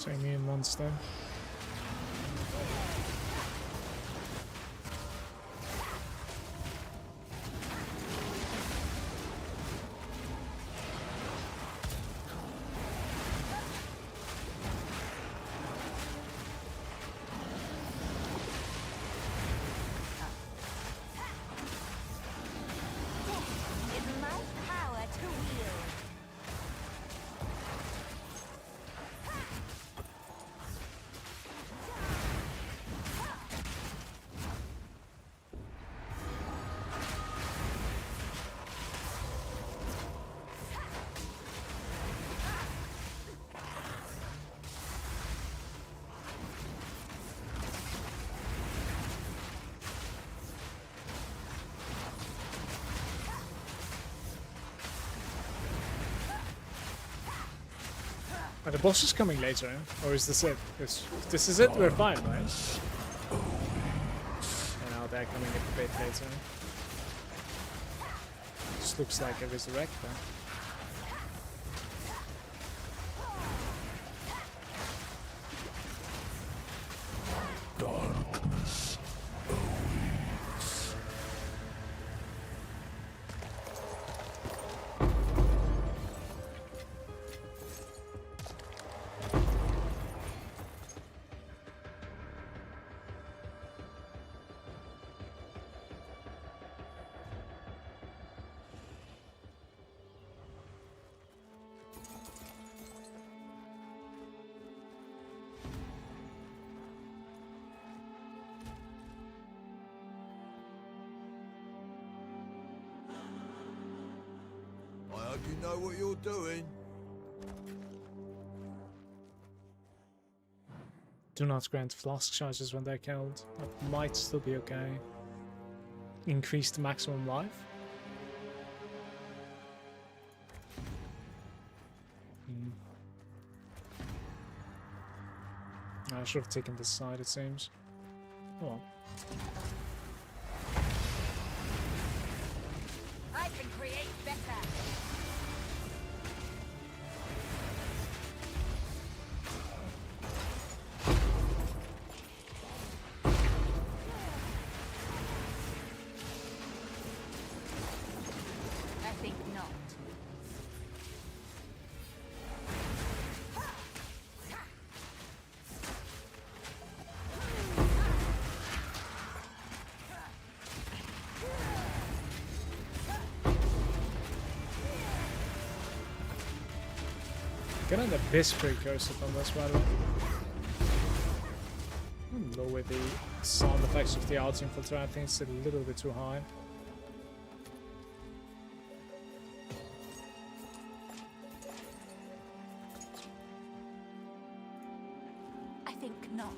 Immune monster. It's my power to wield. Are the boss is coming later, or is this it? If this is it, we're fine, right? And now they're coming a bit later. This looks like a resurrector. Darkness awaits. I hope you know what you're doing. Do not grant flask charges when they're killed. That might still be okay. Increase the maximum life. I should have taken this side, it seems. Oh well. I can create better. Get an Abyss Precursor from this, by the way. Lower the sound effects of the Arts Infiltrator. I think it's a little bit too high. I think not.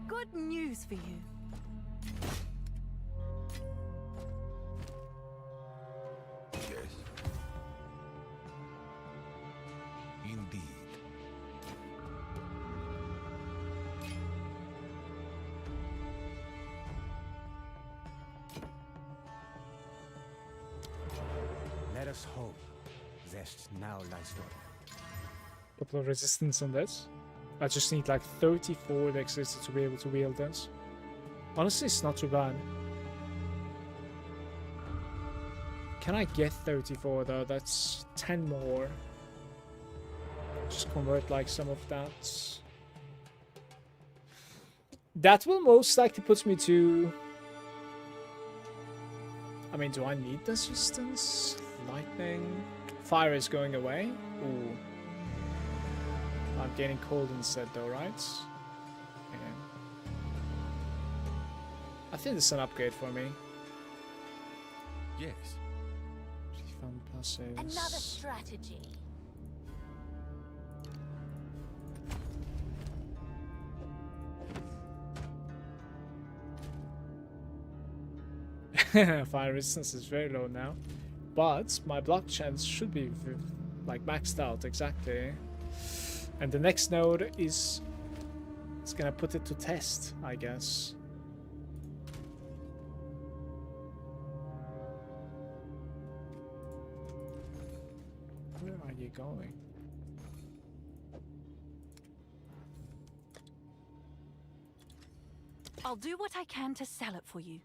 Good news for you. Yes. Indeed. Let us hope Zest now lies low. Couple of resistance on this. I just need like 34 dexterity to be able to wield this. Honestly, it's not too bad. Can I get 34 though? That's 10 more. Just convert like some of that. That will most likely put me to... I mean, do I need this resistance? Lightning? Fire is going away? Ooh. I'm getting cold instead though, right? Yeah. I think this is an upgrade for me. Yes. Fun passives. Another strategy. Fire resistance is very low now. But my block chance should be like maxed out exactly. And the next node is... it's gonna put it to test, I guess. Where are you going? I'll do what I can to sell it for you.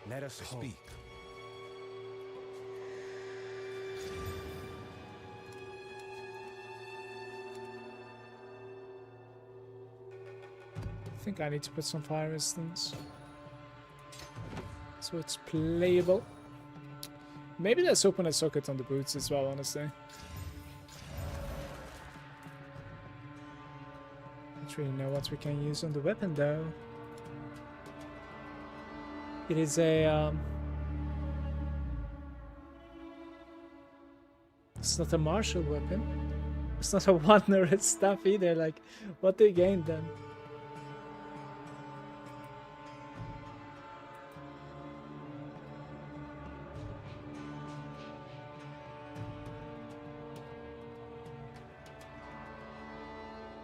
Let us hope. Speak. I think I need to put some fire resistance. So it's playable. Maybe let's open a socket on the boots as well, honestly. Don't really know what we can use on the weapon though. It is a it's not a martial weapon. It's not a one-red staff either. Like, what do you gain then?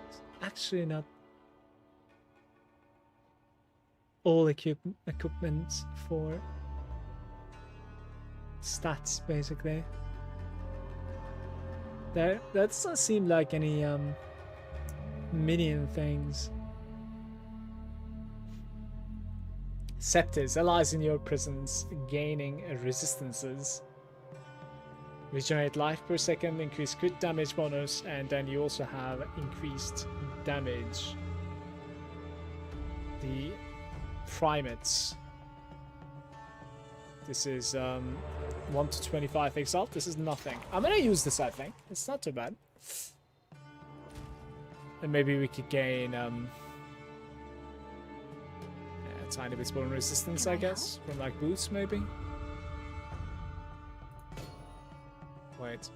It's actually not all equipment for stats, basically. That doesn't seem like any minion things. Scepters, allies in your presence gaining resistances. Regenerate life per second, increase crit damage bonus, and then you also have increased damage. The primates. This is 1 to 25 exalt. This is nothing. I'm gonna use this, I think. It's not too bad. And maybe we could gain tiny bit more resistance, Can I I guess, from like boots maybe. Wait,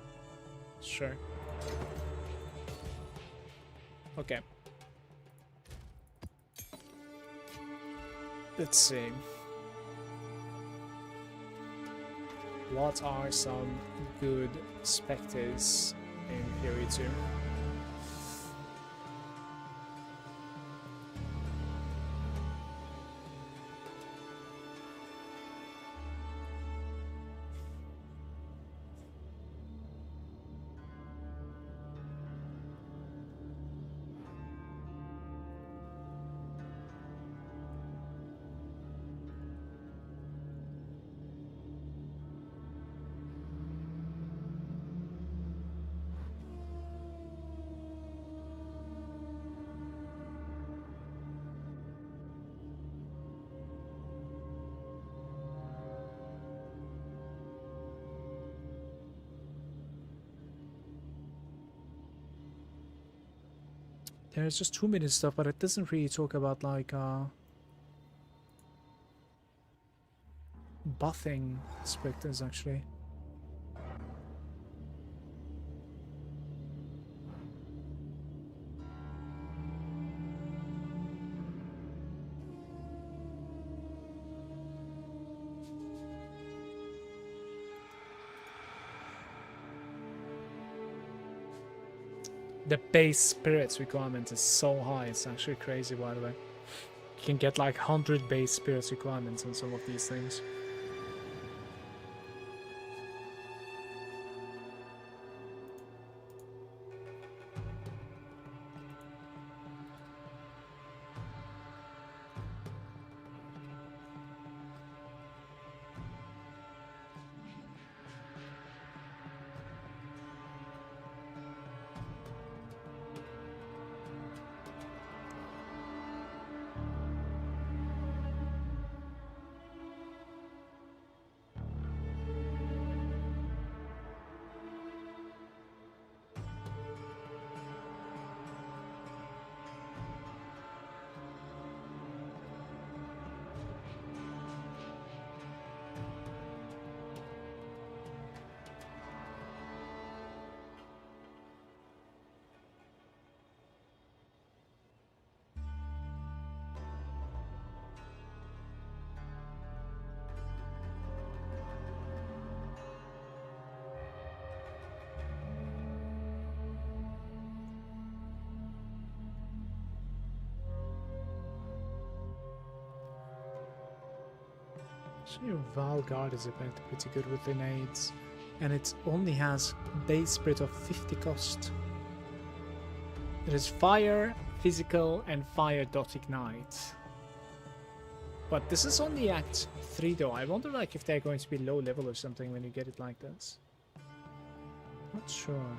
sure. Okay. Let's see. What are some good specters in PoE2? There's just 2 minute stuff, but it doesn't really talk about like buffing specters actually. The base spirits requirement is so high, it's actually crazy, by the way. You can get like 100 base spirits requirements on some of these things. Actually, your Valguard is apparently pretty good with the nades, and it only has base spirit of 50 cost. It is fire, physical, and fire dot ignite. But this is only Act 3 though. I wonder like if they're going to be low level or something when you get it like this. Not sure.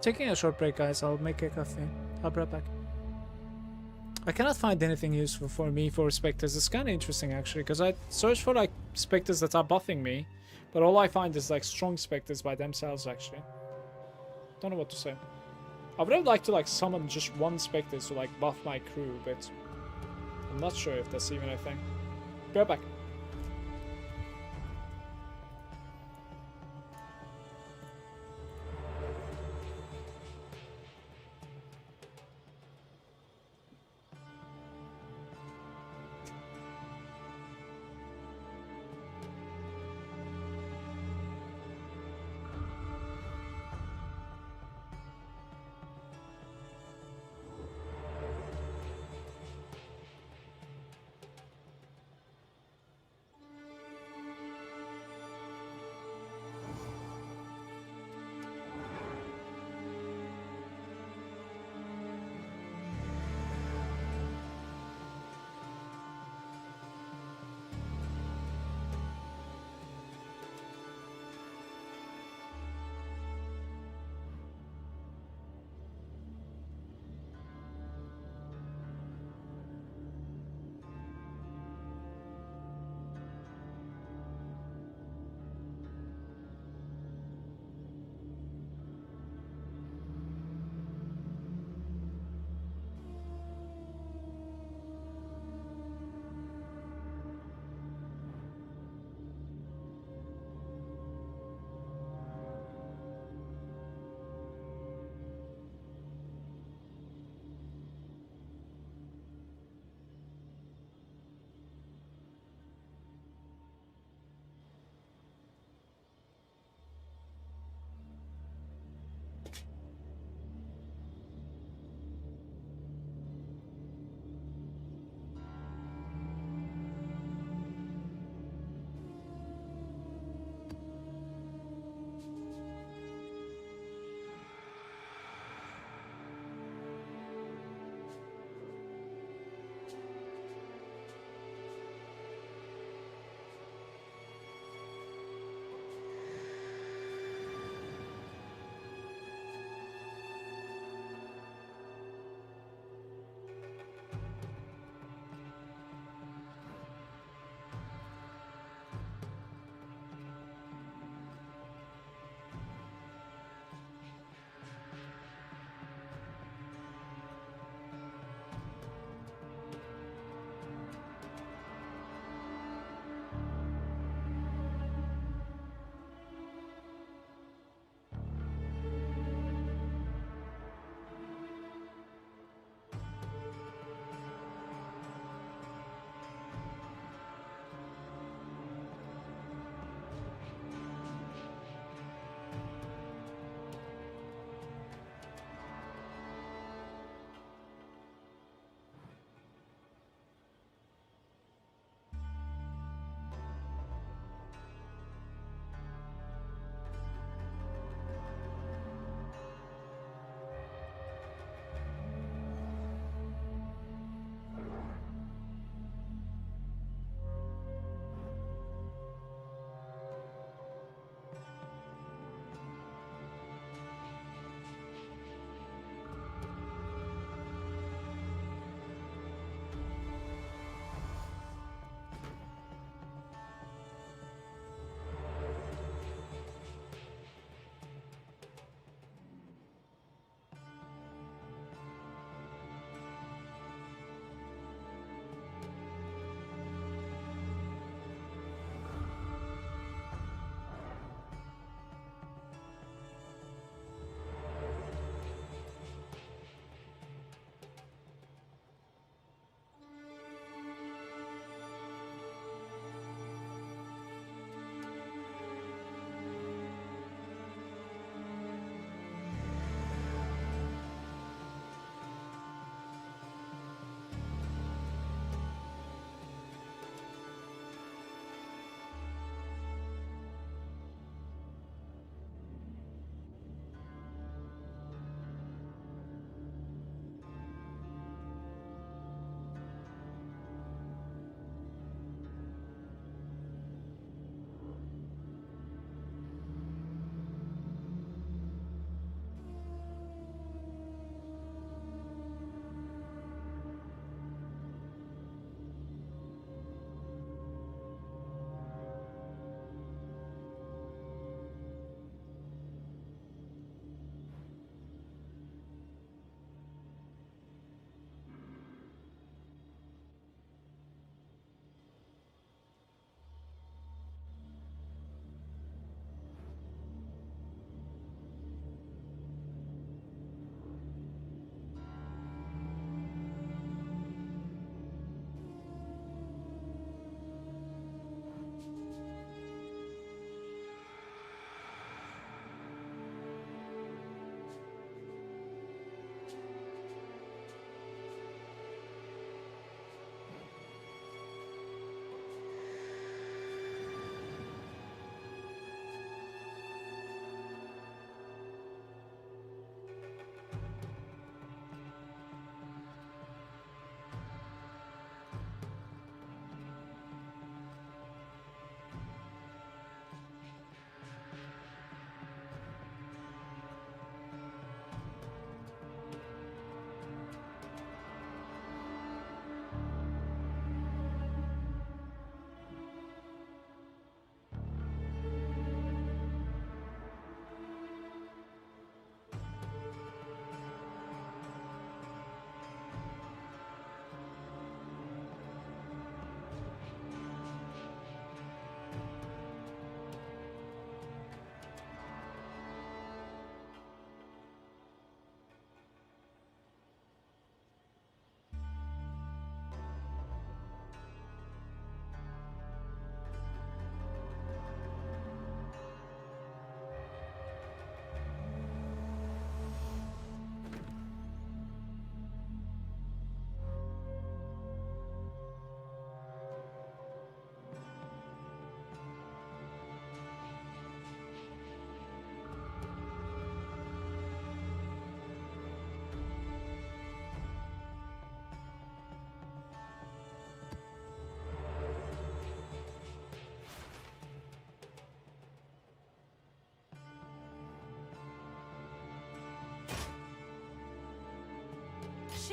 Taking a short break, guys. I'll make a coffee. I'll be right back. I cannot find anything useful for me for specters. It's kind of interesting actually, because I search for like specters that are buffing me, but all I find is like strong specters by themselves actually. Don't know what to say. I would have liked to like summon just one specter to like buff my crew, but I'm not sure if that's even a thing. Be right back.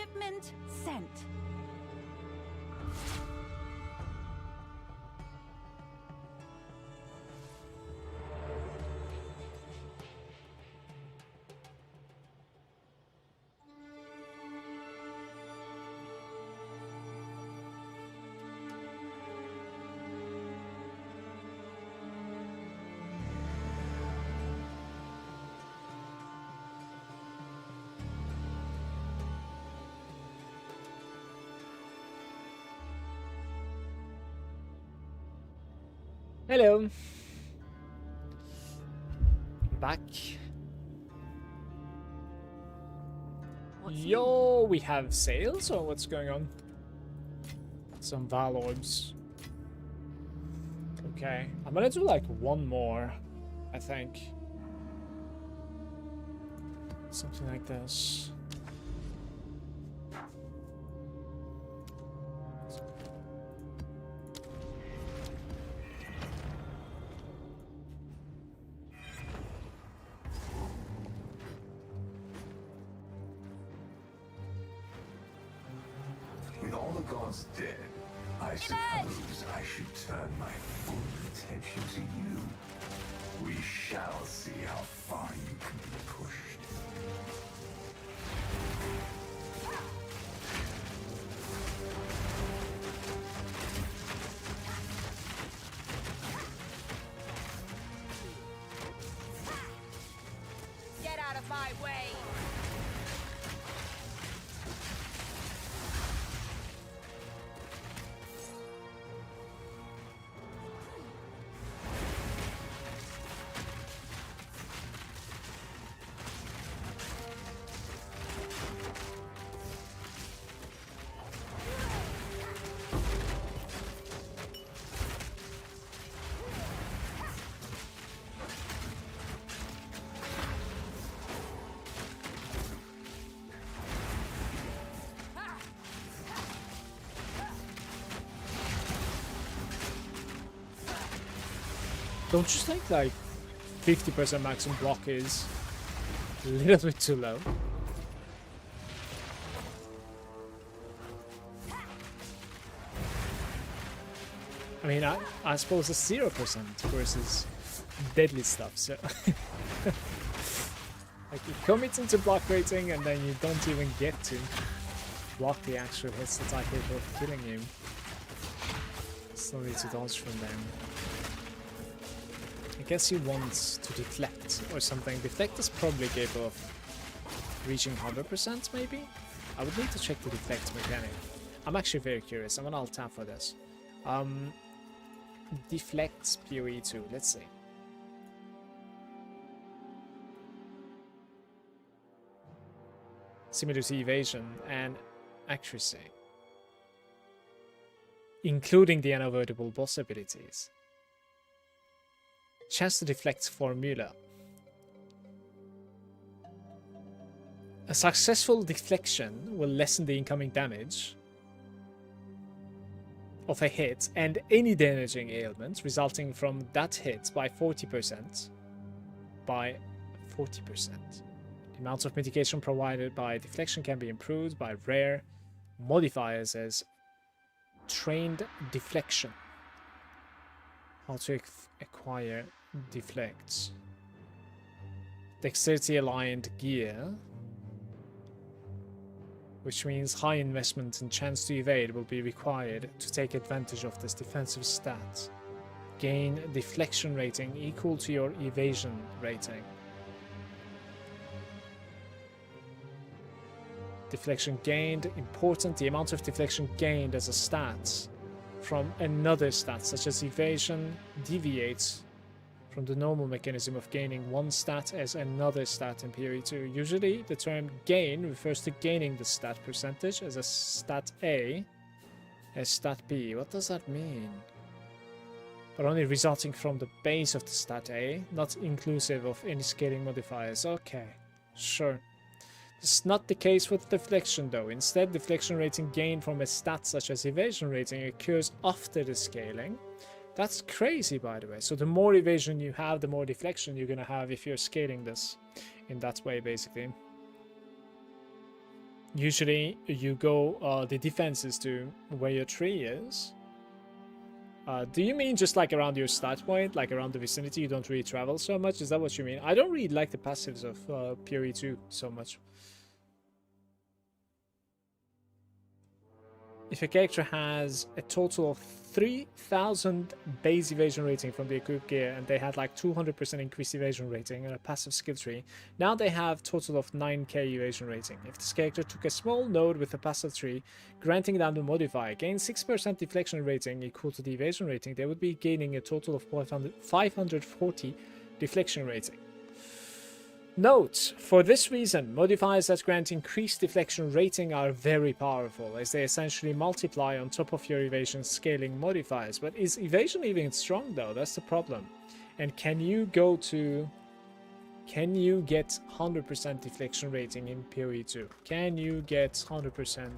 Shipment sent. Hello. Back. What's Yo, we have sales or what's going on? Some Val orbs. Okay, I'm gonna do like one more, I think. Something like this. With all the gods dead, I suppose I should turn my full attention to you. We shall see how far you can be pushed. Get out of my way! Don't you think like 50% maximum block is a little bit too low? I mean, I suppose it's 0% versus deadly stuff, so... like, you commit into block rating and then you don't even get to block the actual hits that are capable of killing you. Still need to dodge from them. I guess he wants to deflect or something. Deflect is probably capable of reaching 100% maybe? I would need to check the deflect mechanic. I'm actually very curious. I'm gonna alt tab for this. Deflects PoE2, let's see. Similar to evasion and accuracy, including the unavoidable boss abilities. Chance to deflect formula. A successful deflection will lessen the incoming damage of a hit and any damaging ailment resulting from that hit by 40%. By 40%. The amount of mitigation provided by deflection can be improved by rare modifiers as trained deflection. How to acquire deflects. Dexterity aligned gear, which means high investment and chance to evade will be required to take advantage of this defensive stat. Gain deflection rating equal to your evasion rating. Deflection gained, important. The amount of deflection gained as a stat from another stat, such as evasion, deviates from the normal mechanism of gaining one stat as another stat in PoE2. Usually, the term gain refers to gaining the stat percentage as a stat A as stat B. What does that mean? But only resulting from the base of the stat A, not inclusive of any scaling modifiers. Okay, sure. This is not the case with deflection though. Instead, deflection rating gained from a stat such as evasion rating occurs after the scaling. That's crazy, by the way. So the more evasion you have, the more deflection you're gonna have if you're scaling this in that way, basically. Usually you go the defenses to where your tree is. Do you mean just like around your stat point, like around the vicinity, you don't really travel so much? Is that what you mean? I don't really like the passives of PoE2 so much. If a character has a total of 3000 base evasion rating from the equipped gear and they had like 200% increased evasion rating and a passive skill tree, now they have total of 9k evasion rating. If this character took a small node with a passive tree, granting them the modifier, gain 6% deflection rating equal to the evasion rating, they would be gaining a total of 540 deflection rating. Note, for this reason, modifiers that grant increased deflection rating are very powerful, as they essentially multiply on top of your evasion scaling modifiers. But is evasion even strong though? That's the problem. And can you get 100% deflection rating in PoE2? Can you get 100%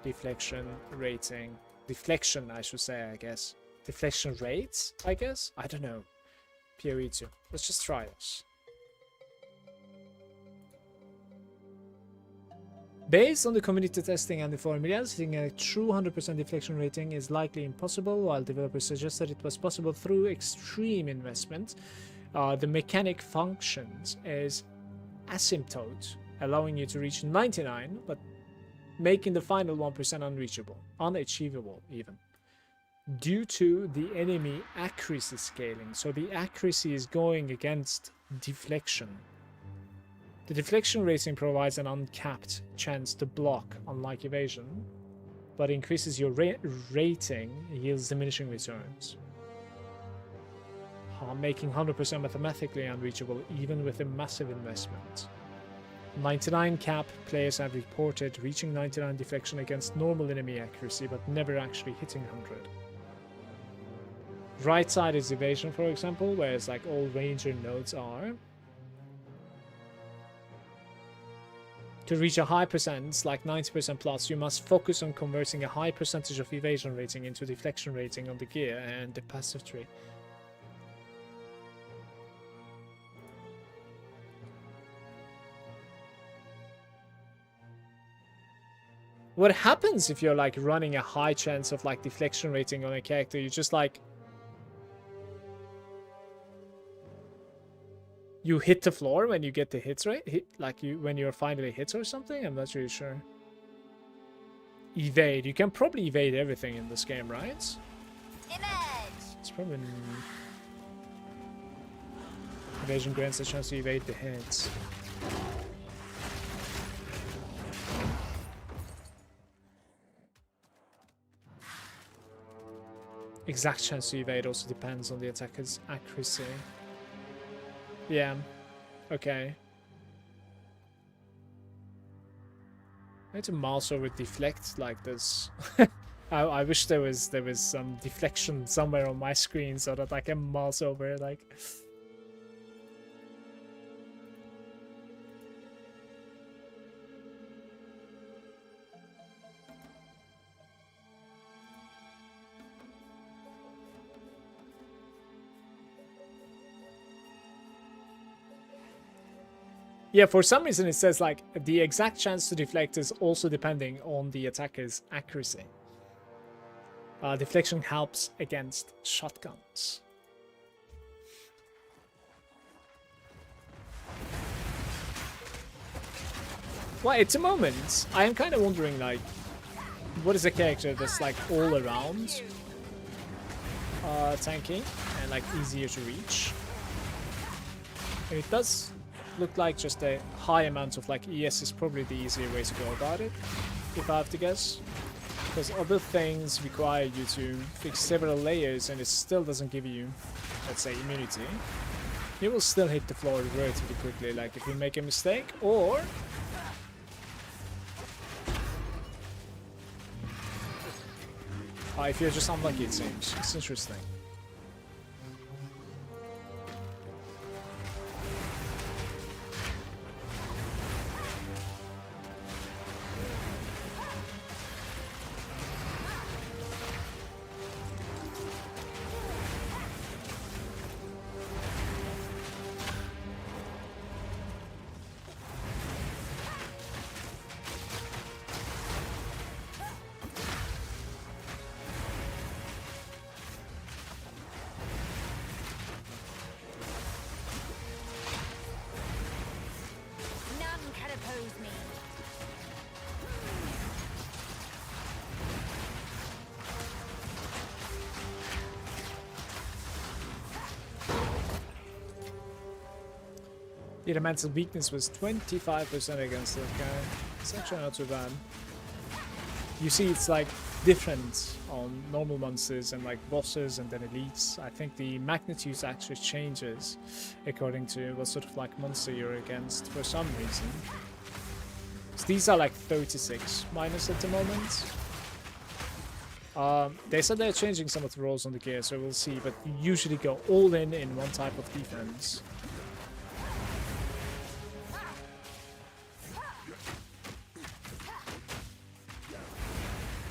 deflection rating? Deflection, I should say, I guess. Deflection rates, I guess? I don't know. PoE2. Let's just try this. Based on the community testing and the formula, setting a true 100% deflection rating is likely impossible, while developers suggested it was possible through extreme investment. The mechanic functions as asymptote, allowing you to reach 99, but making the final 1% unachievable even, due to the enemy accuracy scaling. So the accuracy is going against deflection. The deflection rating provides an uncapped chance to block, unlike evasion, but increases your rating, yields diminishing returns, making 100% mathematically unreachable even with a massive investment. 99 cap players have reported reaching 99 deflection against normal enemy accuracy, but never actually hitting 100. Right side is evasion, for example, whereas like all ranger nodes are. To reach a high percent, like 90% plus, you must focus on converting a high percentage of evasion rating into deflection rating on the gear and the passive tree. What happens if you're like running a high chance of like deflection rating on a character? You just like... You hit the floor when you get the hits, right? When you're finally hit or something? I'm not really sure. Evade. You can probably evade everything in this game, right? Image. It's probably... Evasion grants a chance to evade the hits. Exact chance to evade also depends on the attacker's accuracy. Yeah, okay. I need to mouse over deflect like this. I wish there was some deflection somewhere on my screen so that I can mouse over like... Yeah, for some reason it says like the exact chance to deflect is also depending on the attacker's accuracy. Deflection helps against shotguns. Well, at the moment, I am kind of wondering like, what is a character that's like all around tanking and like easier to reach? And it does look like just a high amount of like ES is probably the easier way to go about it, if I have to guess. Because other things require you to fix several layers and it still doesn't give you, let's say, immunity. You will still hit the floor relatively quickly, like if you make a mistake, or... if you're just unlucky, it seems. It's interesting. The elemental weakness was 25% against that guy. It's actually not too bad. You see, it's like different on normal monsters and like bosses and then elites. I think the magnitude actually changes according to what sort of like monster you're against for some reason. So these are like 36 minus at the moment. They said they're changing some of the roles on the gear, so we'll see, but you usually go all in one type of defense.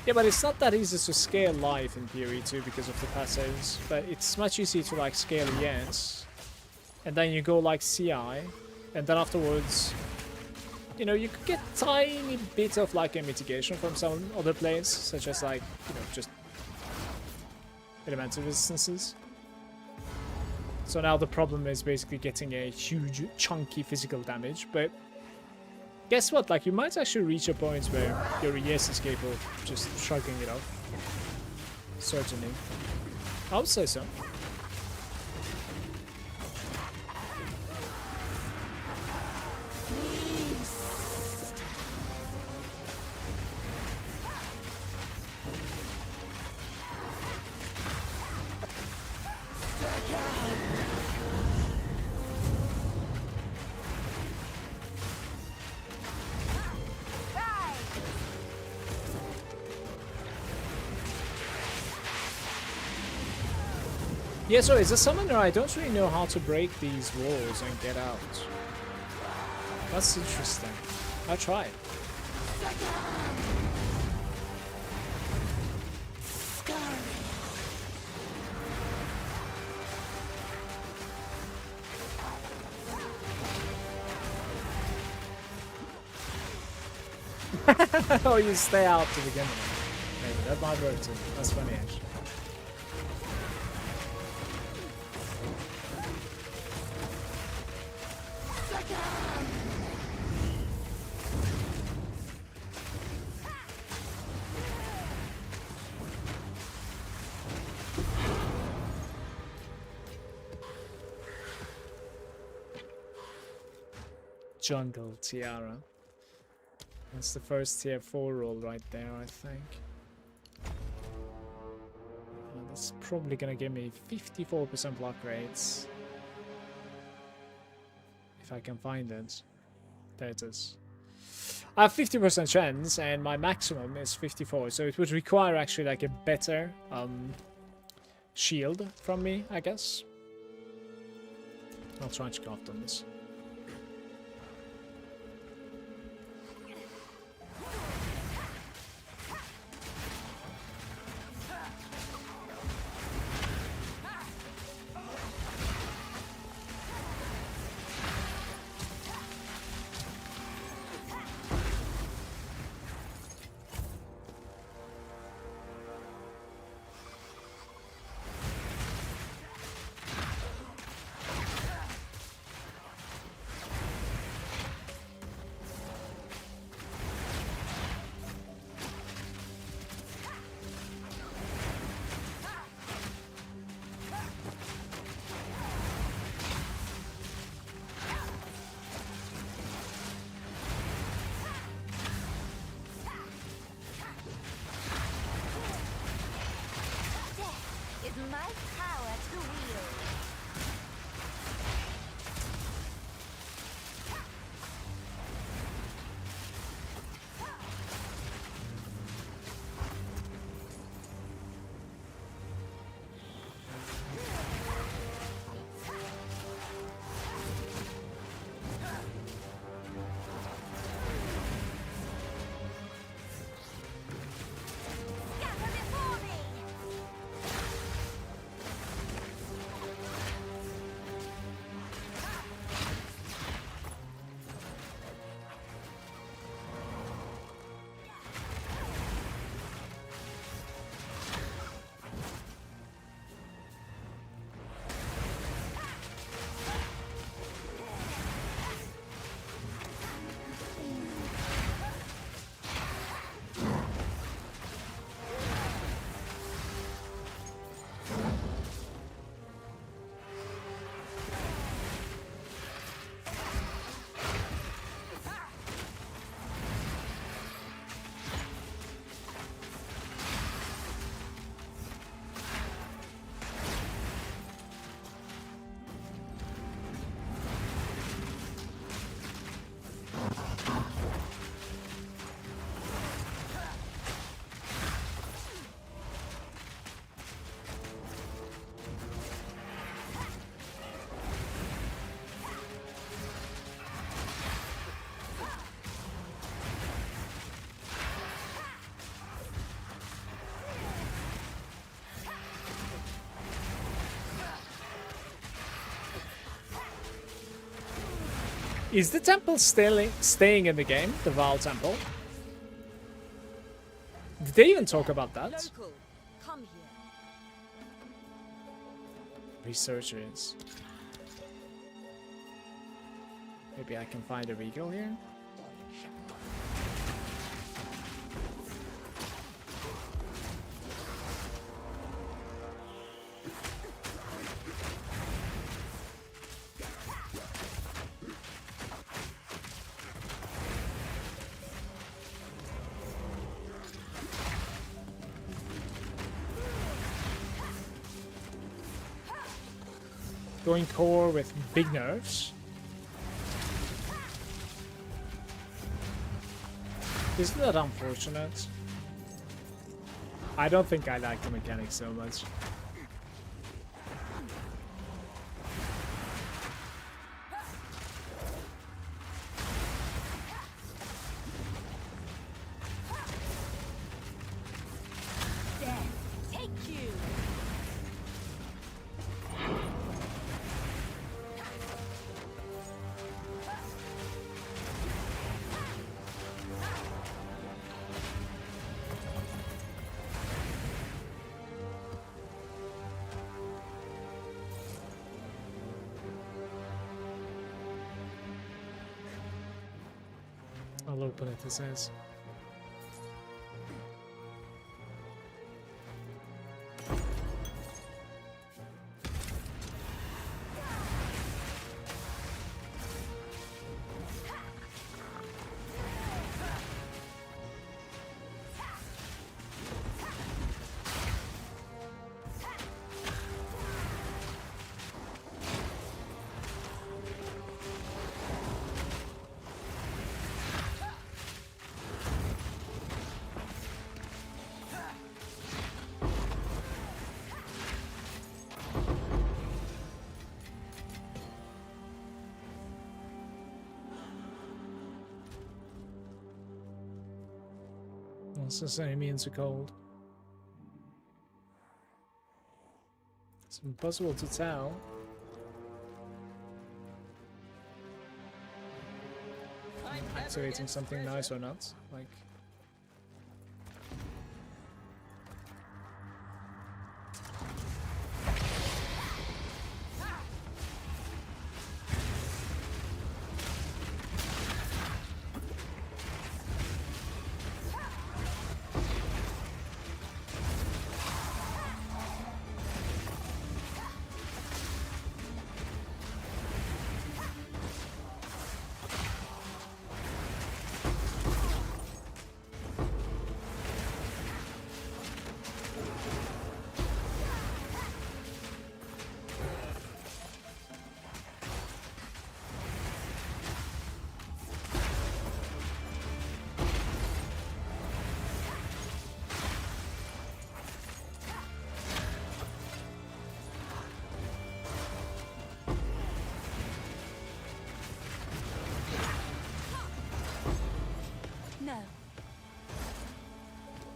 Yeah, but it's not that easy to scale life in PoE2 because of the passives, but it's much easier to like scale ES, and then you go like CI, and then afterwards, you know, you could get tiny bit of like a mitigation from some other players, such as like, you know, just elemental resistances. So now the problem is basically getting a huge chunky physical damage, but guess what, like you might actually reach a point where your ES is capable of just shrugging it off. Certainly. I would say so. Yeah, so as a summoner, I don't really know how to break these walls and get out. That's interesting. I'll try it. Oh, you stay out to begin with. Maybe that might work too. That's funny, actually. Jungle Tiara. That's the first tier 4 roll right there, I think. That's probably gonna give me 54% block rates. If I can find it. There it is. I have 50% chance and my maximum is 54, so it would require actually like a better shield from me, I guess. I'll try to craft on this. My power to wield. Is the temple still staying in the game? The Val temple? Did they even talk about that? Local, come here. Researchers. Maybe I can find a regal here? Going core with big nerves. Isn't that unfortunate? I don't think I like the mechanics so much. Take you. I'll open it, it says. What's the same means are cold? It's impossible to tell. Activating something nice or not. Like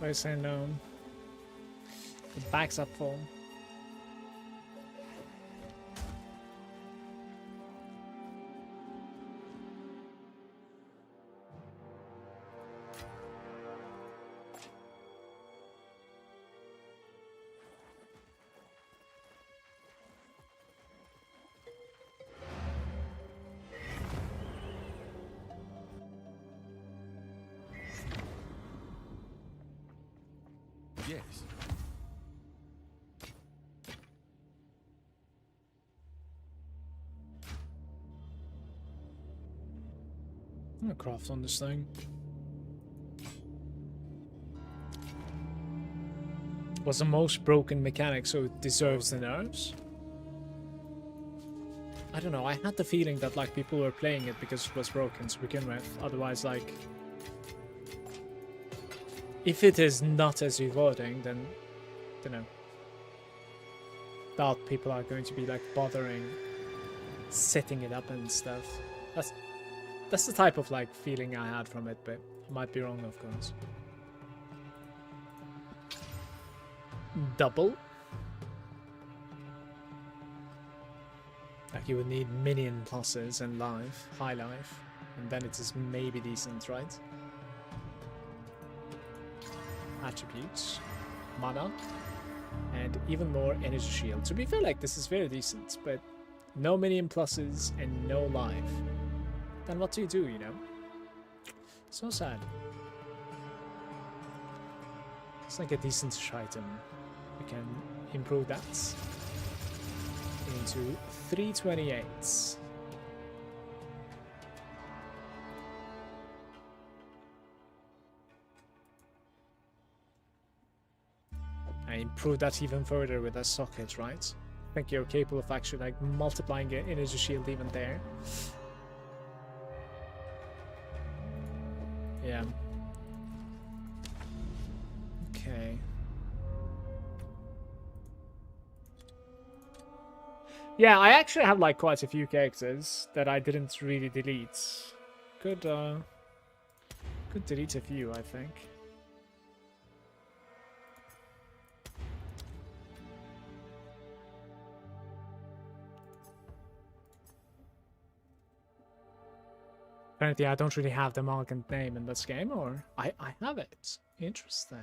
I say no. The back's up full. Yes. I'm gonna craft on this thing. Was the most broken mechanic, so it deserves the nerves? I don't know, I had the feeling that like people were playing it because it was broken to begin with. Otherwise, like, if it is not as rewarding, then, you know, doubt people are going to be like bothering setting it up and stuff. That's the type of like feeling I had from it, but I might be wrong, of course. Double. Like you would need minion pluses and life, high life, and then it is maybe decent, right? Attributes, mana, and even more energy shield. To be fair, like this is very decent, but no minion pluses and no life. Then what do, you know? So sad. It's like a decent item. We can improve that into 328. I improve that even further with a socket, right? I think you're capable of actually like multiplying your energy shield even there. Yeah. Okay. Yeah, I actually have like quite a few characters that I didn't really delete. Could delete a few, I think. Apparently I don't really have the Malagant name in this game, or I have it. Interesting.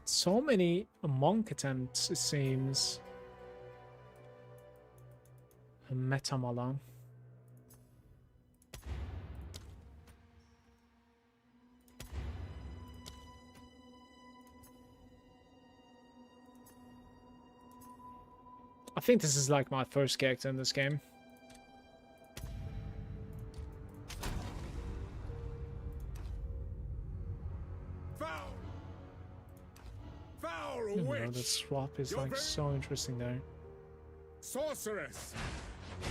So many monk attempts, it seems. Metamalan. I think this is like my first character in this game. Foul! Foul You know, witch! the swap is You're like very- so interesting there. Sorceress!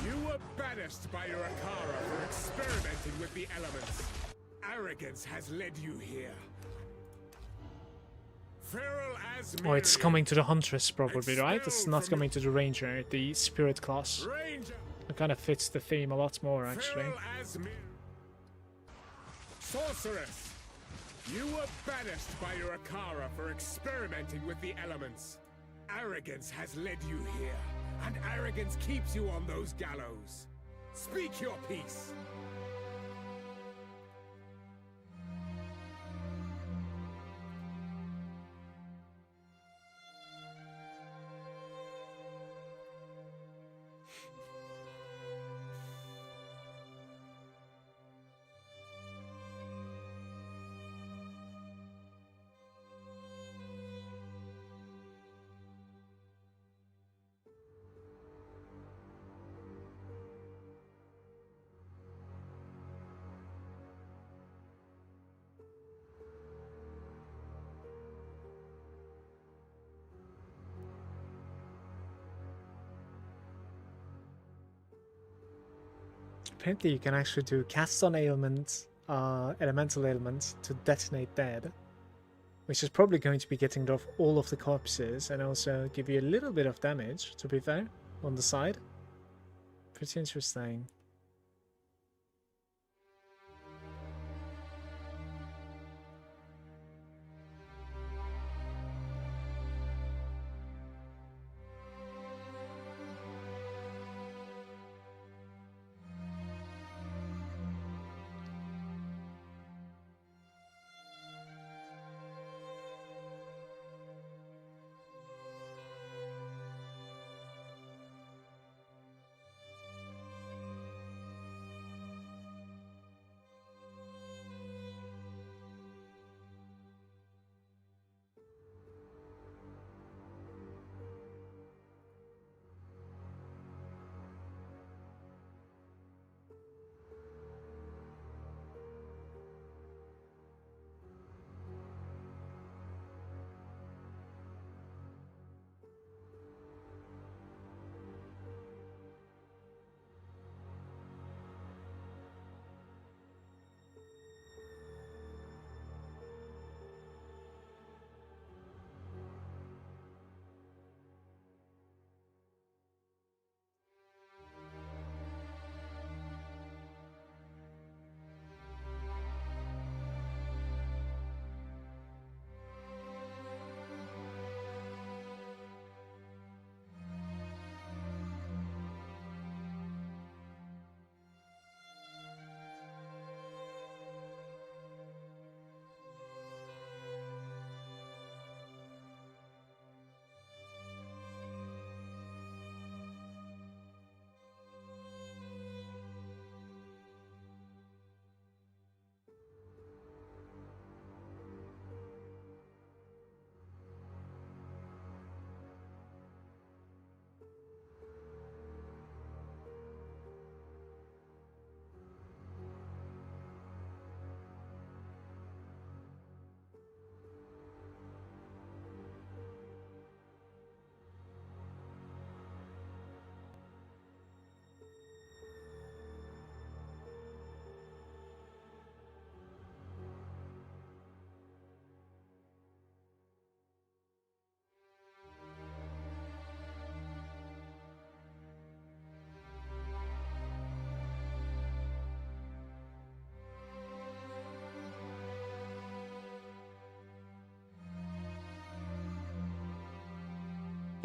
You were banished by your Akara for experimenting with the elements. Arrogance has led you here. Feral as Oh, it's coming to the Huntress probably, right? It's not coming to the Ranger, the Spirit class. Ranger! It kind of fits the theme a lot more, actually. Feral as Sorceress! You were banished by your Akara for experimenting with the elements. Arrogance has led you here, and arrogance keeps you on those gallows. Speak your piece! Apparently you can actually do cast on ailment, elemental ailment to detonate dead. Which is probably going to be getting rid of all of the corpses and also give you a little bit of damage, to be fair, on the side. Pretty interesting.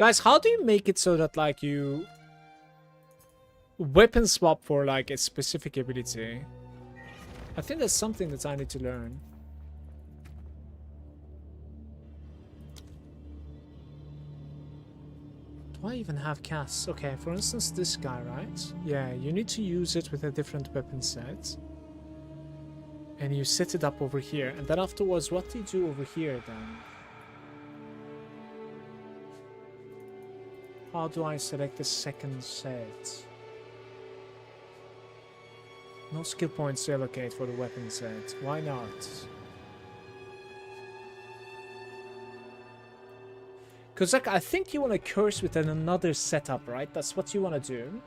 Guys, how do you make it so that like you weapon swap for like a specific ability? I think that's something that I need to learn. Do I even have casts? Okay, for instance, this guy, right? Yeah, you need to use it with a different weapon set. And you set it up over here. And then afterwards, what do you do over here then? How do I select the second set? No skill points to allocate for the weapon set. Why not? Because like, I think you want to curse with another setup, right? That's what you want to do.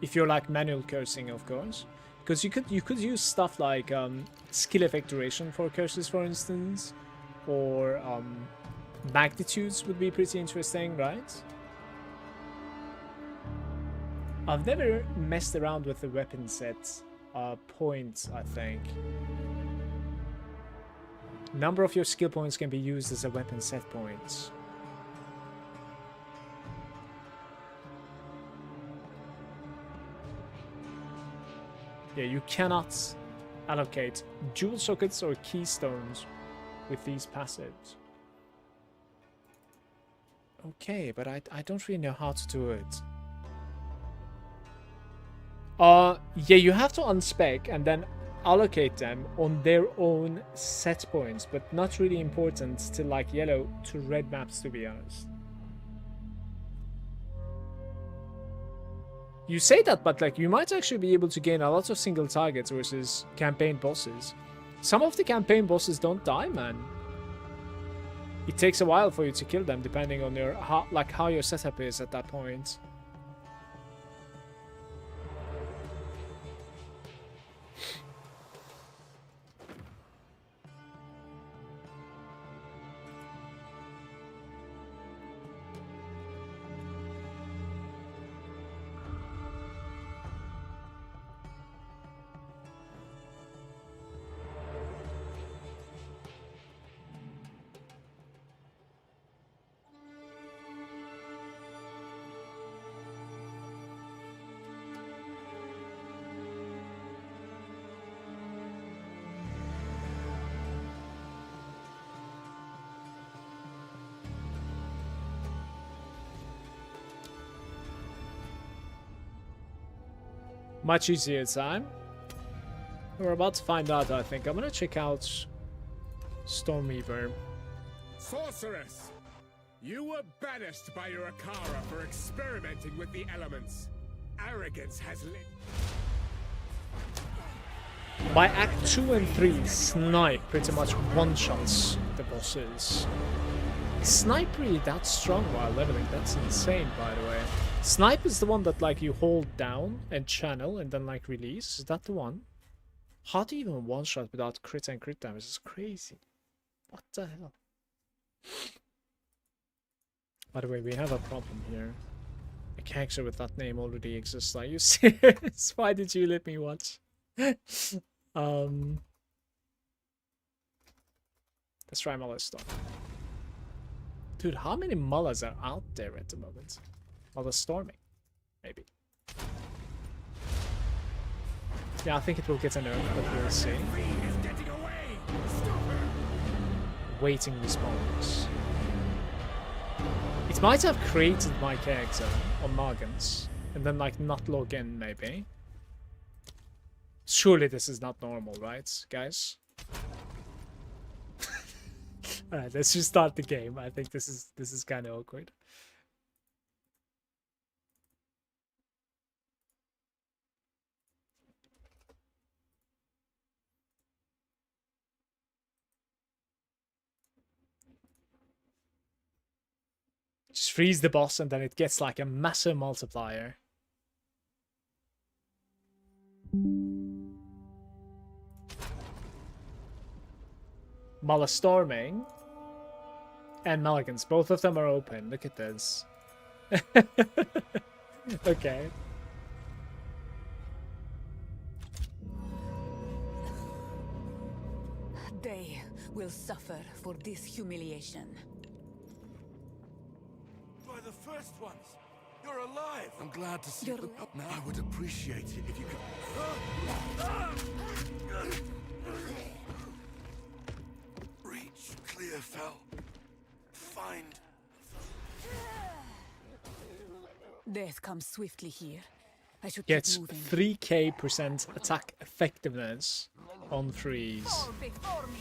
If you're like manual cursing, of course. Because you could use stuff like skill effect duration for curses, for instance. Or magnitudes would be pretty interesting, right? I've never messed around with the weapon set points, I think. Number of your skill points can be used as a weapon set points. Yeah, you cannot allocate dual sockets or keystones with these passives. Okay, but I don't really know how to do it. Yeah, you have to unspec and then allocate them on their own set points, but not really important to like yellow to red maps, to be honest. You say that, but like you might actually be able to gain a lot of single targets versus campaign bosses. Some of the campaign bosses don't die, man. It takes a while for you to kill them, depending on your how your setup is at that point. Much easier time. We're about to find out, I think. I'm gonna check out Stormweaver. Sorceress! You were banished by your Akara for experimenting with the elements. Arrogance has led... By Act 2 and 3, Snipe pretty much one-shots the bosses. Is Snipe really that strong while leveling? That's insane, by the way. Snipe is the one that like you hold down and channel and then like release. Is that the one? How do you even one-shot without crit and crit damage? It's crazy. What the hell? By the way, we have a problem here. A character with that name already exists. Are you serious? Why did you let me watch? Let's try Mala Storm. Dude, how many Mullahs are out there at the moment? Mala Storming, maybe. Yeah, I think it will get a nerf, but we'll see. Waiting response. It might have created my character on Malagant and then like not log in, maybe. Surely this is not normal, right, guys? Alright, let's just start the game. I think this is kind of awkward. Just freeze the boss and then it gets like a massive multiplier. Mala Storming and Malagants, both of them are open. Look at this. Okay. They will suffer for this humiliation. first ones. You're alive. I'm glad to see You're you. li- Now I would appreciate it if you could. Reach Clearfell. Find. Death comes swiftly here. I should Gets keep moving. 3k% attack effectiveness on freeze. Fall before me.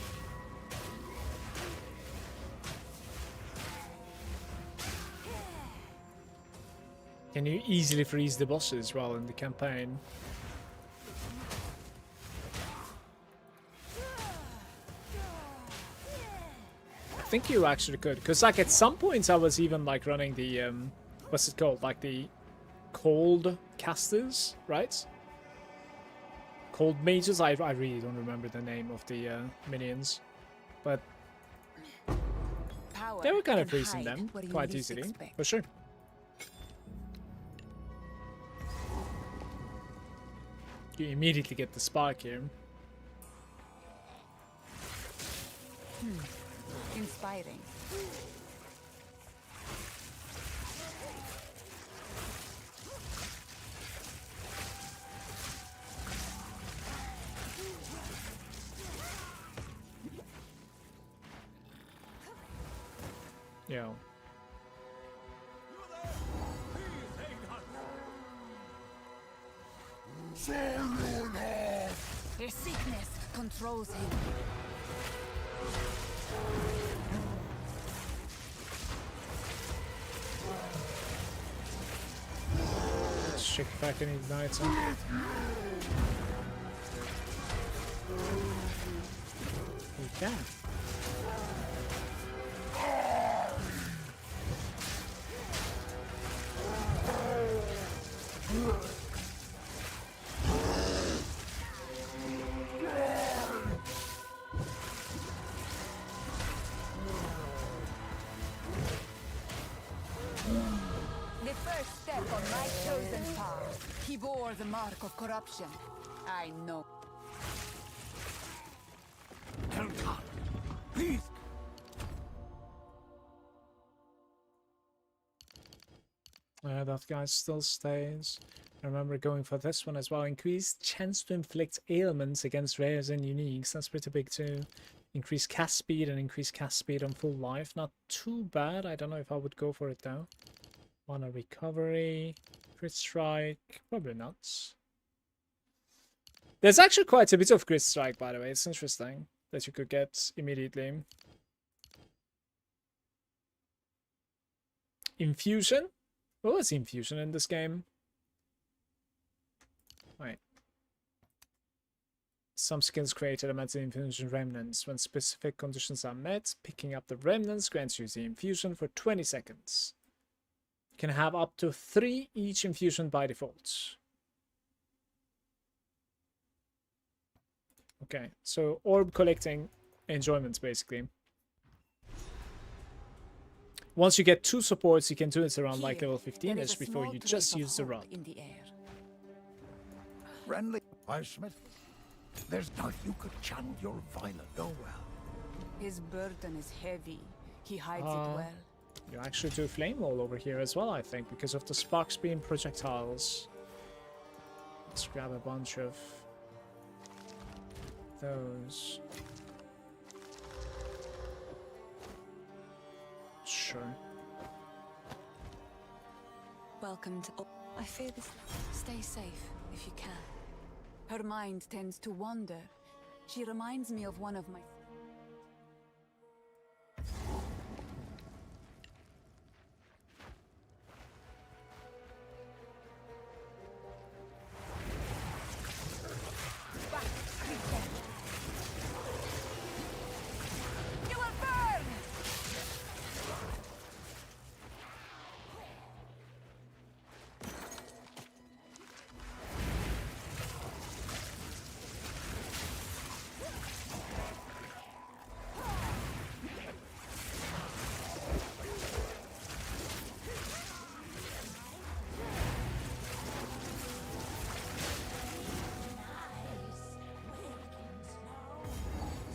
Can you easily freeze the bosses while in the campaign? I think you actually could, because like at some points I was even like running the what's it called, like the cold casters, right? Cold mages. I really don't remember the name of the minions, but Power they were kind of can freezing hide them where you quite least easily, expect. for sure. You immediately get the spark here. Inspiring. Yeah. Their sickness controls him. Let's check if I can ignite him. You can. The first step on my chosen path. He bore the mark of corruption. I know. Helkan, please. That guy still stays. I remember going for this one as well. Increased chance to inflict ailments against rares and uniques. That's pretty big too. Increased cast speed and increased cast speed on full life. Not too bad. I don't know if I would go for it though. Mana recovery. Crit strike. Probably not. There's actually quite a bit of crit strike, by the way. It's interesting that you could get immediately. Infusion? What was infusion in this game? Wait. Some skills created amount of infusion remnants. When specific conditions are met, picking up the remnants grants you the infusion for 20 seconds. You can have up to 3 each infusion by default. Okay, so orb collecting enjoyments basically. Once you get 2 supports, you can do it around like level 15ish before you just use the rod. In the air. Friendly, Smith. There's doubt you could channel your violent. Oh well. His burden is heavy. He hides it Ah. well. You actually do flame wall over here as well, I think, because of the sparks being projectiles. Let's grab a bunch of those. Sure. Welcome to. I fear this. Stay safe if you can. Her mind tends to wander. She reminds me of one of my... You will burn!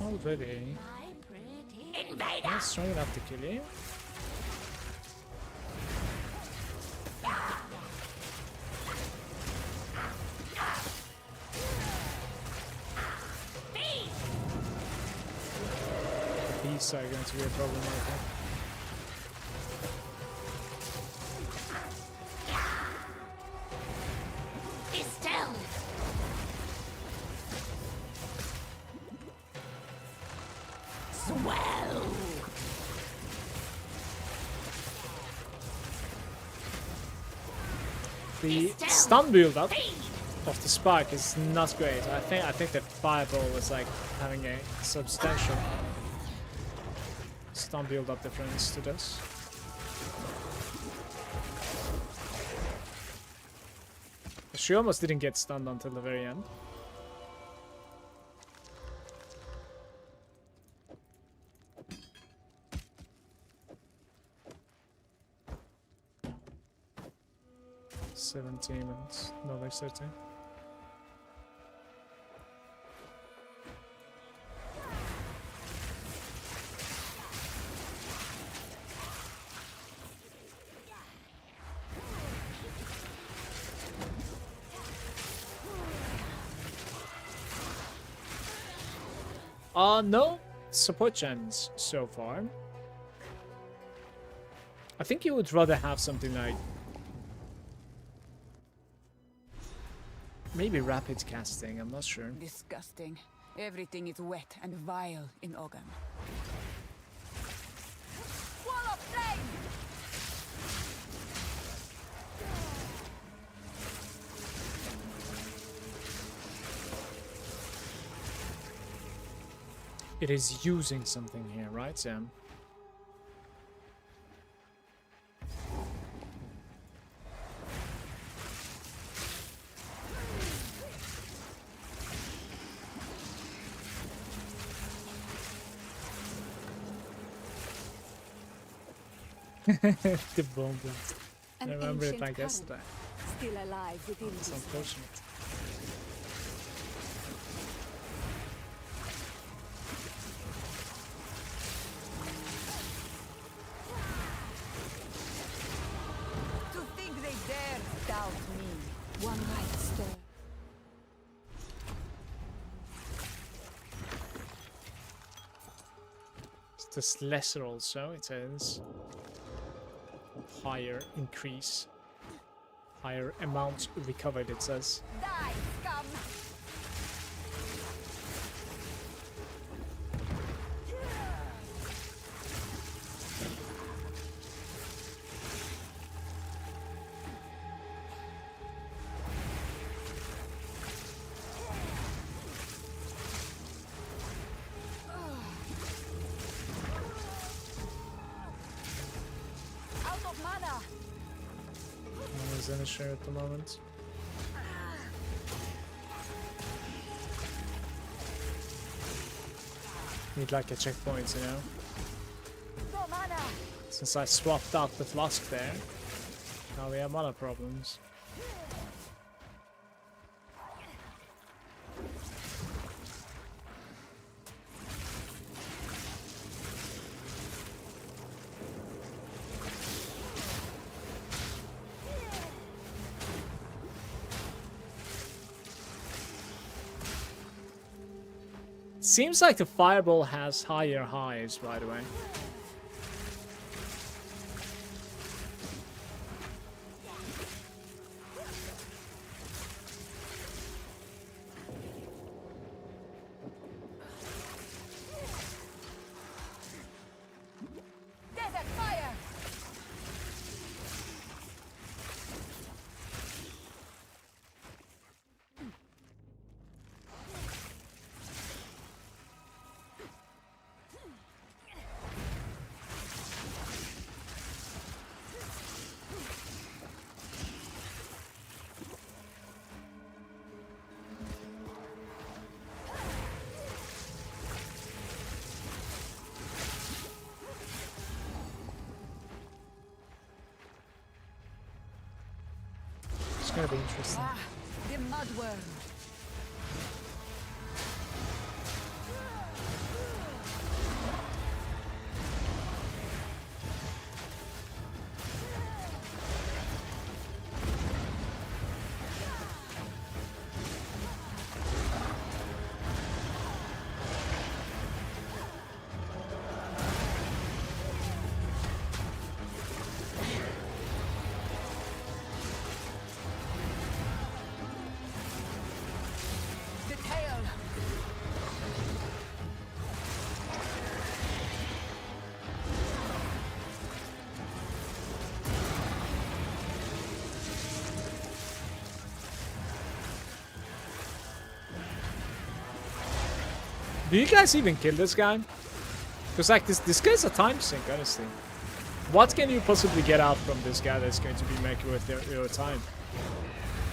Already. That's strong enough to kill you. these are going to be a problem, I think. Be still. Swell. The stun build up of the spark is not great. I think that fireball is like having a substantial stun build up difference to this. She almost didn't get stunned until the very end. $17 minutes, no like 13. No support gens so far. I think you would rather have something like maybe rapid casting, I'm not sure. Disgusting. Everything is wet and vile in Ogan. Wall of flame! It is using something here, right, Sam? The bomb blast. I An remember it ancient like current, yesterday. still alive within It's this unfortunate. To think they dare doubt me. one right stir. It's this lesser also, it is. Higher increase. Higher amount recovered, it says. Die, scum! Out of mana! No one's in a share at the moment. Need like a checkpoint, you know? No mana! Since I swapped out the flask there, now we have mana problems. Seems like the fireball has higher highs, by the way. Desert fire! It's gonna be interesting. Ah, the mudworm. Do you guys even kill this guy? Because like this guy's a time sink, honestly. What can you possibly get out from this guy that's going to be making worth your time?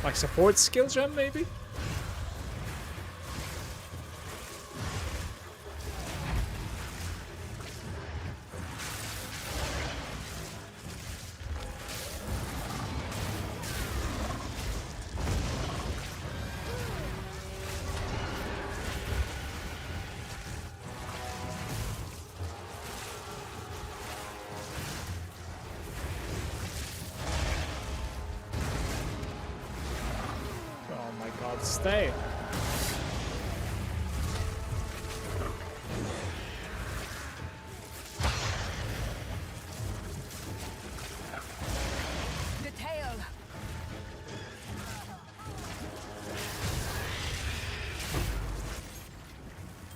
Like support skill gem, maybe? Stay. The tail.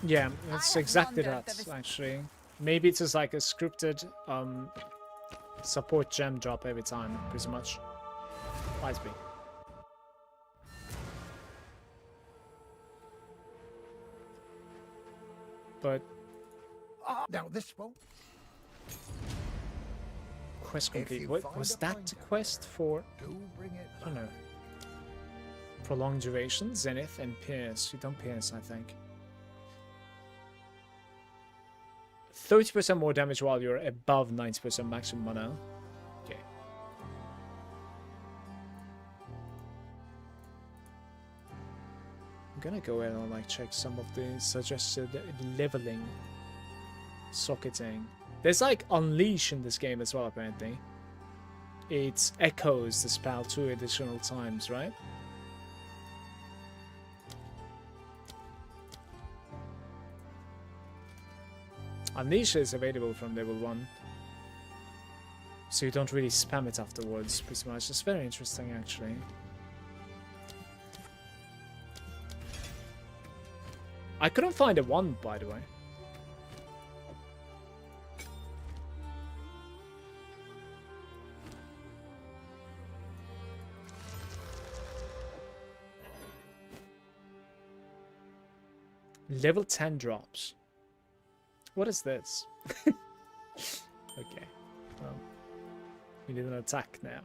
Yeah, it's exactly that, actually. Maybe it's just like a scripted support gem drop every time, pretty much. Might be. But now this one. Quest complete. What was that quest for? I don't know. Prolonged duration, zenith, and pierce. You don't pierce, I think. 30% more damage while you're above 90% maximum mana. Okay. I'm gonna go ahead and like check some of the suggested leveling, socketing. There's like unleash in this game as well, apparently. It echoes the spell 2 additional times, right? Unleash is available from level 1, so you don't really spam it afterwards, pretty much. It's very interesting, actually. I couldn't find a 1, by the way. Level 10 drops. What is this? Okay. Well, we need an attack now.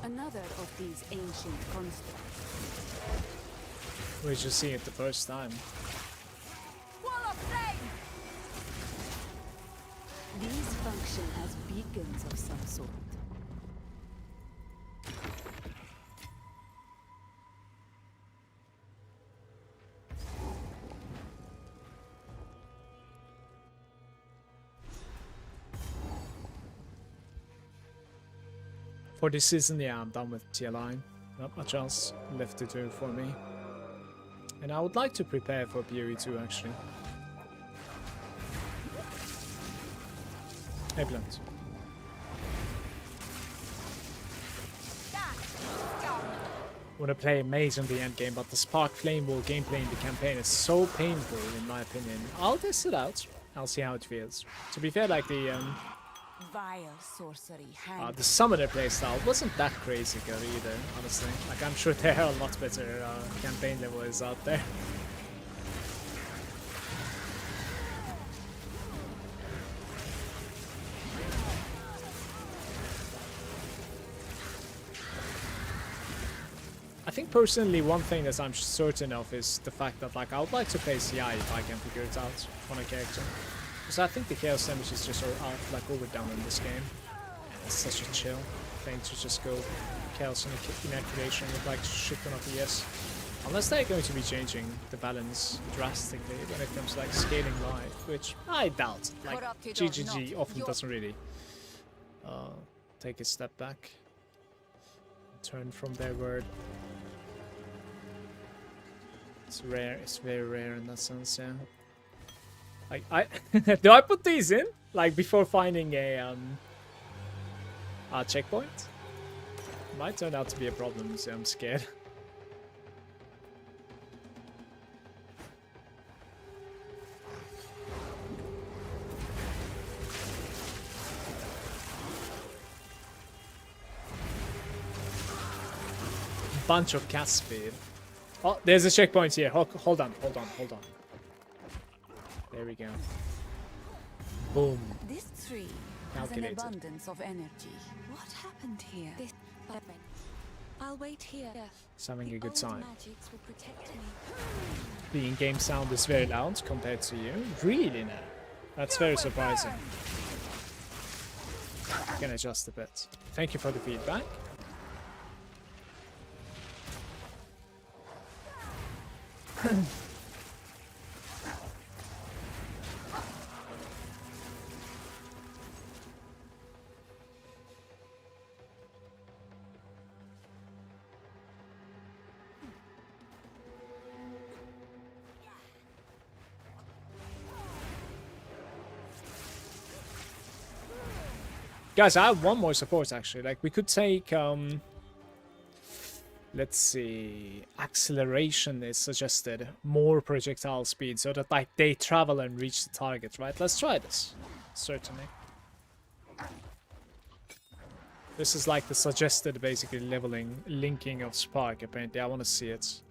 Another of these ancient constructs. We just see it the first time. Wall of flame! These function as beacons of some sort. For this season, yeah, I'm done with TLI. Not much else left to do for me. And I would like to prepare for PoE2 actually. Hey, Blunt. Want to play Maze in the end game, but the Spark Flame Wall gameplay in the campaign is so painful, in my opinion. I'll test it out. I'll see how it feels. To be fair, like the Vile sorcery. the Summoner playstyle wasn't that crazy good either, honestly. Like, I'm sure there are a lot better campaign levels out there. I think personally one thing that I'm certain of is the fact that like I would like to play CI if I can figure it out on a character. Because I think the chaos damage is just like overdone in this game. And it's such a chill thing to just go chaos inoculation with like shit ton of ES. Unless they're going to be changing the balance drastically when it comes to like scaling life, which I doubt. Like GGG often doesn't really take a step back. Turn from their word. It's rare, it's very rare in that sense, yeah. Like, do I put these in? Like, before finding a checkpoint? Might turn out to be a problem, so I'm scared. Bunch of cast speed. Oh, there's a checkpoint here. Hold on. There we go. Boom. This tree has an Calculated. abundance of energy. What happened here? I'll wait here. It's having The a good old time. magics will protect me. The in-game sound is very loud compared to you. Really now. That's very surprising. I can adjust a bit. Thank you for the feedback. Guys, I have one more support actually. Like we could take let's see, acceleration is suggested, more projectile speed, so that like they travel and reach the target, right? Let's try this. Certainly. This is like the suggested basically leveling, linking of Spark apparently. I want to see it.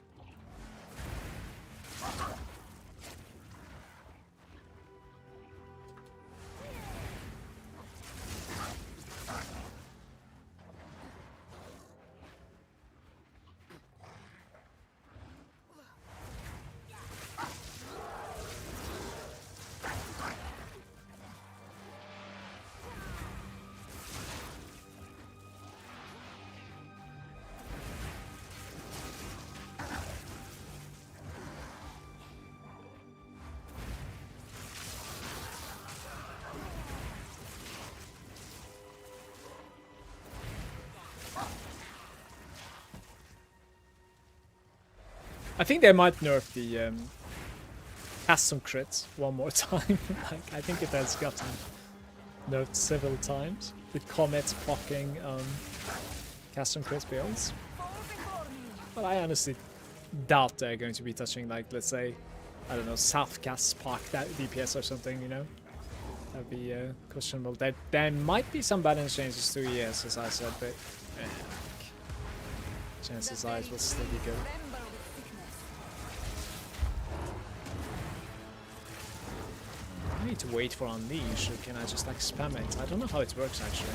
I think they might nerf the custom crits one more time. Like, I think it has gotten nerfed several times with Comet blocking custom crit builds. But I honestly doubt they're going to be touching, like, let's say, I don't know, South cast Spark that DPS or something, you know? That'd be questionable. There might be some balance changes to ES, as I said, but chances are it will still be good. I need to wait for Unleash, or can I just like spam it? I don't know how it works actually.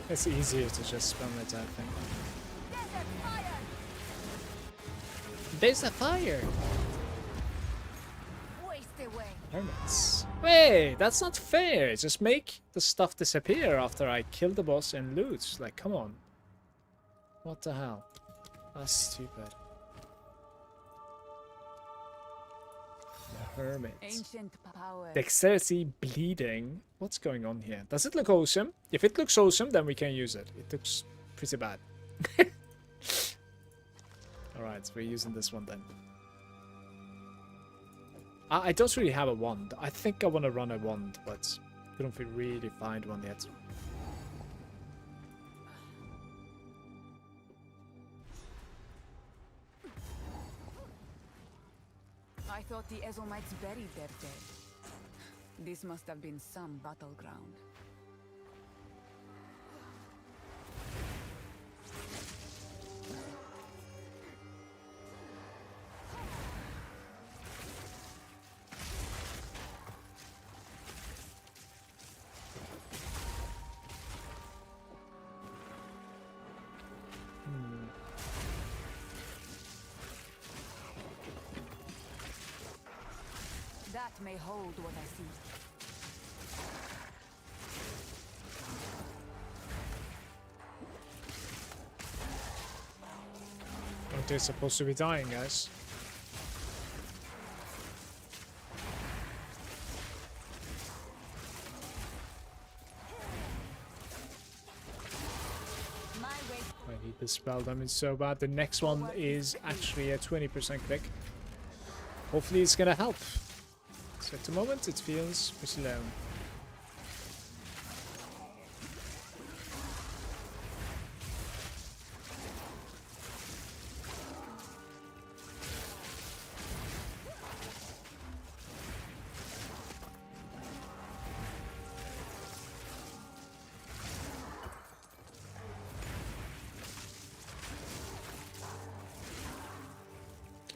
It's easier to just spam it, I think. There's a fire! Hermits. Wait, that's not fair. Just make the stuff disappear after I kill the boss and loot. Like, come on. What the hell? That's stupid. The hermit. Ancient power. Dexterity bleeding. What's going on here? Does it look awesome? If it looks awesome, then we can use it. It looks pretty bad. Alright, so we're using this one then. I don't really have a wand. I think I want to run a wand, but we don't really find one yet. I thought the Ezomites buried their dead. This must have been some battleground. That may hold what I see. Aren't they supposed to be dying, guys? the spell damage so bad. The next one is actually a 20% click. Hopefully it's gonna help. So at the moment it feels pretty low.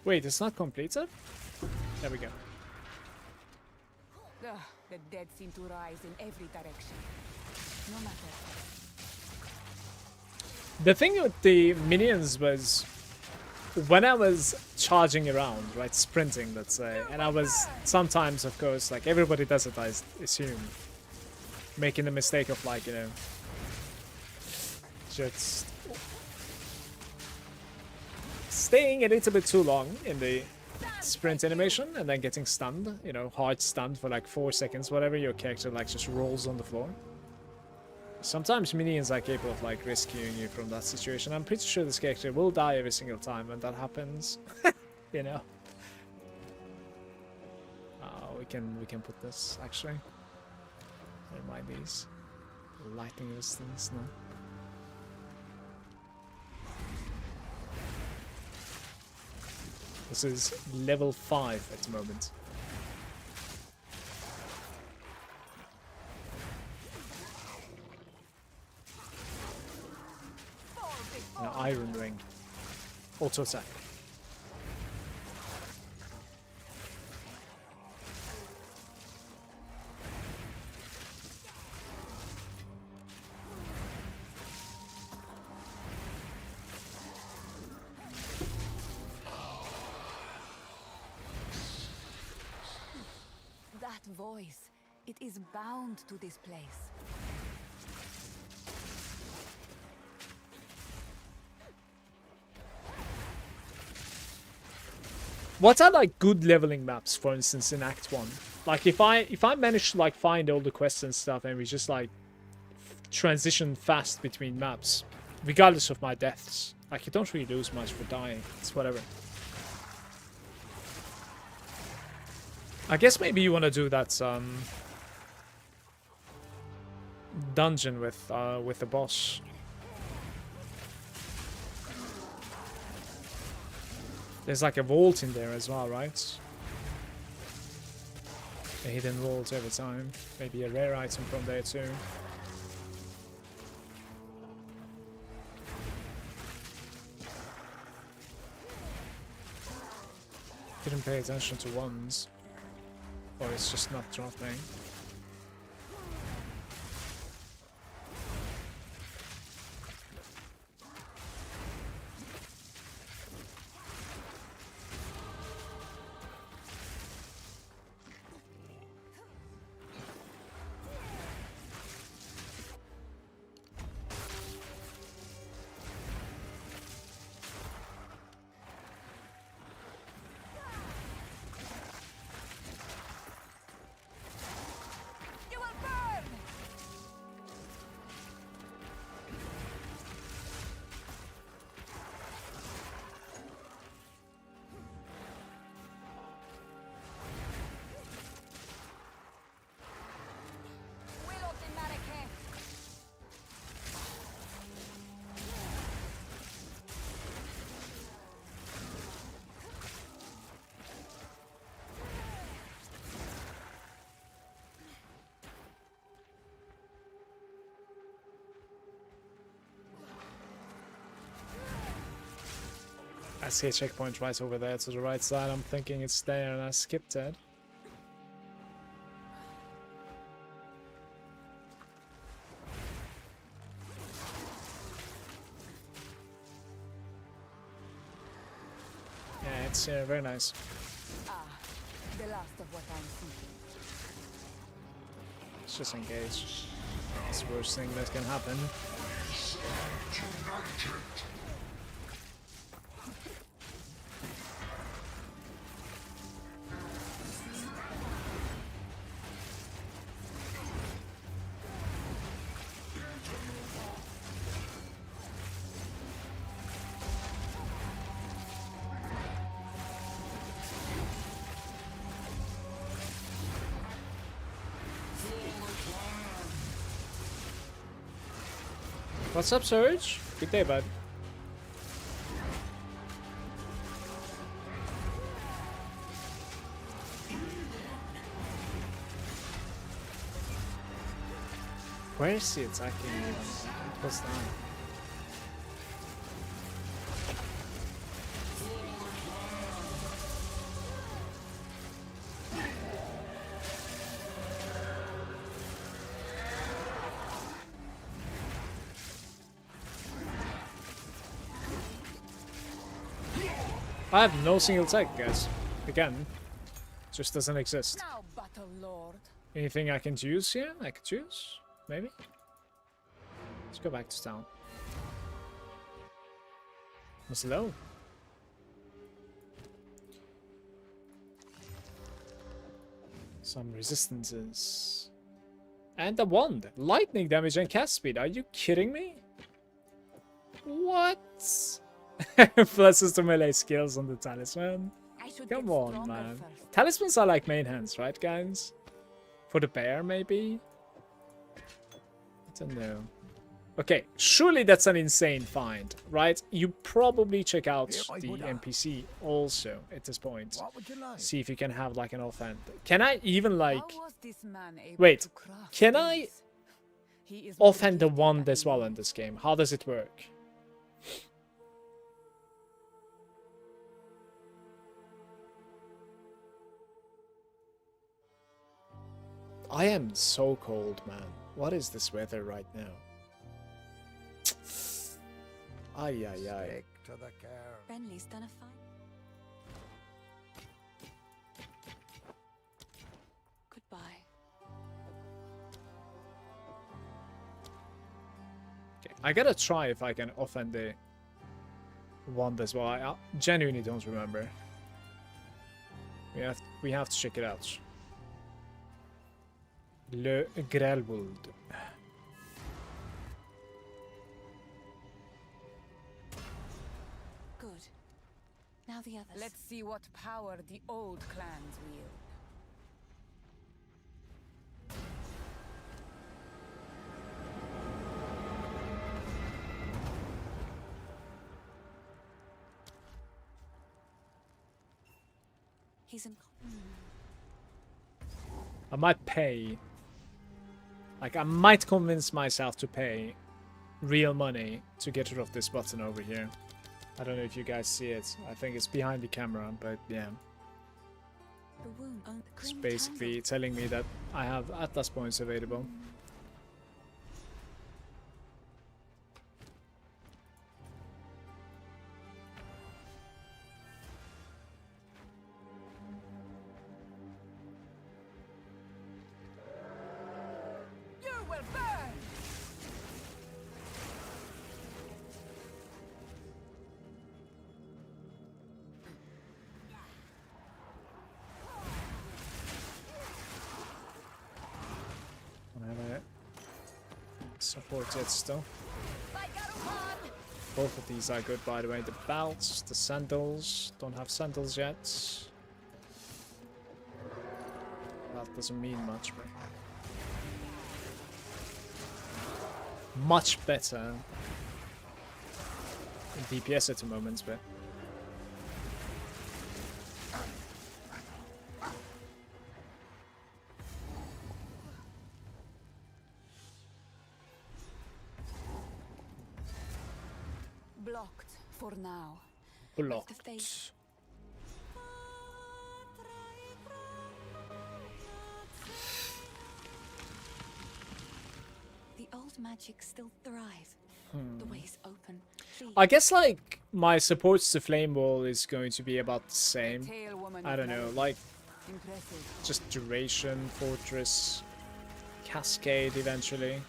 Wait, it's not completed? There we go. Ugh, the dead seem to rise in every direction. No matter. The thing with the minions was when I was charging around, right, sprinting, let's say, and I was sometimes, of course, like everybody does it, I assume, making the mistake of like, you know, just staying a little bit too long in the sprint animation and then getting stunned, you know, hard stunned for like 4 seconds, whatever, your character like just rolls on the floor. Sometimes minions are capable of like rescuing you from that situation. I'm pretty sure this character will die every single time when that happens. You know. We can put this actually. Never mind these. Lightning resistance, no. This is level 5 at the moment. An iron ring. Auto attack. That voice, it is bound to this place. What are like good leveling maps, for instance, in Act 1? Like if I manage to like find all the quests and stuff and we just like transition fast between maps, regardless of my deaths, like you don't really lose much for dying. It's whatever. I guess maybe you want to do that dungeon with the boss. There's like a vault in there as well, right? A hidden vault every time. Maybe a rare item from there too. Didn't pay attention to ones. Or it's just not dropping. I see a checkpoint right over there to the right side. I'm thinking it's there and I skipped it. Yeah, it's very nice. Ah, the last of what I'm seeking. Let's just engage. That's the worst thing that can happen. What's up, Surge? Good day, bud. Where is he attacking me? What's that? I have no single tech, guys. Again, just doesn't exist. Now, Battle Lord. Anything I can choose here? I could choose? Maybe? Let's go back to town. What's low? Some resistances. And a wand. Lightning damage and cast speed. Are you kidding me? What? Pluses to melee skills on the talisman. Come on, man. Talismans are like main hands, right, guys? For the bear, maybe? I don't know. Okay, surely that's an insane find, right? You probably check out the NPC also at this point. See if you can have like an offhand. Can I even like... Wait, can I offhand the wand as well in this game? How does it work? I am so cold, man. What is this weather right now? Ay, ay, ay. Renly's done a fine. Goodbye. Okay, I gotta try if I can offend the wand as well. I genuinely don't remember. We have to check it out. Le Grelwold. Good. Now the others. Let's see what power the old clans wield. He's in. I might pay. Like, I might convince myself to pay real money to get rid of this button over here. I don't know if you guys see it. I think it's behind the camera, but yeah. The wound on the It's green basically telling me that I have Atlas points available. You will burn! I have a support yet still. Both of these are good, by the way. The belts, the sandals. Don't have sandals yet. That doesn't mean much, but much better in DPS at the moment, but Blocked for now. blocked. The old magic still thrive. The way is open. I guess like my supports to Flame Wall is going to be about the same. I don't know, like just duration, fortress, cascade eventually.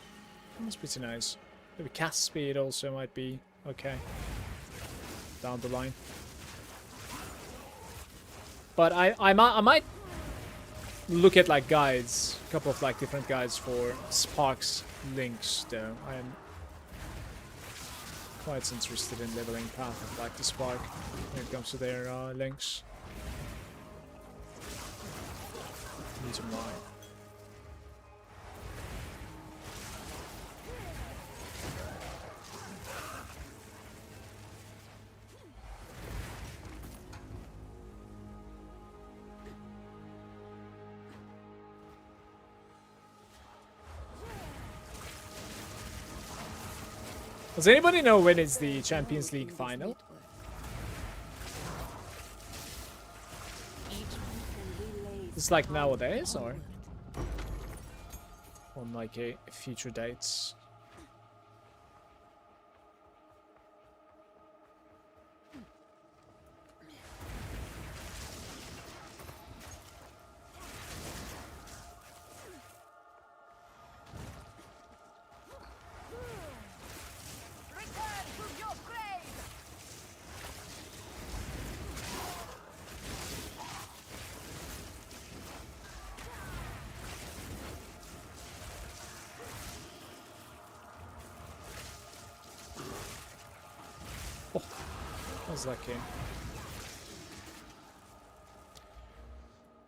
That's pretty nice. Maybe cast speed also might be okay down the line. But I might look at like guides, a couple of like different guides for Sparks links though. I am quite interested in leveling Path of like the Spark when it comes to their links. Reason why. Does anybody know when it's the Champions League final? It's like nowadays, or on like a future dates? Lucky.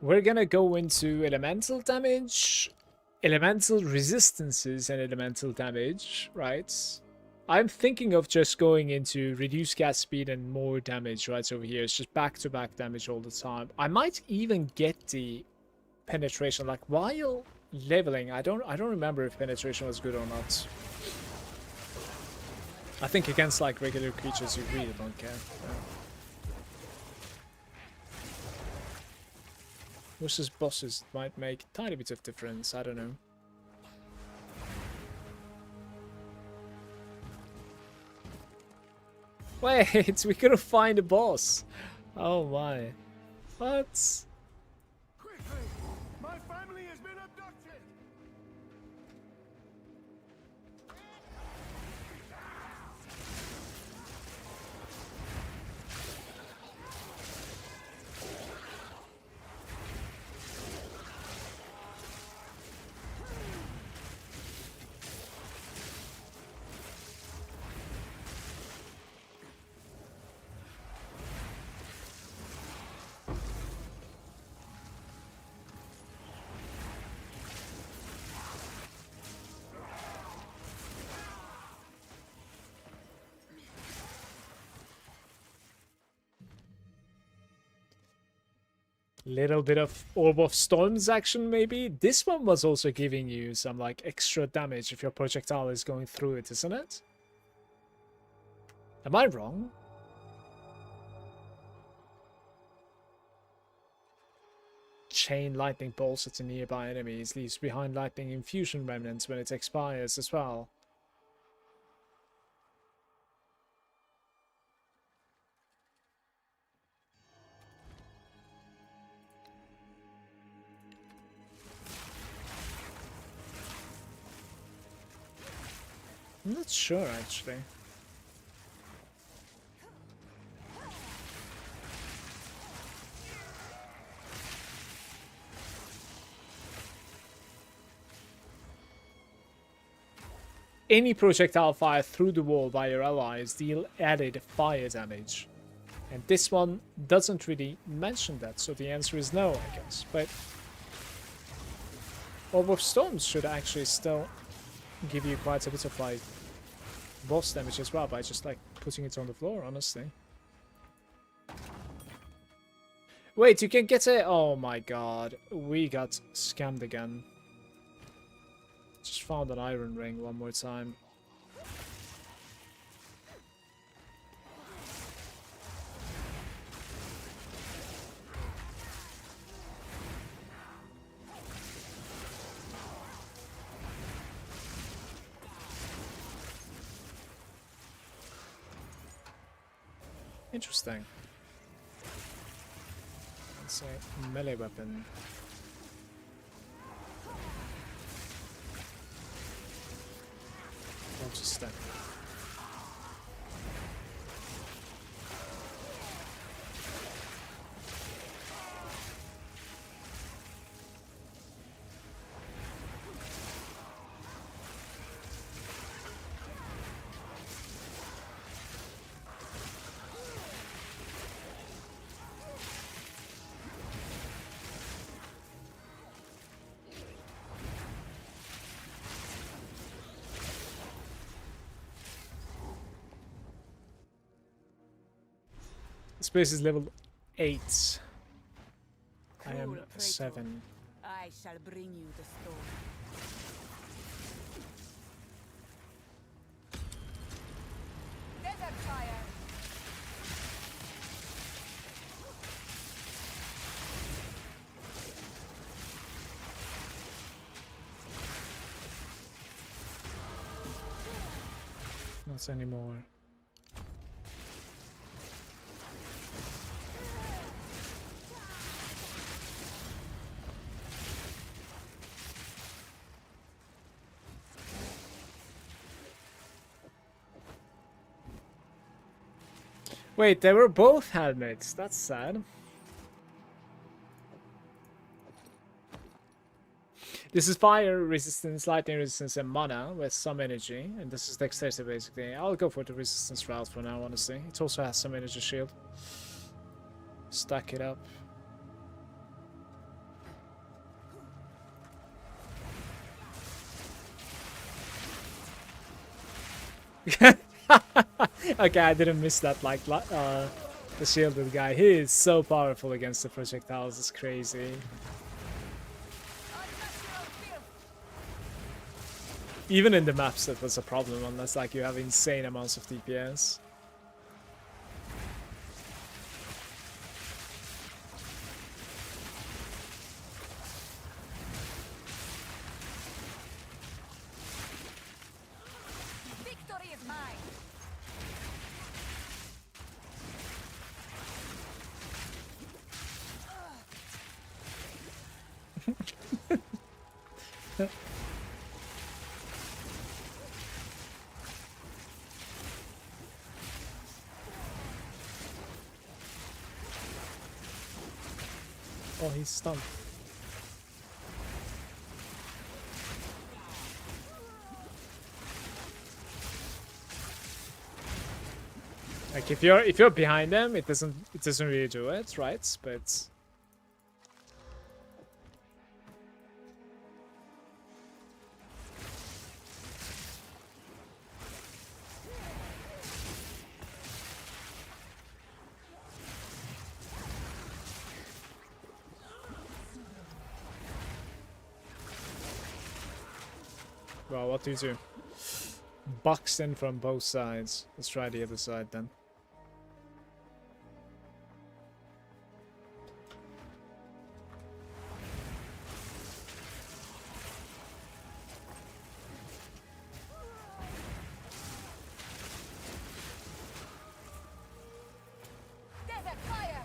We're gonna go into elemental damage, elemental resistances, and elemental damage, right? I'm thinking of just going into reduced cast speed and more damage right over here. It's just back-to-back damage all the time. I might even get the penetration, like while leveling. I don't remember if penetration was good or not. I think against like regular creatures you really don't care. Yeah. Versus bosses might make a tiny bit of difference, I don't know. Wait, we couldn't find a boss. Oh my. What? Quickly! My family has been abducted! Little bit of Orb of Storms action, maybe? This one was also giving you some, like, extra damage if your projectile is going through it, isn't it? Am I wrong? Chain lightning bolts at the nearby enemies, leaves behind lightning infusion remnants when it expires as well. I'm not sure, actually. Any projectile fire through the wall by your allies deal added fire damage. And this one doesn't really mention that, so the answer is no, I guess. But Orb of Storms should actually still give you quite a bit of, like, boss damage as well by just, like, putting it on the floor, honestly. Wait, you can get it? Oh my god. We got scammed again. Just found an iron ring one more time. Interesting. It's a melee weapon. I'll just step. This place is level 8. I am 7. I shall bring you the storm. Desert fire. Not anymore. Wait, they were both helmets. That's sad. This is fire resistance, lightning resistance, and mana with some energy. And this is dexterity, basically. I'll go for the resistance route for now, honestly. It also has some energy shield. Stack it up. Okay, I didn't miss that, like, the shielded guy. He is so powerful against the projectiles, it's crazy. Even in the maps that was a problem, unless like you have insane amounts of DPS. Victory is mine. Oh, he's stunned. Like if you're behind them, it doesn't really do it, right? But well, what do you do? Bucks in from both sides. Let's try the other side then. Desert fire.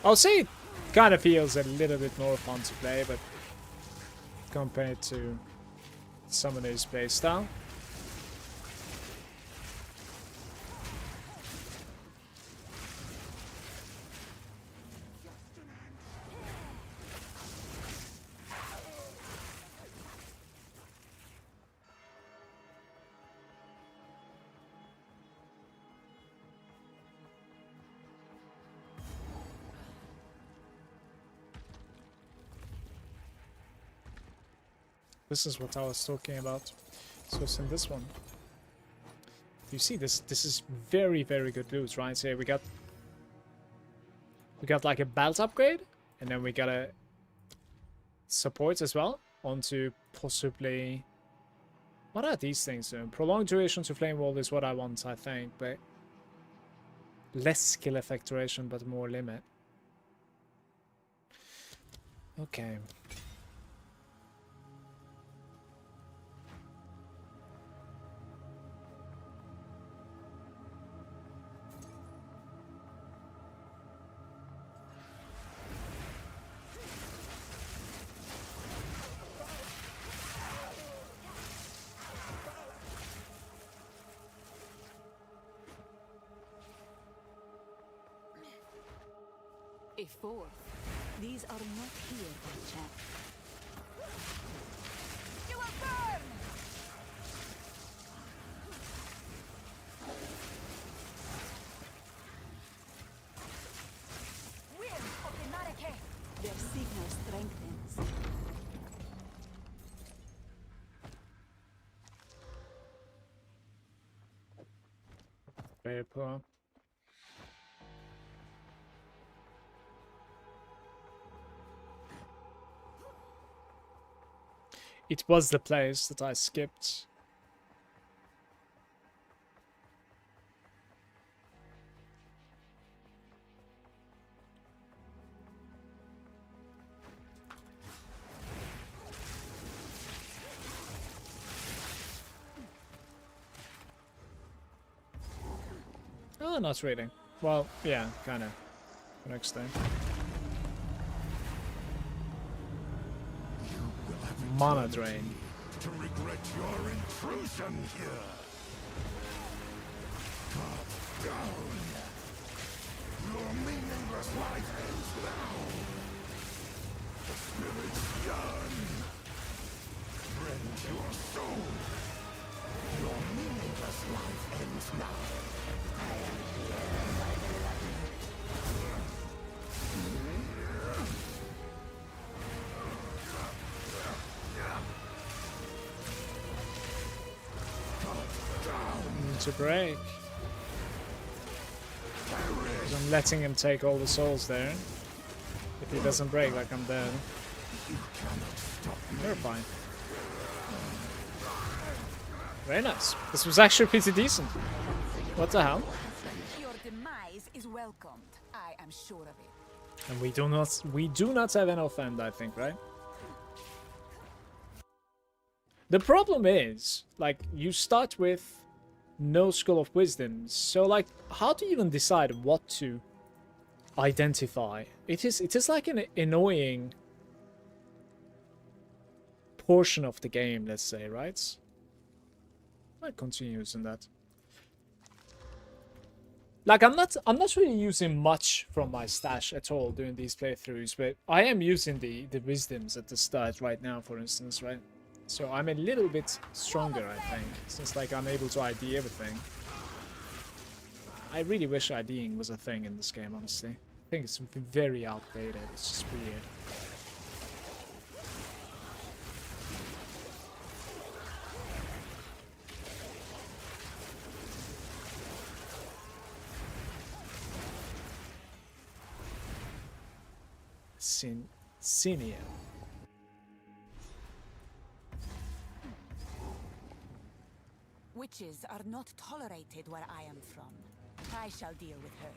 I'll say it kind of feels a little bit more fun to play, but compared to Summoner's playstyle. This is what I was talking about. So it's in this one. You see this? This is very, very good loot, right? So we got like a belt upgrade, and then we got a support as well onto possibly. What are these things doing? Prolonged duration to flame wall is what I want, I think, but less skill effect duration, but more limit. Okay. A fourth. These are not here by chance. You will burn. very poor. It was the place that I skipped. Oh, not really. Well, yeah, kind of. Next time. Mana drain. To regret your intrusion here. Cut down. Your meaningless life ends now. The spirits yearn. Rend your soul. Your meaningless life ends now. I am here, my beloved. To break. I'm letting him take all the souls there. If he doesn't break, like I'm dead. You're fine. Very nice. This was actually pretty decent. What the hell? Your demise is welcomed. I am sure of it. And we do not have an offend, I think, right? The problem is, like, you start with no Skull of Wisdom, so like, how do you even decide what to identify? It is like an annoying portion of the game, let's say, right? I continue using that. Like, I'm not really using much from my stash at all during these playthroughs, but I am using the wisdoms at the start right now, for instance, right? So I'm a little bit stronger, I think, since like I'm able to ID everything. I really wish IDing was a thing in this game, honestly. I think it's very outdated. It's just weird. Cinia. Witches are not tolerated where I am from. I shall deal with her.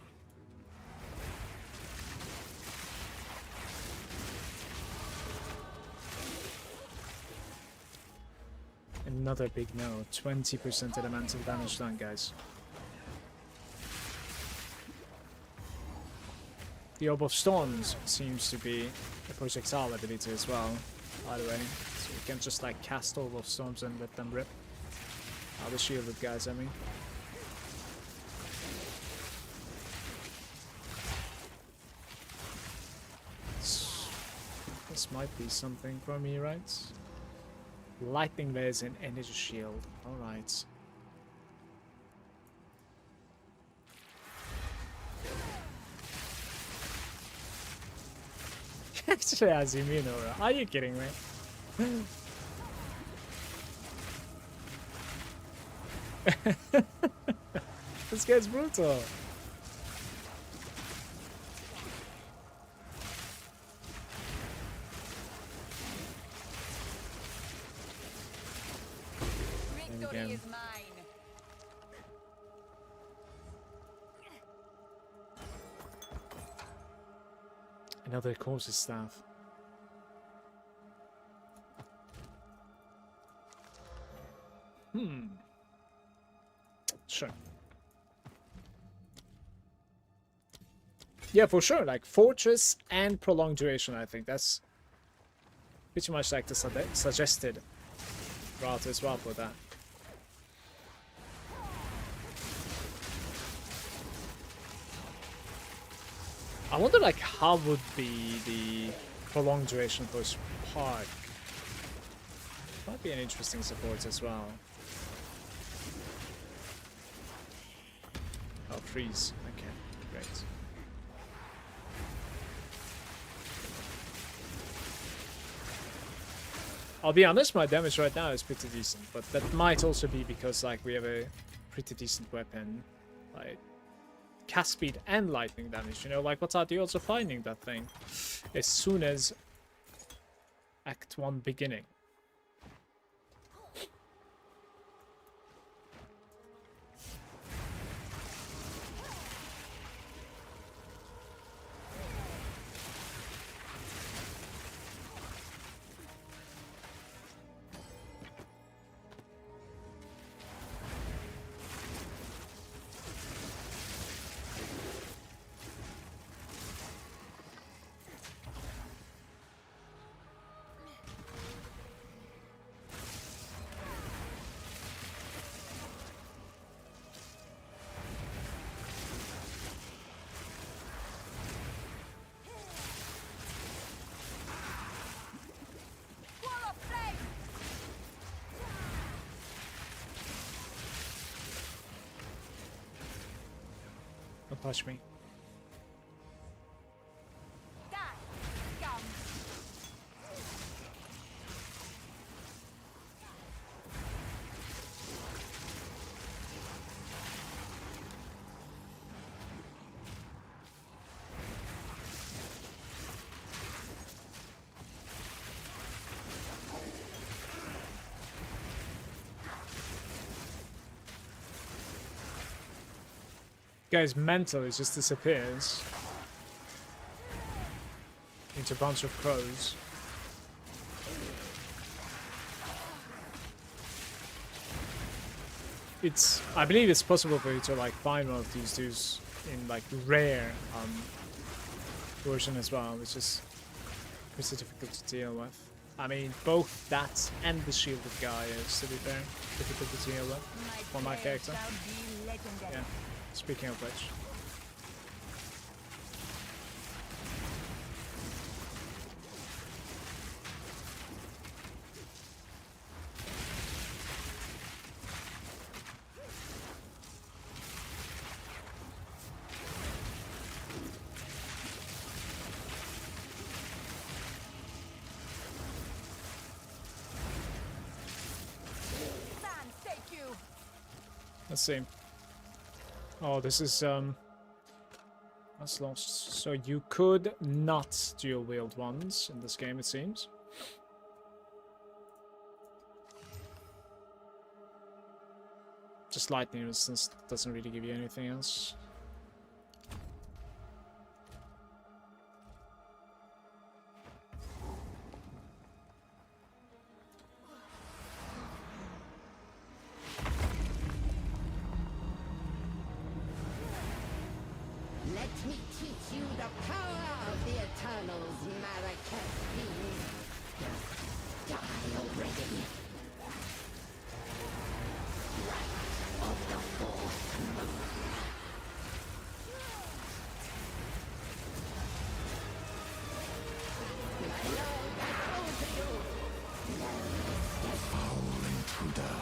Another big no. 20% elemental damage done, guys. The Orb of Storms seems to be a projectile ability as well, by the way. So you can just like cast Orb of Storms and let them rip. The shielded guys, I mean. This might be something for me, right? Lightning Blaze and Energy Shield. Alright. Actually, as you mean, Aura. Are you kidding me? This guy's brutal. Victory is mine. Another course's staff. Sure. Yeah, for sure. Like Fortress and Prolonged Duration, I think that's pretty much like the suggested route as well for that. I wonder like how would be the Prolonged Duration for Spark. Might be an interesting support as well. Oh, freeze. Okay, great. I'll be honest, my damage right now is pretty decent, but that might also be because like we have a pretty decent weapon like cast speed and lightning damage, you know, like what are the odds of finding that thing as soon as Act 1 beginning? Don't touch me. Guy's mental, it just disappears into a bunch of crows. I believe it's possible for you to like find one of these dudes in like rare version as well, which is pretty difficult to deal with. I mean, both that and the shielded guy is, to be fair, difficult to deal with for my character. Yeah. Speaking of which. Let's see. Oh, this is that's lost. So you could not dual wield ones in this game, it seems. Just lightning resistance doesn't really give you anything else. Let me teach you the power of the Eternals, Malagant. Die already. Right of the fourth moon. My lord, I call to you. No, foul intruder.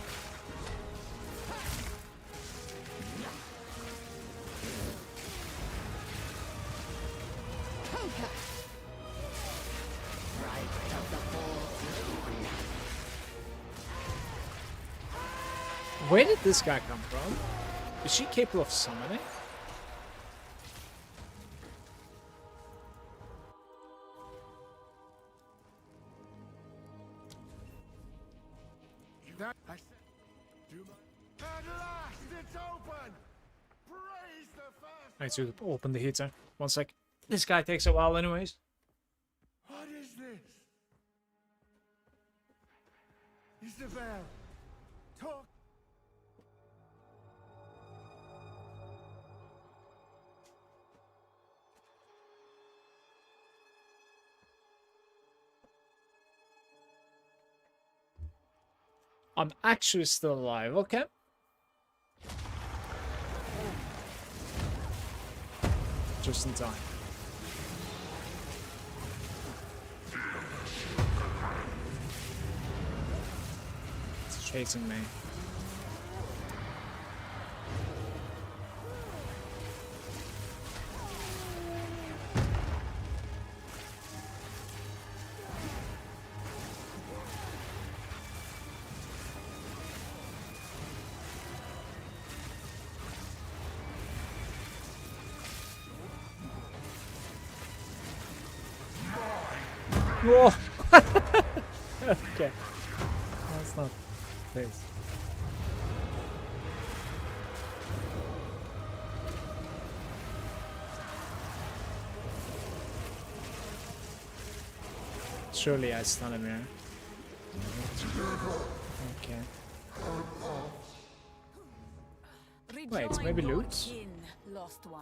Where did this guy come from? Is she capable of summoning? At last it's open! Praise the first. I need to open the heater. One sec. This guy takes a while anyways. What is this? Isabel, talk. I'm actually still alive, okay? Just in time. It's chasing me. Whoa! Okay. That's not this. Surely I stun him here. Okay. Wait, Rejoin maybe your loot? kin, lost one.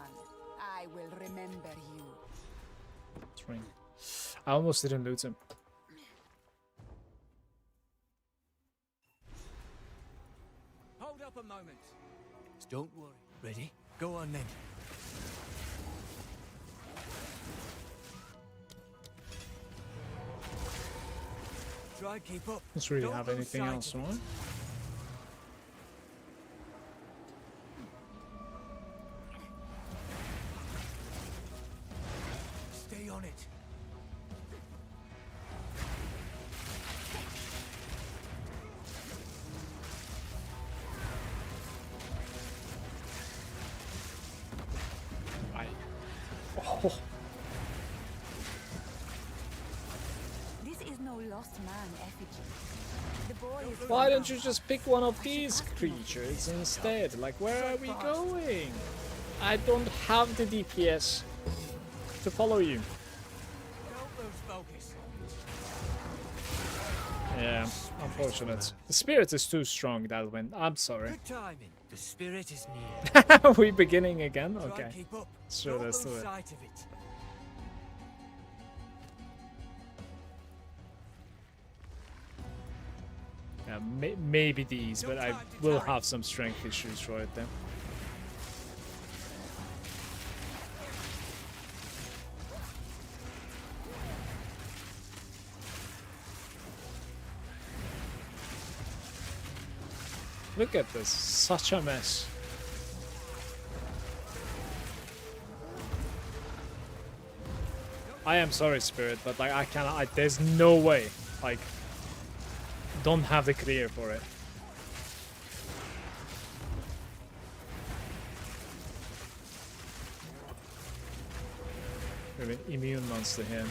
I will remember you. Ring. I almost didn't loot him. Hold up a moment. Don't worry. Ready? Go on then. Try keep up. Doesn't really Don't have lose anything sight else of it. on. Stay on it. I. Oh. This is no lost man effigy. The boy is. Why don't you just pick one of these creatures instead? Like, where are we going? I don't have the DPS to follow you. Don't lose focus. Yeah, unfortunate. The spirit is too strong that win. I'm sorry. Good timing. The spirit is near. Are we beginning again? Try Okay. keep up. Sure, Don't let's do lose it. sight of it. Yeah, maybe these, but I will have some strength issues for it then. Look at this, such a mess. I am sorry, Spirit, but like I cannot. There's no way. Like, don't have the clear for it. We have an immune monster here.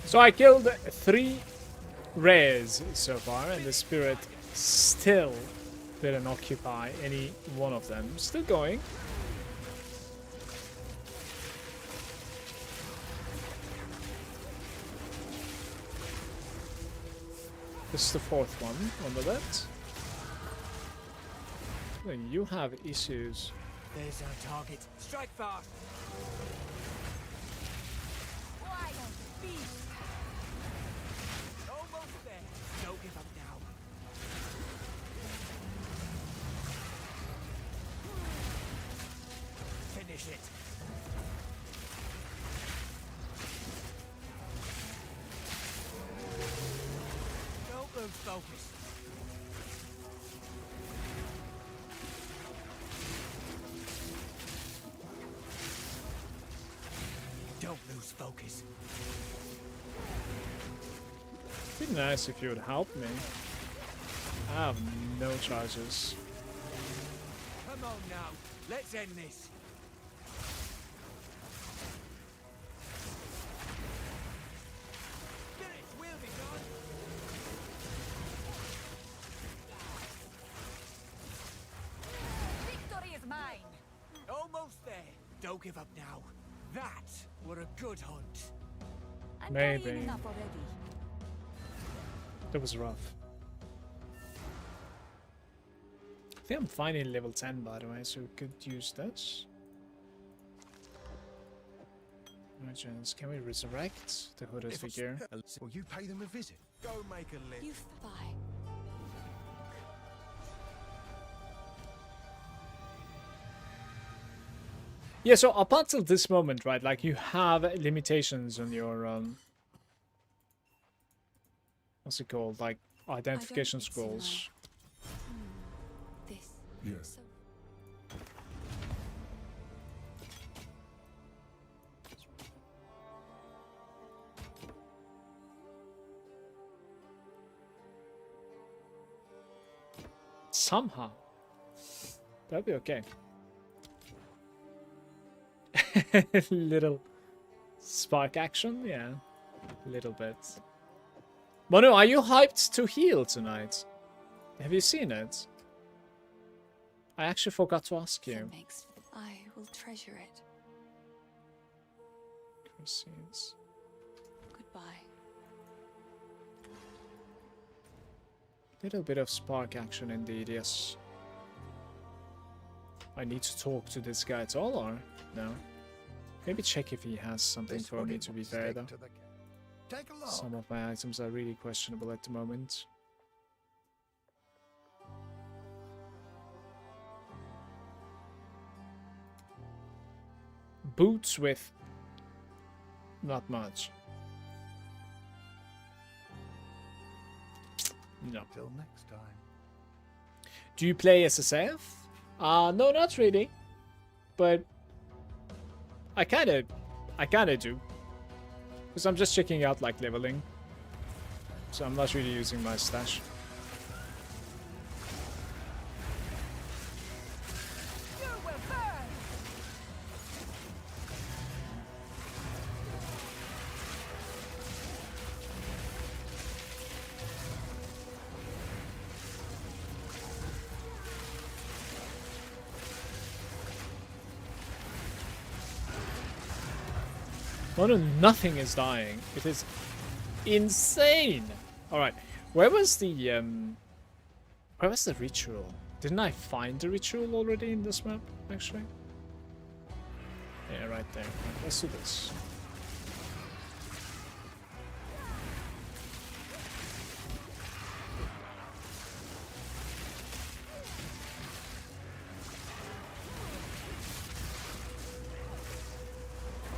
So I killed 3 rares so far, and the spirit still didn't occupy any one of them. Still going. This is the 4th one on the left. Then you have issues. There's our target. Strike fast. Wild beast. Almost there. Don't give up now. Finish it. Don't lose focus. Don't lose focus. It'd be nice if you would help me. I have no charges. Come on now. Let's end this. Spirits will be gone. Victory is mine. Almost there. Don't give up now. That were a good hunt. I'm Maybe. carrying enough already. That was rough. I think I'm finally level 10 by the way, so we could use this. Merchants, can we resurrect the hooded figure? Will you pay them a visit? Go make a list. You bye. Yeah, so up until this moment, right, like you have limitations on your what's it called, like identification scrolls. This. Yes. So Somehow that'd be okay. Little spark action, yeah, a little bit. Manu, are you hyped to heal tonight? Have you seen it? I actually forgot to ask you. I will treasure it. Proceeds. Goodbye. Little bit of spark action indeed, yes. I need to talk to this guy at all, or no? Maybe check if he has something This for one me it to will be fair, stick though. to the- Take a look. Some of my items are really questionable at the moment. Boots with not much. No. Till next time. Do you play SSF? No, not really. But I kinda do. Because I'm just checking out like leveling. So I'm not really using my stash. You will burn! Oh no, nothing is dying. It is insane. Alright. Where was the ritual? Didn't I find the ritual already in this map, actually? Yeah, right there. Let's do this.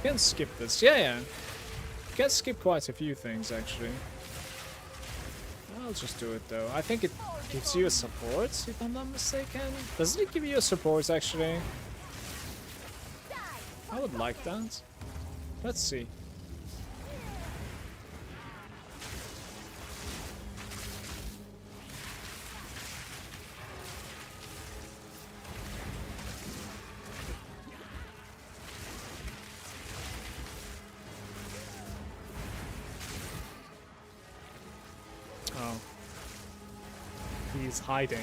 You can skip this. Yeah. You can skip quite a few things, actually. I'll just do it, though. I think it gives you a support, if I'm not mistaken. Doesn't it give you a support, actually? I would like that. Let's see. Oh. He's hiding.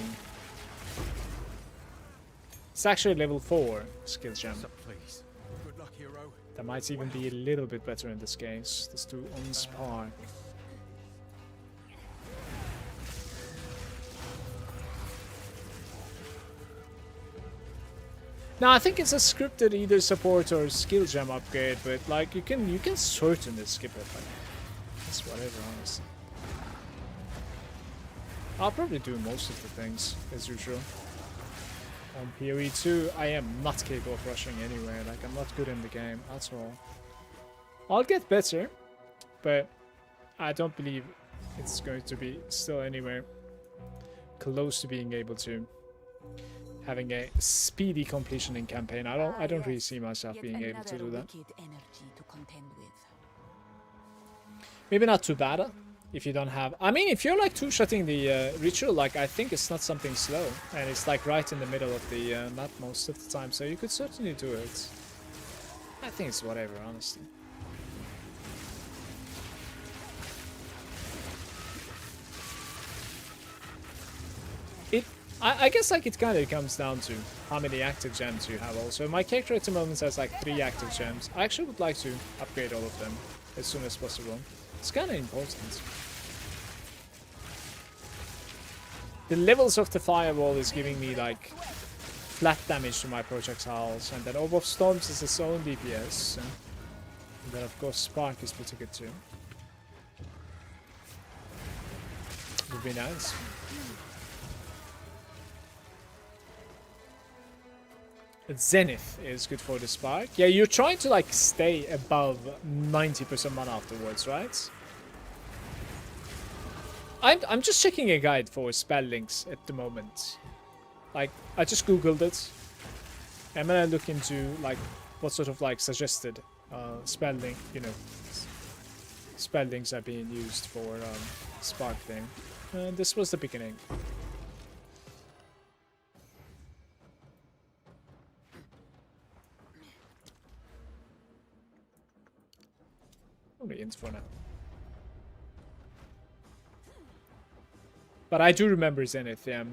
It's actually level 4 skill gem. Please. Good luck, hero. That might even be a little bit better in this case. Let's do on Spark. Now I think it's a scripted either support or skill gem upgrade, but like you can certainly skip it. Like, it's whatever, honestly. I'll probably do most of the things as usual. On PoE2, I am not capable of rushing anywhere. Like, I'm not good in the game at all. I'll get better, but I don't believe it's going to be still anywhere close to being able to having a speedy completion in campaign. I don't really see myself being able to do that. Maybe not too bad. If you don't have... I mean, if you're like two-shotting the ritual, like, I think it's not something slow. And it's like right in the middle of the map most of the time, so you could certainly do it. I think it's whatever, honestly. I guess like it kind of comes down to how many active gems you have also. My character at the moment has like 3 active gems. I actually would like to upgrade all of them as soon as possible. It's kind of important. The levels of the firewall is giving me like flat damage to my projectiles, and then Orb of Storms is its own DPS. And then of course Spark is pretty good too. Would be nice. Zenith is good for the spark. Yeah, you're trying to like stay above 90% mana afterwards, right? I'm just checking a guide for spell links at the moment. Like, I just googled it. I'm gonna look into like what sort of like suggested spell link, you know, spell links are being used for spark thing. This was the beginning. Only int for now. But I do remember Zenith, yeah.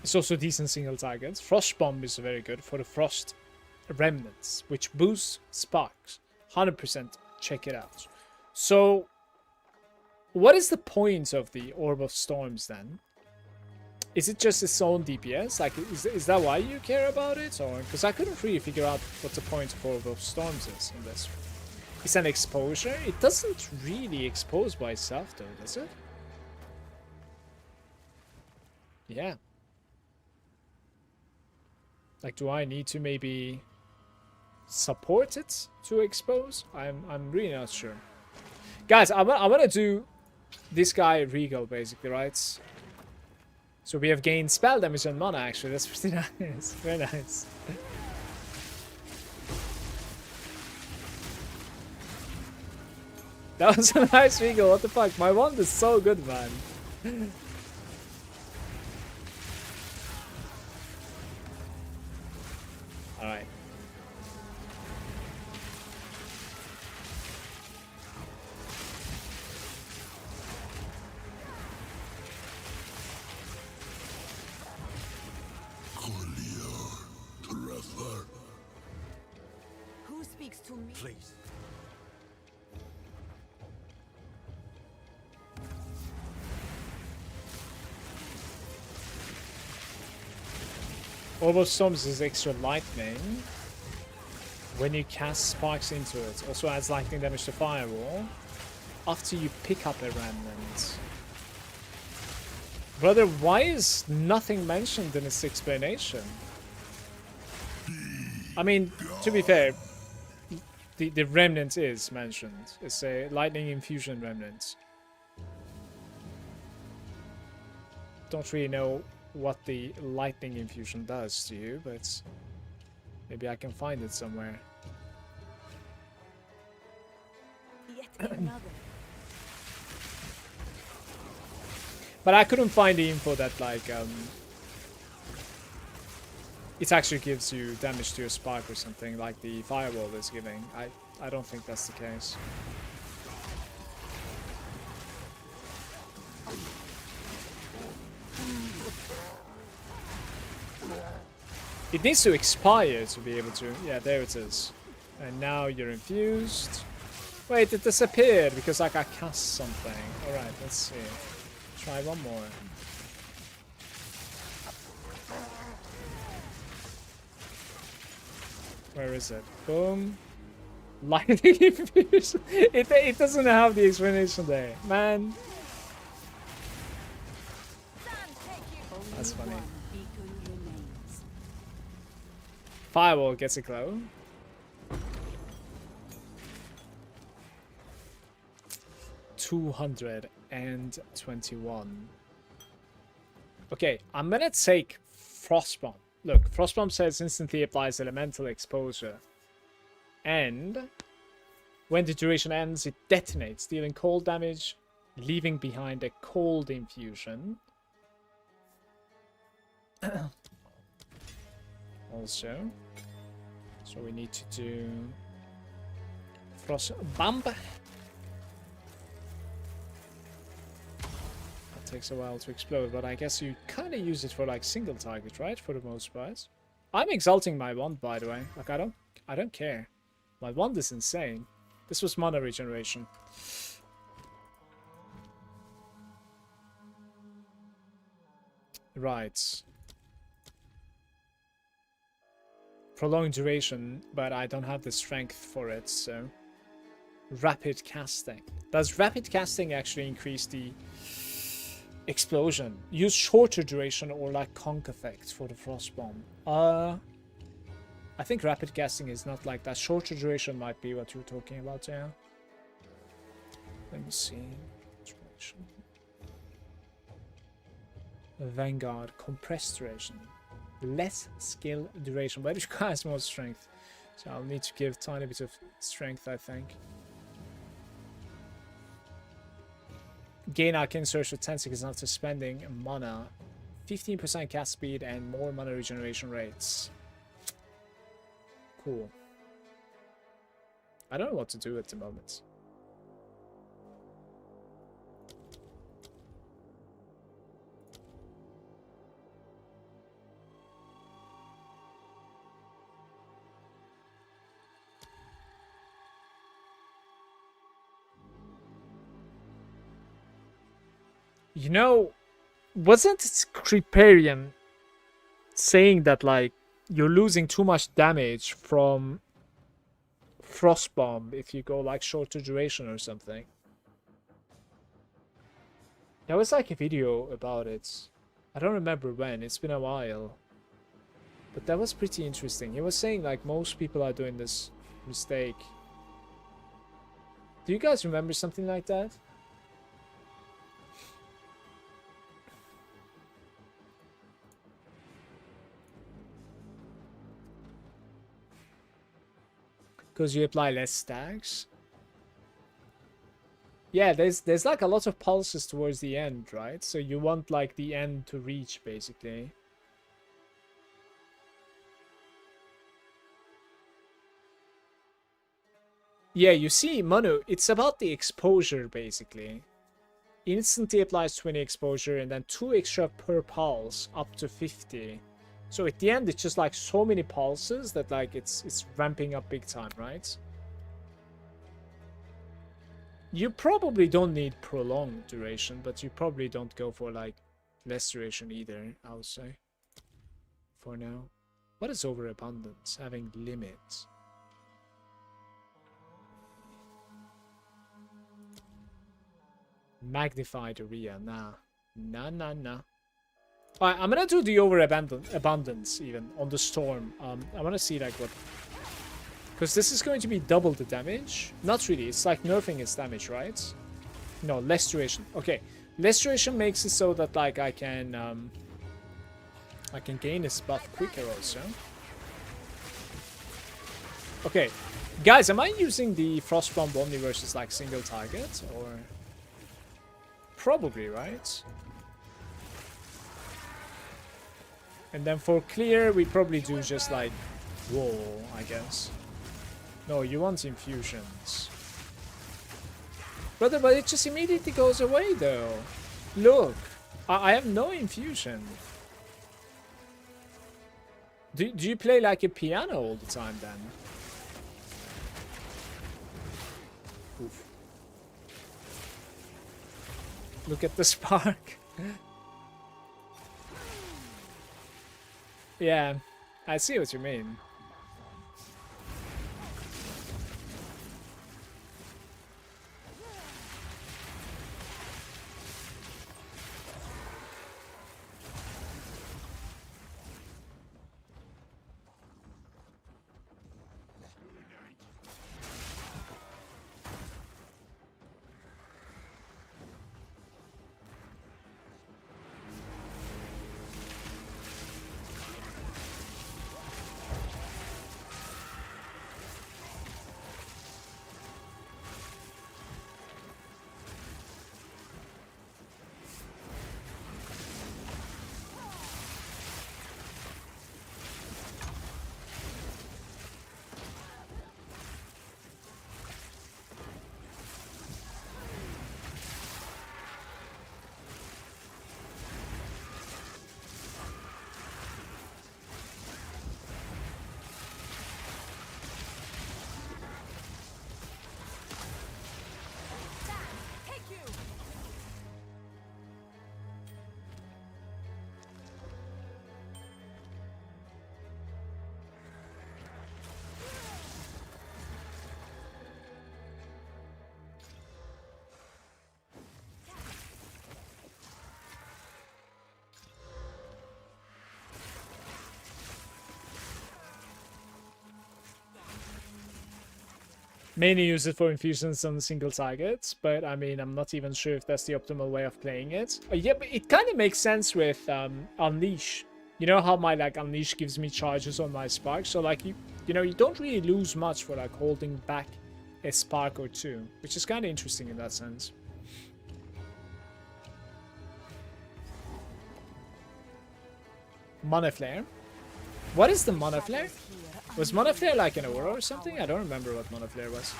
It's also decent single targets. Frost Bomb is very good for the Frost Remnants, which boosts sparks. 100% check it out. So, what is the point of the Orb of Storms then? Is it just its own DPS? Like, is that why you care about it? Or because I couldn't really figure out what the point of Orb of Storms is in this. It's an exposure? It doesn't really expose by itself though, does it? Yeah. Like, do I need to maybe support it to expose? I'm really not sure. Guys, I'm gonna do this guy Regal, basically, right? So we have gained spell damage and mana, actually. That's pretty nice. Very nice. That was a nice Regal. What the fuck? My wand is so good, man. Alright. Who speaks to me? Please. Orb of Storms is extra lightning when you cast sparks into it. Also adds lightning damage to firewall after you pick up a remnant. Brother, why is nothing mentioned in its explanation? I mean, to be fair, the remnant is mentioned. It's a lightning infusion remnant. Don't really know what the lightning infusion does to you, but maybe I can find it somewhere. Yet another. But I couldn't find the info that like it actually gives you damage to your spark or something like the firewall is giving. I don't think that's the case. It needs to expire to be able to... Yeah, there it is. And now you're infused. Wait, it disappeared because like I cast something. Alright, let's see. Try one more. Where is it? Boom. Lightning infusion. It doesn't have the explanation there. Man. That's funny. Firewall gets a glow. $221. Okay, I'm gonna take Frostbomb. Look, Frostbomb says instantly applies elemental exposure. And when the duration ends, it detonates, dealing cold damage, leaving behind a cold infusion. Also, so we need to do Frost Bomb. That takes a while to explode, but I guess you kind of use it for like single target, right? For the most part. I'm exalting my wand, by the way. Like I don't care. My wand is insane. This was mana regeneration. Right. Prolonged duration, but I don't have the strength for it, so... Rapid casting. Does rapid casting actually increase the explosion? Use shorter duration or like conk effect for the frost bomb. I think rapid casting is not like that. Shorter duration might be what you're talking about, yeah. Let me see. Duration. Vanguard, compressed duration. Less skill duration, but it requires more strength. So I'll need to give a tiny bit of strength, I think. Gain Arcane Surge for 10 seconds after spending mana. 15% cast speed and more mana regeneration rates. Cool. I don't know what to do at the moment. You know, wasn't Creeparian saying that, like, you're losing too much damage from Frostbomb if you go, like, shorter duration or something? There was, like, a video about it. I don't remember when. It's been a while. But that was pretty interesting. He was saying, like, most people are doing this mistake. Do you guys remember something like that? Because you apply less stacks. Yeah, there's like a lot of pulses towards the end, right? So you want like the end to reach, basically. Yeah, you see, Manu, it's about the exposure, basically. Instantly applies 20 exposure and then 2 extra per pulse, up to 50. So at the end, it's just like so many pulses that like it's ramping up big time, right? You probably don't need prolonged duration, but you probably don't go for like less duration either, I would say. For now. What is overabundance? Having limits. Magnified area, nah. Nah. Alright, I'm gonna do the overabundance even on the storm. I wanna see like what, because this is going to be double the damage. Not really, it's like nerfing its damage, right? No, less duration. Okay, less duration makes it so that like I can gain this buff quicker also. Okay, guys, am I using the frost bomb only versus like single target or? Probably, right? And then for clear, we probably do just like wall, I guess. No, you want infusions. Brother, but it just immediately goes away though. Look, I have no infusion. Do you play like a piano all the time then? Oof. Look at the spark. Yeah, I see what you mean. Mainly use it for infusions on single targets, but I mean, I'm not even sure if that's the optimal way of playing it. Yeah, but it kind of makes sense with Unleash. You know how my like Unleash gives me charges on my Spark, so like you know, you don't really lose much for like holding back a Spark or two, which is kind of interesting in that sense. Mana Flare. What is the Mana Flare? Was Mana Flare like an aura or something? I don't remember what Mana Flare was.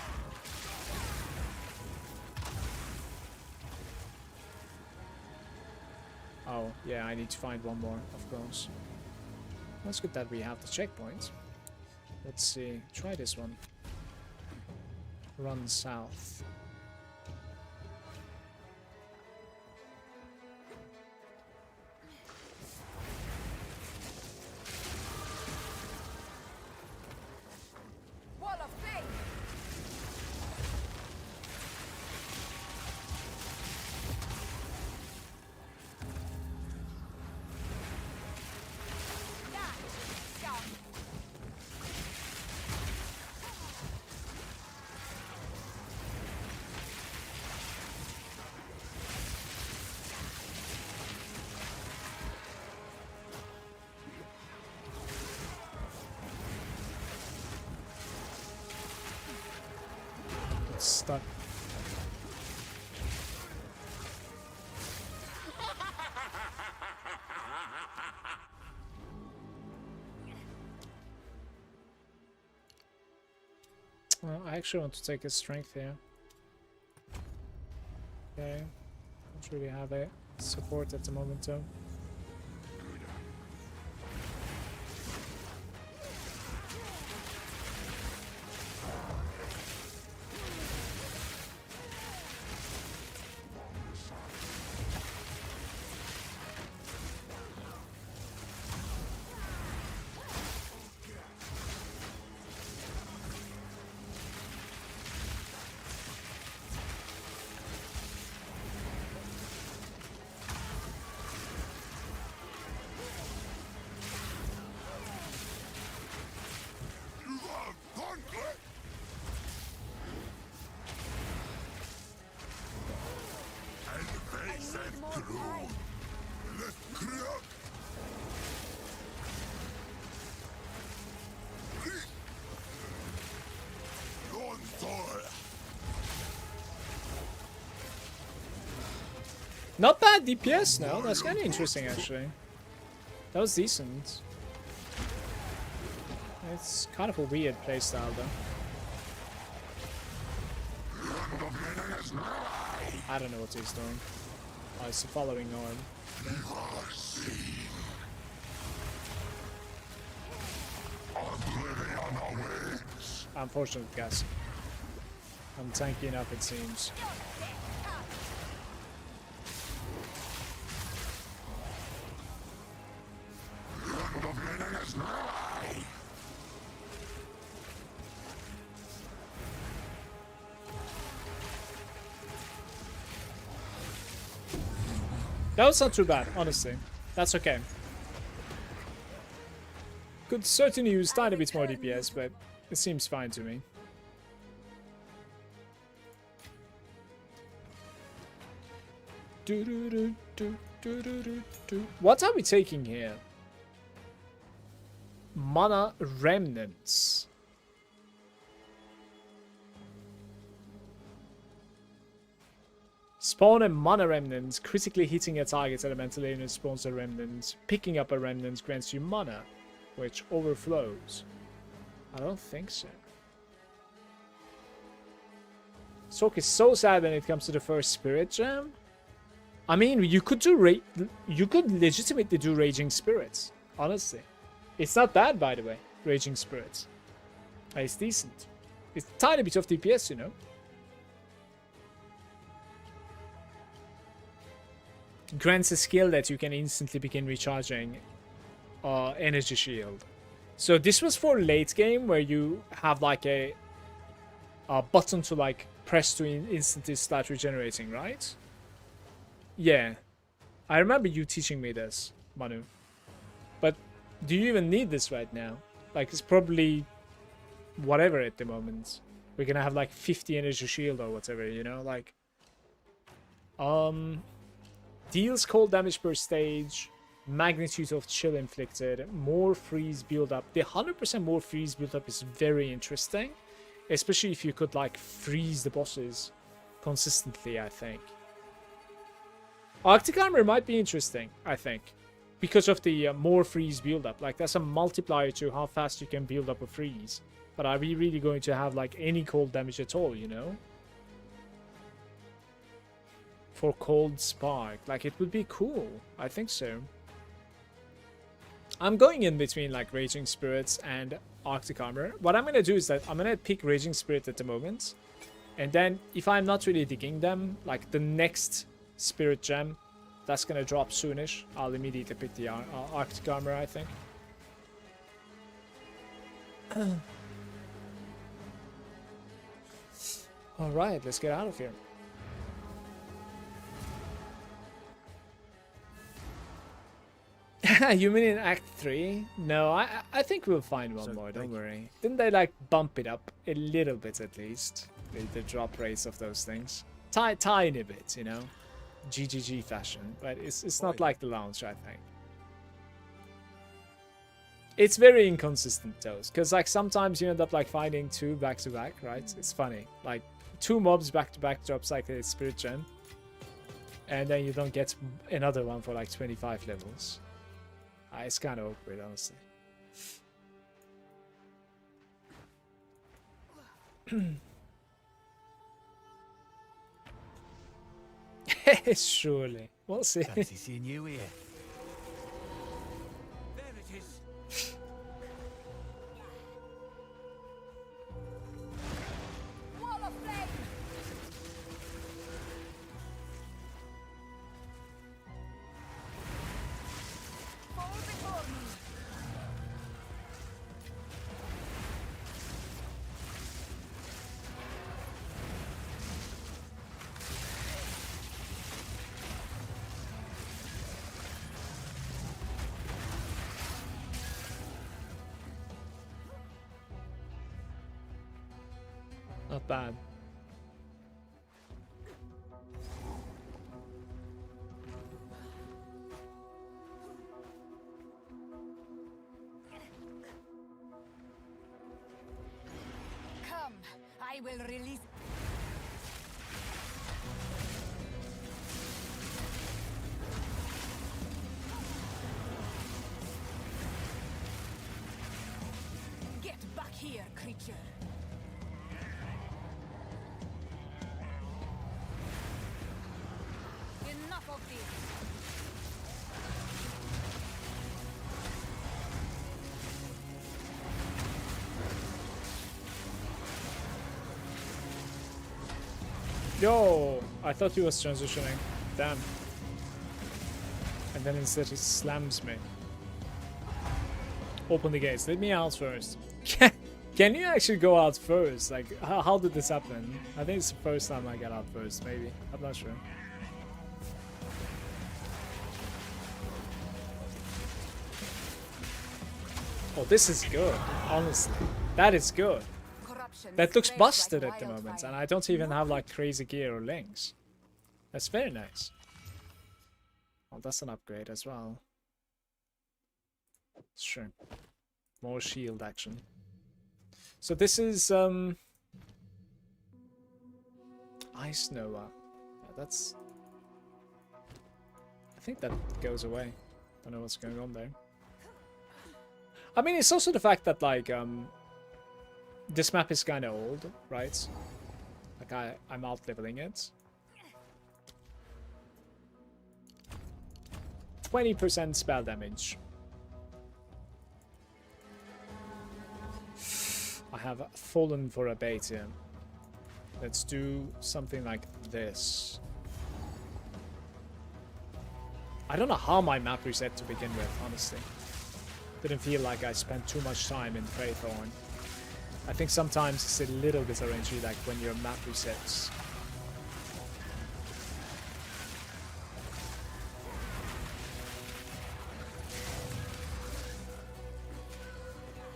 Oh, yeah, I need to find one more, of course. That's good that we have the checkpoint. Let's see. Try this one. Run south. Wall of flame. It's stuck. Well, I actually want to take his strength here. Okay. Don't really have a support at the moment though. Not bad DPS now, that's kind of interesting actually. That was decent. It's kind of a weird playstyle though. I don't know what he's doing. Oh, it's following Norm. Unfortunate guys. I'm tanky enough it seems. That was not too bad, honestly. That's okay. Could certainly use tiny bit more DPS, but it seems fine to me. What are we taking here? Mana Remnants. Spawn a Mana Remnant, critically hitting a target's elemental unit spawns a Remnant. Picking up a Remnant grants you mana, which overflows. I don't think so. Soak is so sad when it comes to the first Spirit Gem. I mean, you could do you could legitimately do Raging Spirits, honestly. It's not bad, by the way, Raging Spirits. It's decent. It's a tiny bit of DPS, you know. Grants a skill that you can instantly begin recharging energy shield. So this was for late game where you have like a button to like press to instantly start regenerating, right? Yeah. I remember you teaching me this, Manu. But do you even need this right now? Like it's probably whatever at the moment. we're gonna have like 50 energy shield or whatever, you know, like deals cold damage per stage, magnitude of chill inflicted, more freeze build up. The 100% more freeze build up is very interesting, especially if you could like freeze the bosses consistently. I think Arctic armor might be interesting, I think, because of the more freeze build up. Like that's a multiplier to how fast you can build up a freeze. But are we really going to have like any cold damage at all, you know? For cold spark, like it would be cool. I think so. I'm going in between like Raging Spirits and Arctic Armor. What I'm gonna do is that I'm gonna pick Raging Spirit at the moment, and then if I'm not really digging them, like the next Spirit Gem that's gonna drop soonish, I'll immediately pick the Arctic Armor, I think. Alright, let's get out of here. You mean in Act 3? No, I think we'll find one more, don't worry. Didn't they like bump it up a little bit at least? The drop rates of those things. Tiny bit, you know? GGG fashion. But it's not like the launch, I think. It's very inconsistent though, because like sometimes you end up like finding 2 back to back, right? It's funny. Like 2 mobs back to back drops like a Spirit Gem. And then you don't get another one for like 25 levels. It's kind of awkward, honestly. Surely. We'll see. Fancy seeing you here. There it is. Wall of flame! Fall before me! Not bad. Come, I will release. Get back here, creature. Enough of this. Yo! I thought he was transitioning. Damn. And then instead he slams me. Open the gates. Let me out first. Can you actually go out first? Like, how did this happen? I think it's the first time I got out first, maybe. I'm not sure. Oh, this is good, honestly. That is good. That looks busted at the moment, and I don't even have like crazy gear or links. That's very nice. Oh, that's an upgrade as well. Sure. More shield action. So this is Ice Nova. Yeah, that's... I think that goes away. Don't know what's going on there. I mean, it's also the fact that like this map is kind of old, right? Like I'm out leveling it. 20% spell damage. I have fallen for a bait here. Let's do something like this. I don't know how my map reset to begin with, honestly. Didn't feel like I spent too much time in Freythorn. I think sometimes it's a little bit RNG, like when your map resets.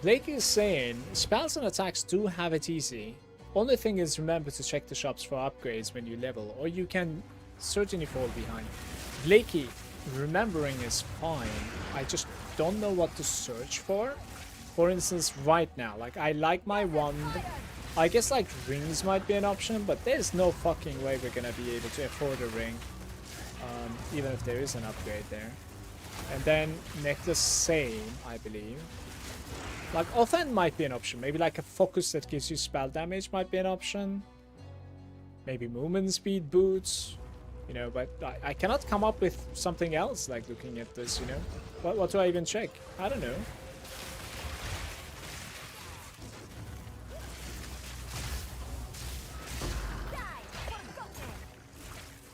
Blake is saying, spells and attacks do have it easy. Only thing is, remember to check the shops for upgrades when you level, or you can certainly fall behind. Blakey, remembering is fine. I just don't know what to search for. For instance, right now, like, I like my wand. I guess, like, rings might be an option, but there's no fucking way we're gonna be able to afford a ring. Even if there is an upgrade there. And then necklace, same, I believe. Like, offhand might be an option. Maybe like a focus that gives you spell damage might be an option. Maybe movement speed boots. You know, but I cannot come up with something else, like, looking at this, you know. What do I even check? I don't know.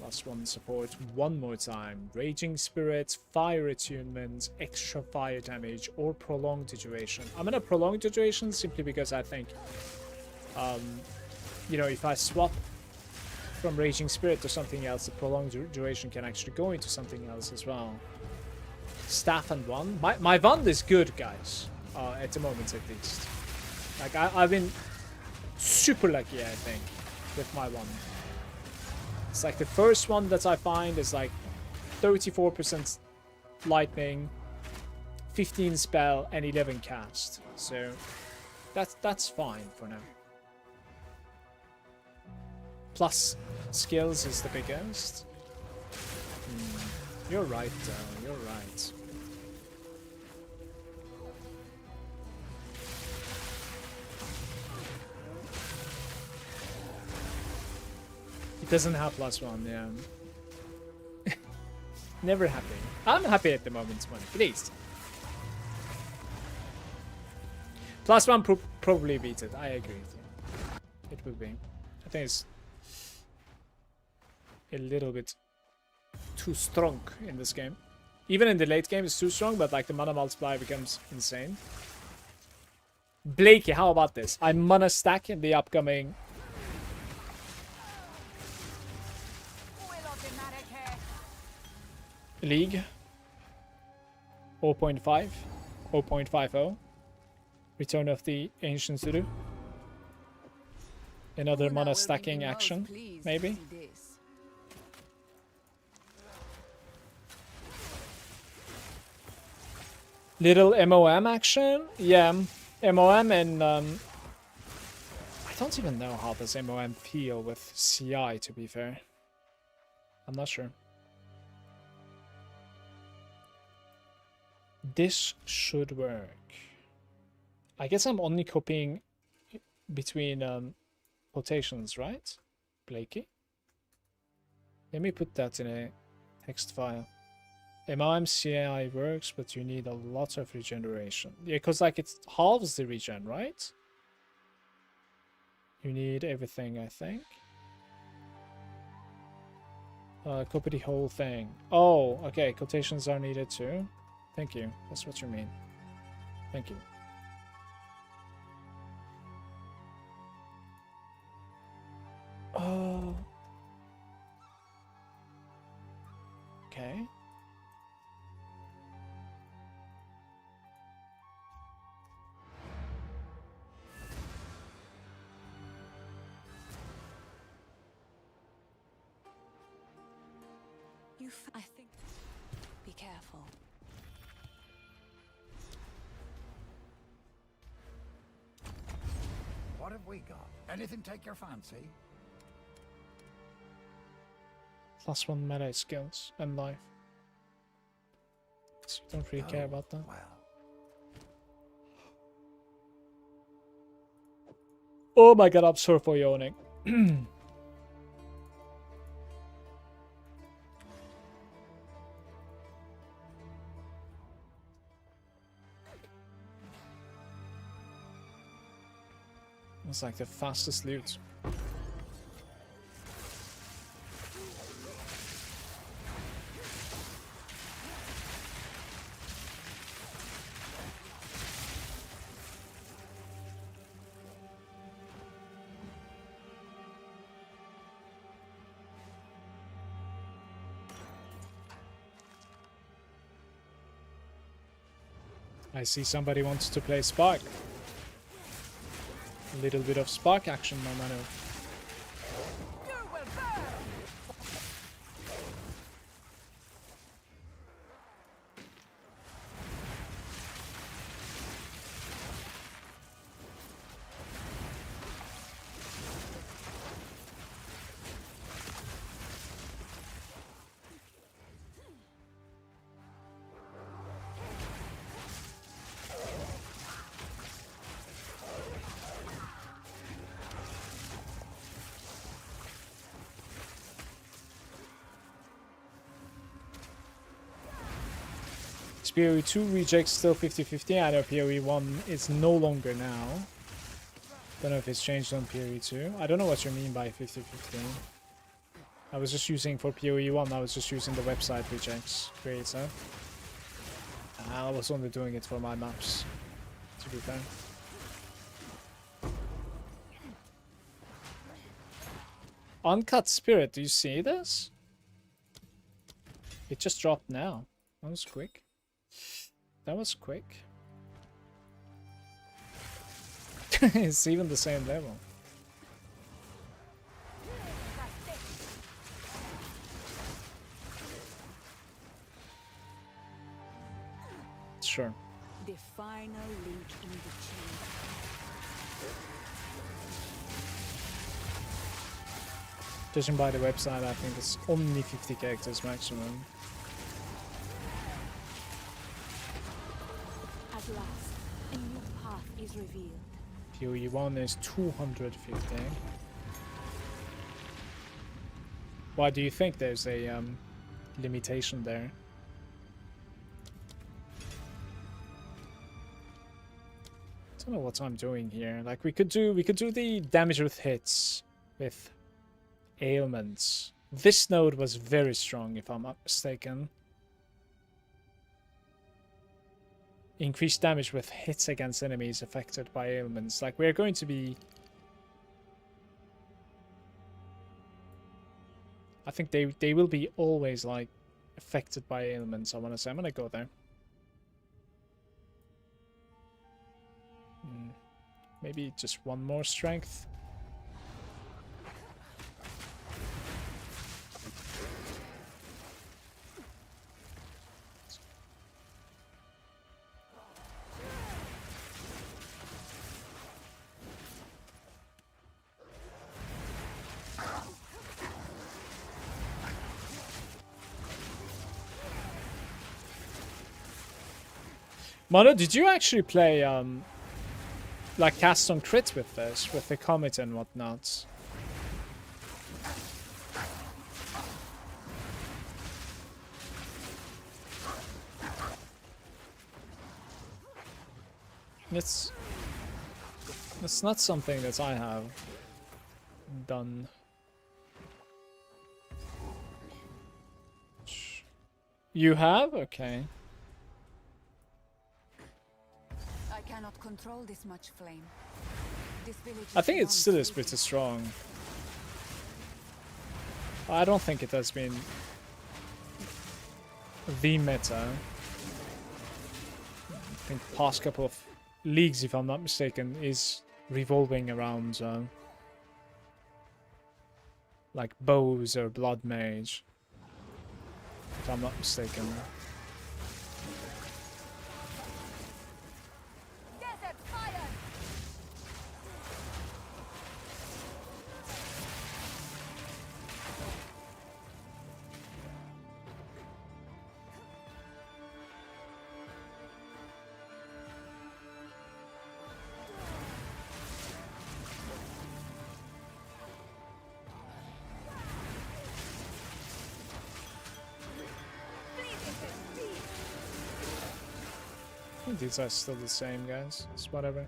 +1 support one more time. Raging spirits, fire attunements, extra fire damage, or prolonged duration. I'm gonna prolong the duration simply because I think, you know, if I swap from raging spirit to something else, the prolonged duration can actually go into something else as well. Staff and wand. My wand is good, guys. At the moment, at least. Like, I've been super lucky, I think, with my wand. It's like the first one that I find is like 34% lightning, 15 spell, and 11 cast. So that's fine for now. Plus skills is the biggest. You're right, though. You're right. It doesn't have +1, yeah. Never happy. I'm happy at the moment, at least. +1 probably beat it. I agree with you. It will be. I think it's a little bit too strong in this game. Even in the late game, it's too strong, but like the mana multiplier becomes insane. Blakey, how about this? I mana stack in the upcoming League 0.5, 0.50. Return of the Ancient Zuru. Another mana stacking action, maybe. Little MOM action? Yeah, MOM and I don't even know how does MOM feel with CI, to be fair. I'm not sure. This should work. I guess I'm only copying between quotations, right? Blakey? Let me put that in a text file. MOM CI works, but you need a lot of regeneration. Yeah, because like it halves the regen, right? You need everything, I think. Copy the whole thing. Oh, okay. Quotations are needed too. Thank you. That's what you mean. Thank you. Oh. Okay. I think. Be careful. What have we got? Anything take your fancy? +1 melee skills and life. So you don't really care about that. Well. Oh my god, I'm sorry for yawning. It's like the fastest loot. I see somebody wants to play Spark. A little bit of spark action, my man. PoE2 rejects still 50-50. I know PoE1 is no longer now. Don't know if it's changed on PoE2. I don't know what you mean by 50-50. I was just using for PoE1, I was just using the website rejects creator. I was only doing it for my maps, to be fair. Uncut Spirit, do you see this? It just dropped now. That was quick. That was quick. It's even the same level. Sure. The final link in the chain. Judging by the website, I think it's only 50 characters maximum. At last, a new path is revealed. PoE1 is 250. Why do you think there's a limitation there? I don't know what I'm doing here. Like we could do the damage with hits with ailments. This node was very strong, if I'm not mistaken. Increased damage with hits against enemies affected by ailments. Like we're going to be... I think they will be always like affected by ailments, I want to say. I'm going to go there. Maybe just one more strength. Mono, did you actually play like cast on crit with this, with the comet and whatnot? It's not something that I have done. You have? Okay. I cannot control this much flame. This village I think it is still is beyond pretty strong. I don't think it has been the meta. I think the past couple of leagues, if I'm not mistaken, is revolving around like bows or blood mage, if I'm not mistaken. desert fire. I think these are still the same, guys. It's whatever.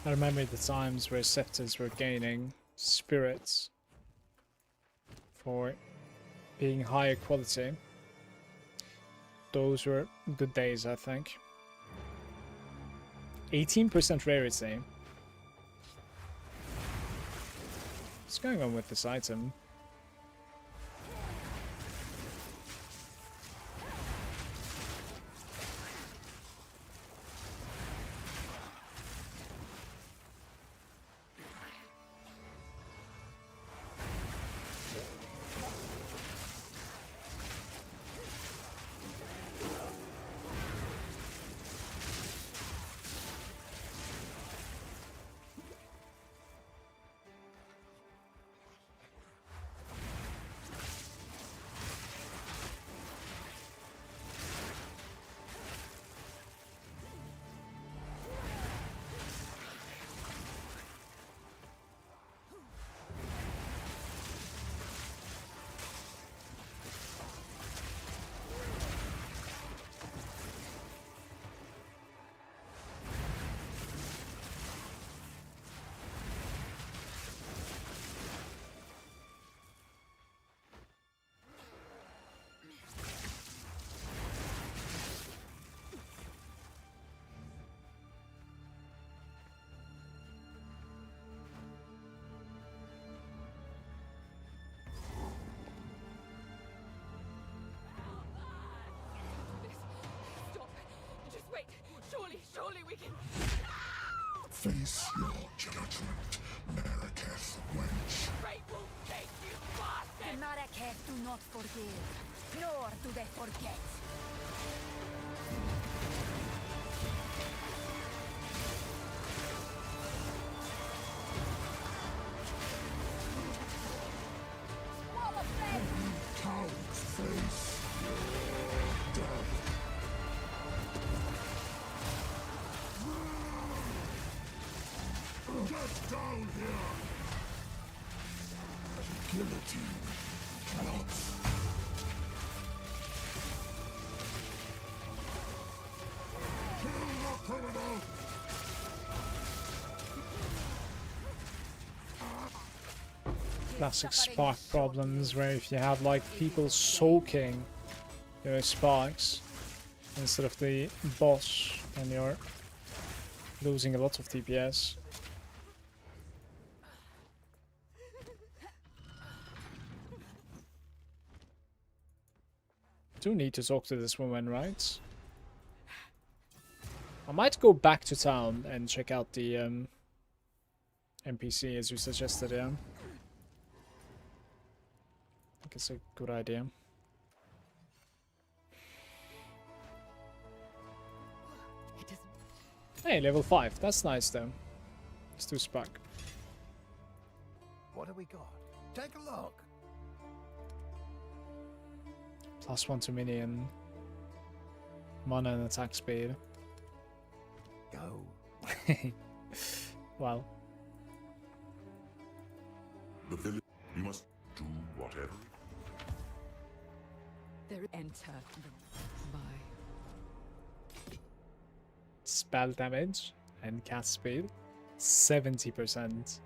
I remember the times where scepters were gaining spirits for being higher quality. Those were good days, I think. 18% rarity. What's going on with this item? Surely we can. Face your judgment, Marraketh wench. Fate will take you, bastard! The Marrakech do not forgive, nor do they forget. Wall of flame! Cowards face death. Get down here! Guillotine drops. Kill the criminal! Classic spark problems where if you have like people soaking your sparks instead of the boss, then you're losing a lot of DPS. Do need to talk to this woman, right? I might go back to town and check out the NPC as you suggested, yeah. I think it's a good idea. Hey, level 5. That's nice though. Let's do spark. What have we got? Take a look. +1 to minion. Mana and attack speed. Go. Well. The village, you must do whatever. There enter my Spell damage and cast speed. 70%.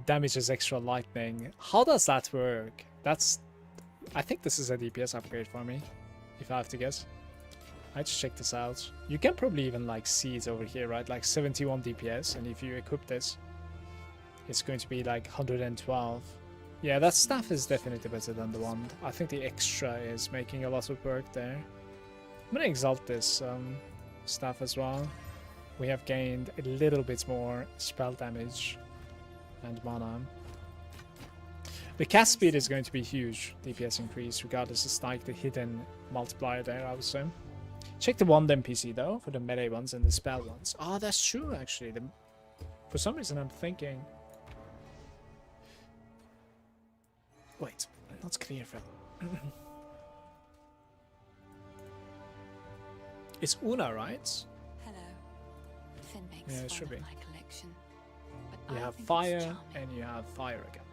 Damage is extra lightning. How does that work? That's... I think this is a DPS upgrade for me, if I have to guess. I just check this out. You can probably even like see it over here, right? Like 71 DPS, and if you equip this, it's going to be like 112. Yeah, that staff is definitely better than the wand. I think the extra is making a lot of work there. I'm gonna exalt this staff as well. We have gained a little bit more spell damage and mana. The cast speed is going to be huge DPS increase, regardless. It's like the hidden multiplier there, I would say. Check the wand NPC though, for the melee ones and the spell ones. Oh, that's true actually. For some reason I'm thinking... Wait, not clear for... It's Una, right? Hello. Finn makes Yeah, it fun should of be. my collection, but You I have think it's fire charming. and you have fire again.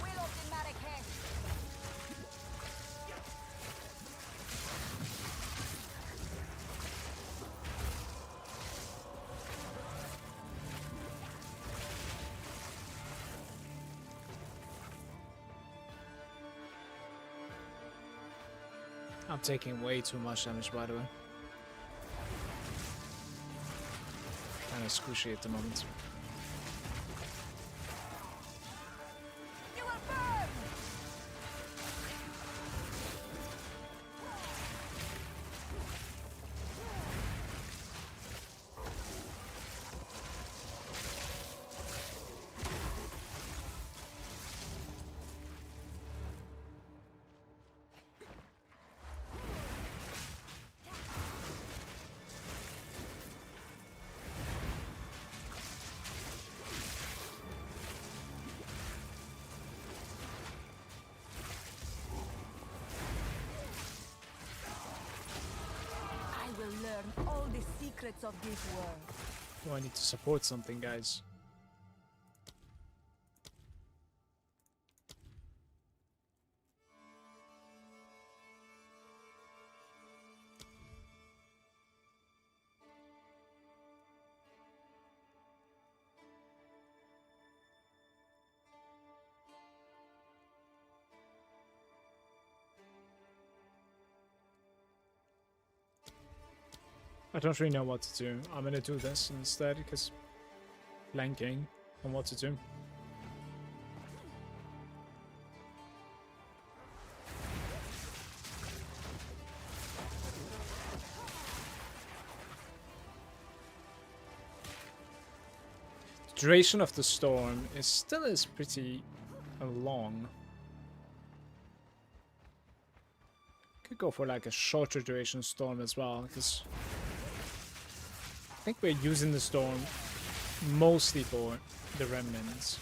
Will of the Marrakech. I'm taking way too much damage, by the way. Kind of squishy at the moment. You will burn! I will learn all the secrets of this world. Oh, I need to support something, guys. I don't really know what to do. I'm gonna do this instead because blanking on what to do. The duration of the storm is pretty long. Could go for like a shorter duration storm as well, because I think we're using the storm mostly for the remnants.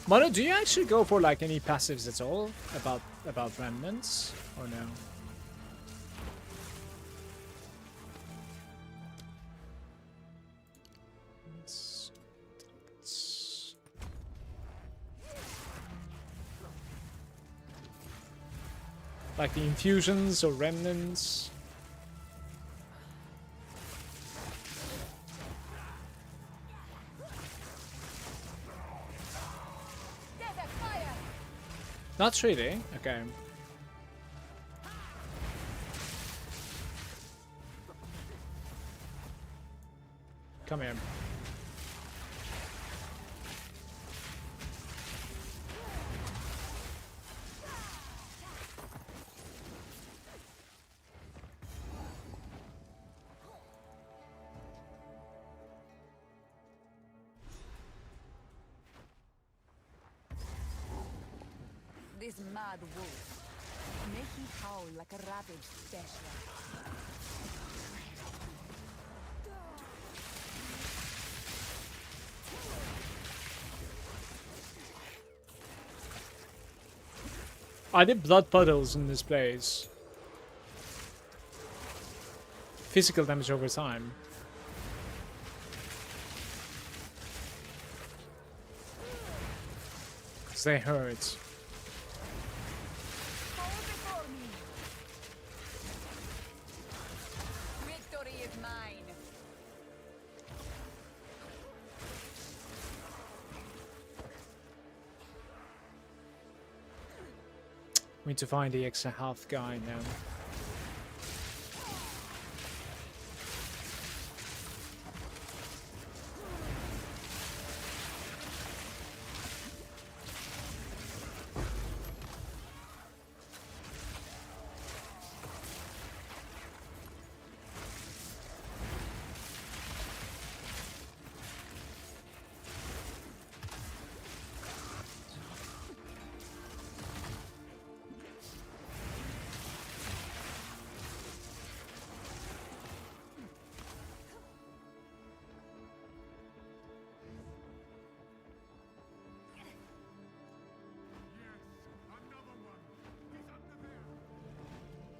Mono, do you actually go for like any passives at all about remnants or no? Like the infusions or remnants. Not really. Okay. Come here. This mad wolf. Make he howl like a ravaged special. I did blood puddles in this place. Physical damage over time. Because they hurt. Victory is mine. We need to find the extra health guy now.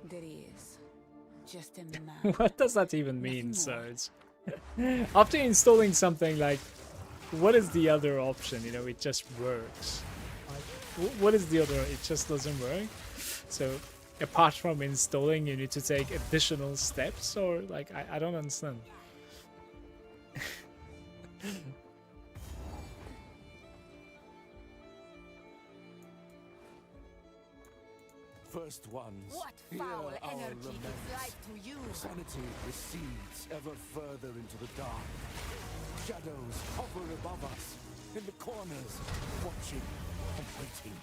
There he is. Just a man. What does that even mean, Sarge? After installing something, like, what is the other option? You know, it just works. Like, what is the other? It just doesn't work. So, apart from installing, you need to take additional steps, or like, I don't understand. First ones, What hear foul our energy lament. gives life to you? Sanity recedes ever further into the dark. Shadows hover above us, in the corners, watching and waiting.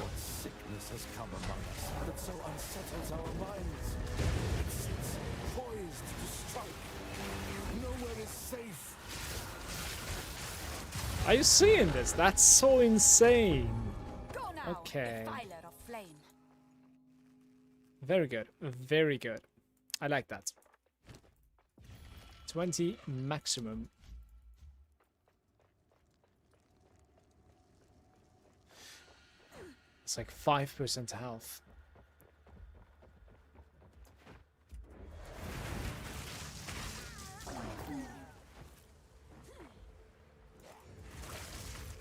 What sickness has come among us that so unsettles our minds? It sits poised to strike. Nowhere is safe. Are you seeing this? That's so insane. Go now, Okay. defiler of flame. Very good. Very good. I like that. 20 maximum. It's like 5% health.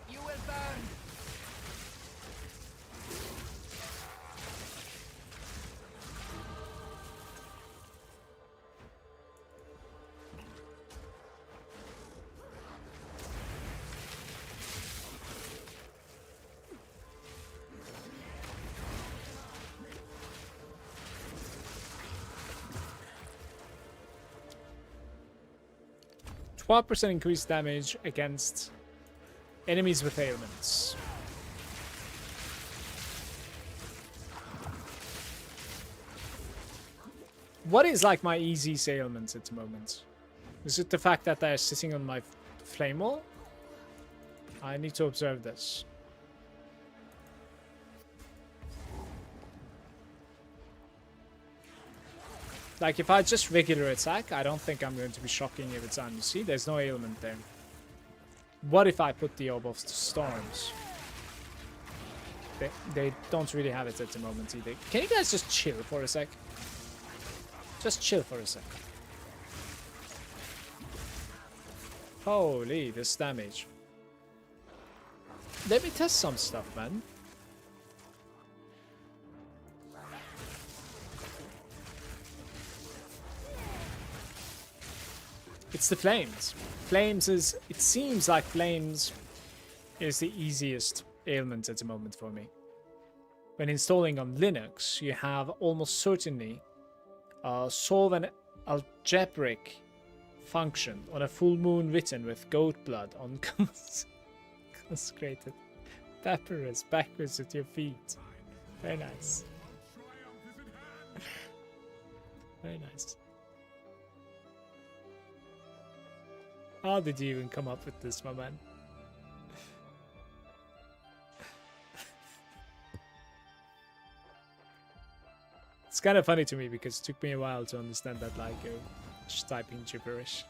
You will burn. 12% increased damage against enemies with ailments. What is like my easy ailments at the moment? Is it the fact that they're sitting on my flame wall? I need to observe this. Like, if I just regular attack, I don't think I'm going to be shocking every time. You see, there's no ailment there. What if I put the Orb of Storms? They don't really have it at the moment either. Can you guys just chill for a sec? Just chill for a sec. Holy, this damage. Let me test some stuff, man. It's the flames. Flames is... It seems like flames is the easiest ailment at the moment for me. When installing on Linux, you have almost certainly solve an algebraic function on a full moon written with goat blood on consecrated papyrus backwards at your feet. Very nice. Very nice. How did you even come up with this, my man? It's kind of funny to me because it took me a while to understand that, like, just typing gibberish.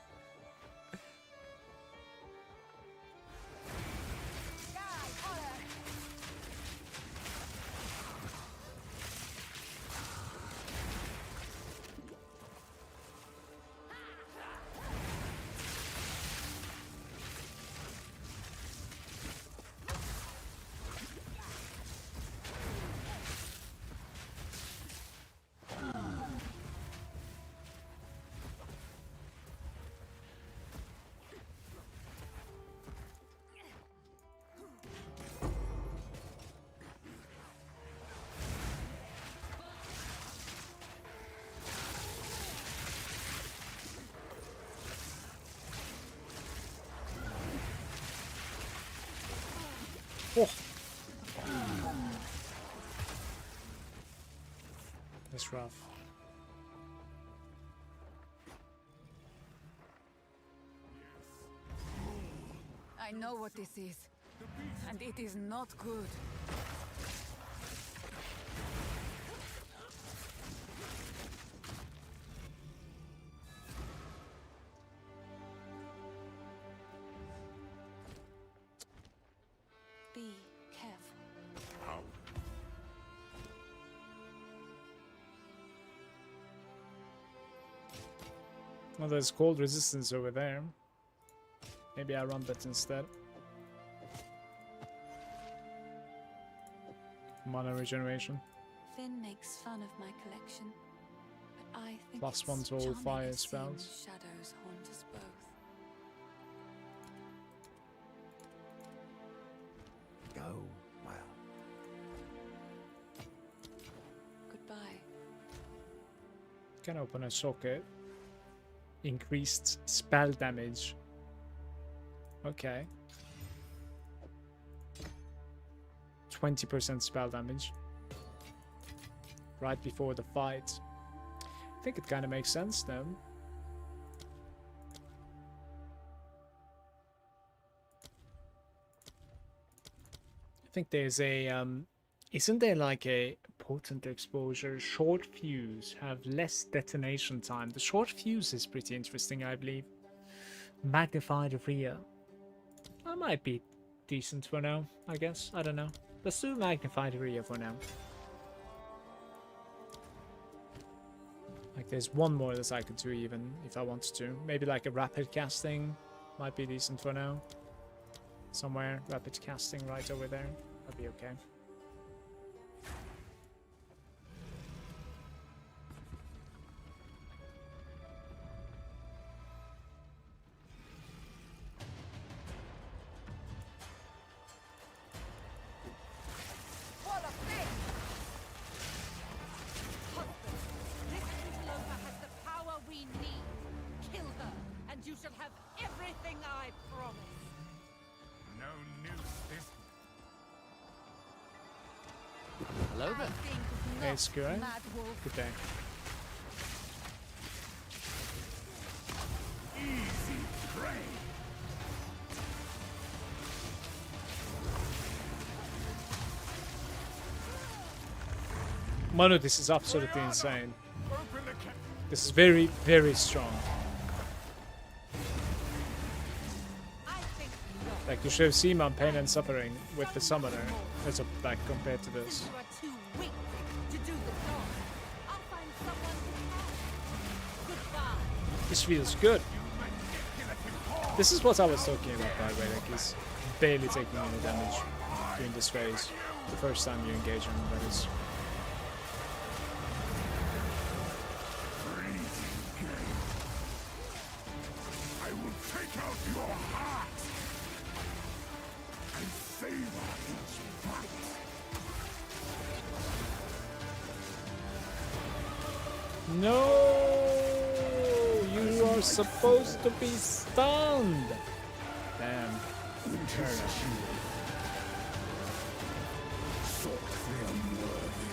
Oh. That's rough. I know what this is, and it is not good. Be careful. How? Well, there's cold resistance over there. Maybe I run that instead. Mana regeneration. Finn makes fun of my collection, but I think Plus it's 1 to all charming fire to see spells. shadows haunt us both. Go well. Goodbye. Can open a socket. Increased spell damage. Okay. 20% spell damage. Right before the fight. I think it kind of makes sense though. I think there's a isn't there like a potent exposure? Short fuse have less detonation time. The short fuse is pretty interesting, I believe. Magnified rear. That might be decent for now, I guess. I don't know. Let's do magnified rear for now. Like there's one more that I could do even if I wanted to. Maybe like a rapid casting might be decent for now. Somewhere, rapid casting right over there. That'd be okay. What a thing! Husband, this Interloper has the power we need. Kill her, and you shall have everything Hey, Skura. Mad wolf. Good day. Easy prey. Manu, this is absolutely insane. This is very, very strong. Like, you should have seen my pain and suffering with the summoner as a, like, compared to this. You are too weak to do the job. I'll find someone to help. Goodbye. This feels good. This is what I was talking about, by the way. Like, he's barely taking any damage during this phase. The first time you engage him, that is. I will take out your heart and savor its bite. No! You are supposed to be stunned! Damn. Fair enough. Softly unworthy.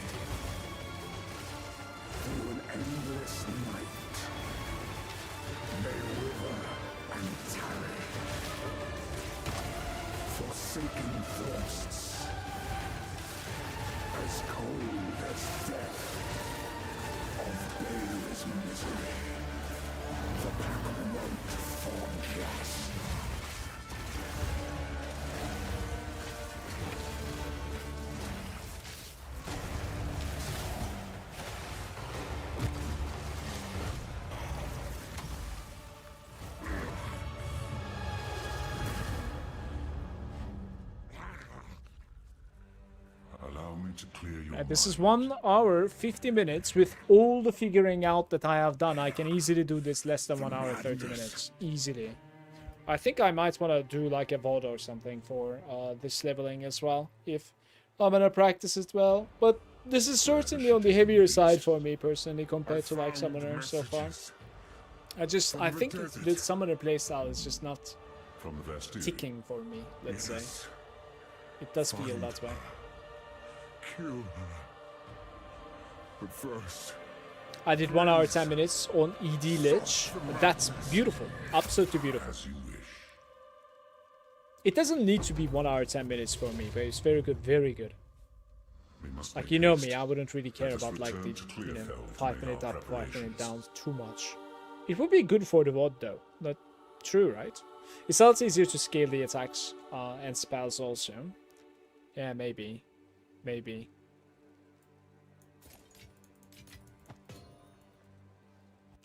Through an endless night. They wither and tarry. Forsaken thirsts. As cold as death. Of baleless misery. The pack won't forget. Allow me to clear your This is 1 hour, 50 minutes. With all the figuring out that I have done, I can easily do this less than 1 hour, 30 minutes. Easily. I think I might want to do like a VOD or something for this leveling as well, if I'm gonna practice it well. But this is certainly on the heavier side for me personally compared to like Summoner so far. I think the Summoner playstyle is just not from the Vestine. ticking for me, let's say. It does feel that way. Kill her. But first, I did 1 hour 10 minutes on ED Lich. That's beautiful. Absolutely beautiful. as you wish. It doesn't need to be 1 hour 10 minutes for me, but it's very good, very good. We must Like, make you know haste. me, I wouldn't really care Let us about like the, return to you know, Clearfell to 5 make minute our up, 5 minute down preparations. too much. It would be good for the VOD though. Not true, right? It's also easier to scale the attacks and spells also. Yeah, maybe. Maybe.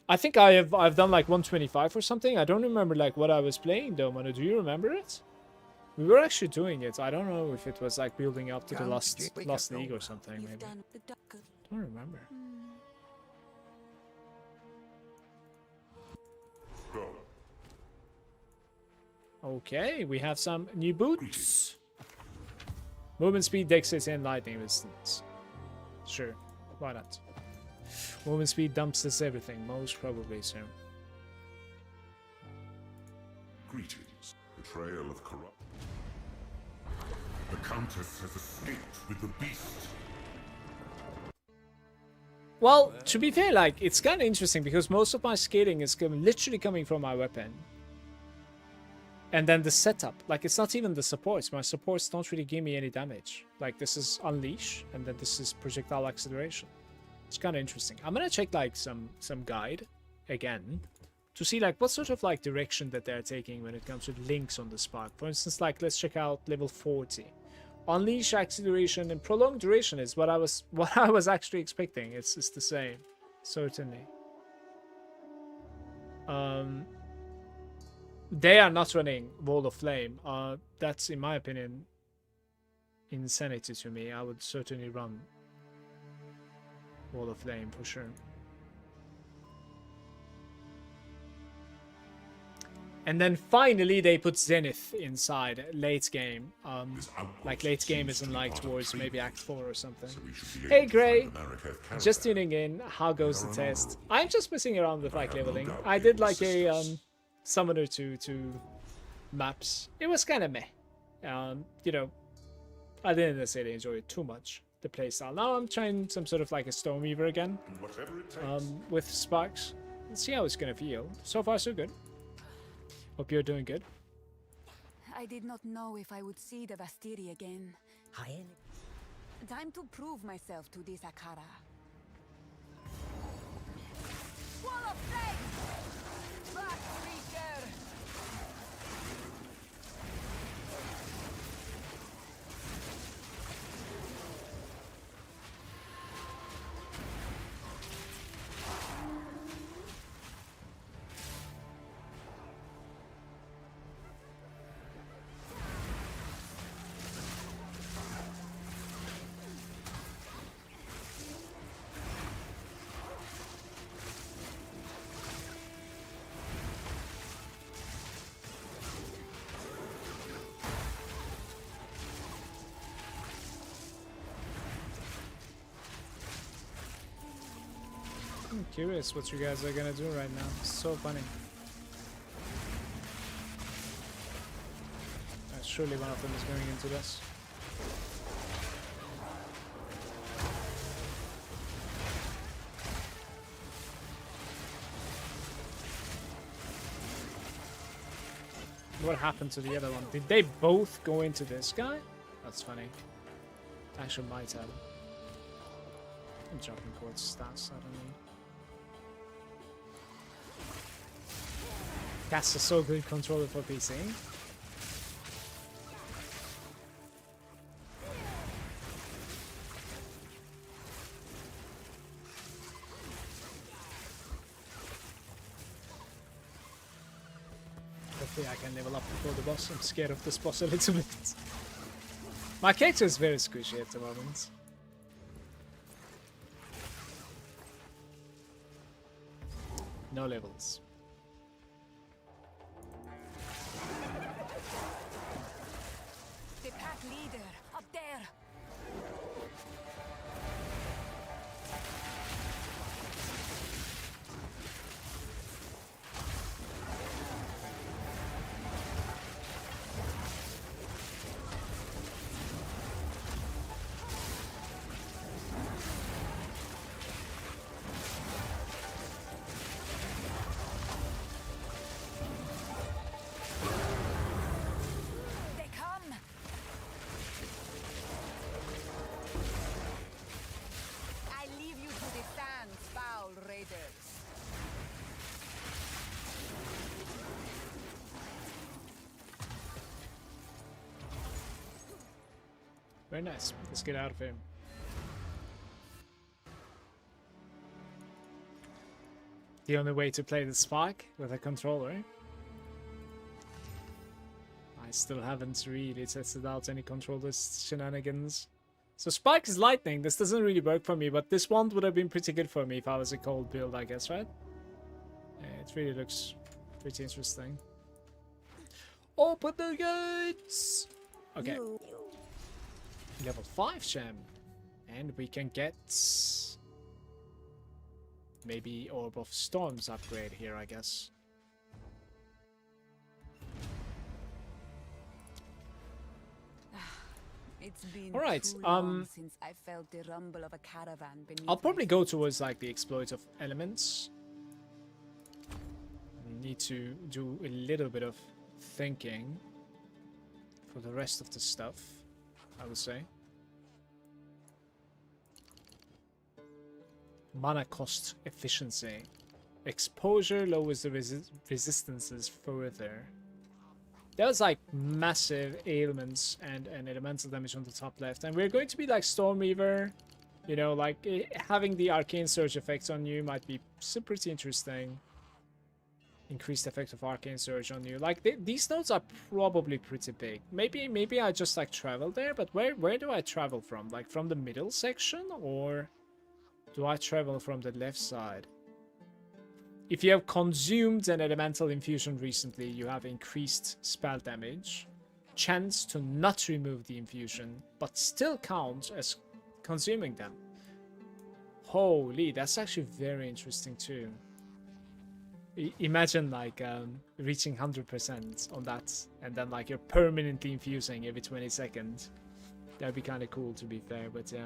I think I've done like 125 or something. I don't remember like what I was playing though, Manu. Do you remember it? We were actually doing it. I don't know if it was like building up to the Lost League or something, maybe. Don't remember. Go. Okay, we have some new boots. Movement speed, dexterity, and lightning resistance. Sure, why not? Movement speed dumps us everything, most probably so. Greetings. Betrayal of corrupt. The Countess has escaped with the beast. Well, to be fair, like, it's kind of interesting because most of my scaling is literally coming from my weapon. And then the setup, like, it's not even the supports. My supports don't really give me any damage. Like, this is Unleash, and then this is Projectile Acceleration. It's kind of interesting. I'm gonna check, like, some guide again to see, like, what sort of, like, direction that they're taking when it comes to links on the Spark. For instance, like, let's check out level 40. Unleash, Acceleration, and Prolonged Duration is what I was actually expecting. It's the same, certainly. They are not running Wall of Flame. That's, in my opinion, insanity to me. I would certainly run Wall of Flame for sure. And then finally they put Zenith inside late game. Like late game isn't like towards maybe Act 4 or something. Hey Gray, just tuning in. How goes the test? I'm just messing around with like leveling. I did like a Summoner to maps. It was kind of meh. You know, I didn't necessarily enjoy it too much. the playstyle. Now I'm trying some sort of like a Stormweaver again, Whatever it takes. with sparks. Let's see how it's gonna feel. So far, so good. Hope you're doing good. I did not know if I would see the Vastiri again. Time to prove myself to this Akara. Wall of flame! Backbreaker! I'm curious what you guys are gonna do right now. It's so funny. Surely one of them is going into this. What happened to the other one? Did they both go into this guy? That's funny. Actually might have. I'm jumping towards stats, I don't know. That's a so good controller for PC. Hopefully I can level up before the boss. I'm scared of this boss a little bit. My character is very squishy at the moment. No levels. The pack leader, up there! They come! I leave you to the sands, foul raiders. Very nice. Let's get out of here. The only way to play the Spark with a controller. I still haven't really tested out any controller shenanigans. So Spark is lightning. This doesn't really work for me, but this wand would have been pretty good for me if I was a cold build, I guess, right? Yeah, it really looks pretty interesting. Open the gates! Okay. Level 5 gem. And we can get maybe Orb of Storms upgrade here, I guess. It's been All right, too long since I felt the rumble of a caravan beneath I'll my probably go towards like the exploit of elements. We need to do a little bit of thinking for the rest of the stuff, I would say. Mana cost efficiency. Exposure lowers the resistances further. There's like massive ailments and elemental damage on the top left. And we're going to be like Stormweaver. You know, like having the arcane surge effects on you might be pretty interesting. Increased effect of arcane surge on you. Like these nodes are probably pretty big. Maybe I just like travel there, but where do I travel from? Like from the middle section, or do I travel from the left side? If you have consumed an elemental infusion recently, you have increased spell damage. Chance to not remove the infusion, but still count as consuming them. Holy, that's actually very interesting too. Imagine like reaching 100% on that, and then like you're permanently infusing every 20 seconds. That'd be kind of cool, to be fair, but yeah.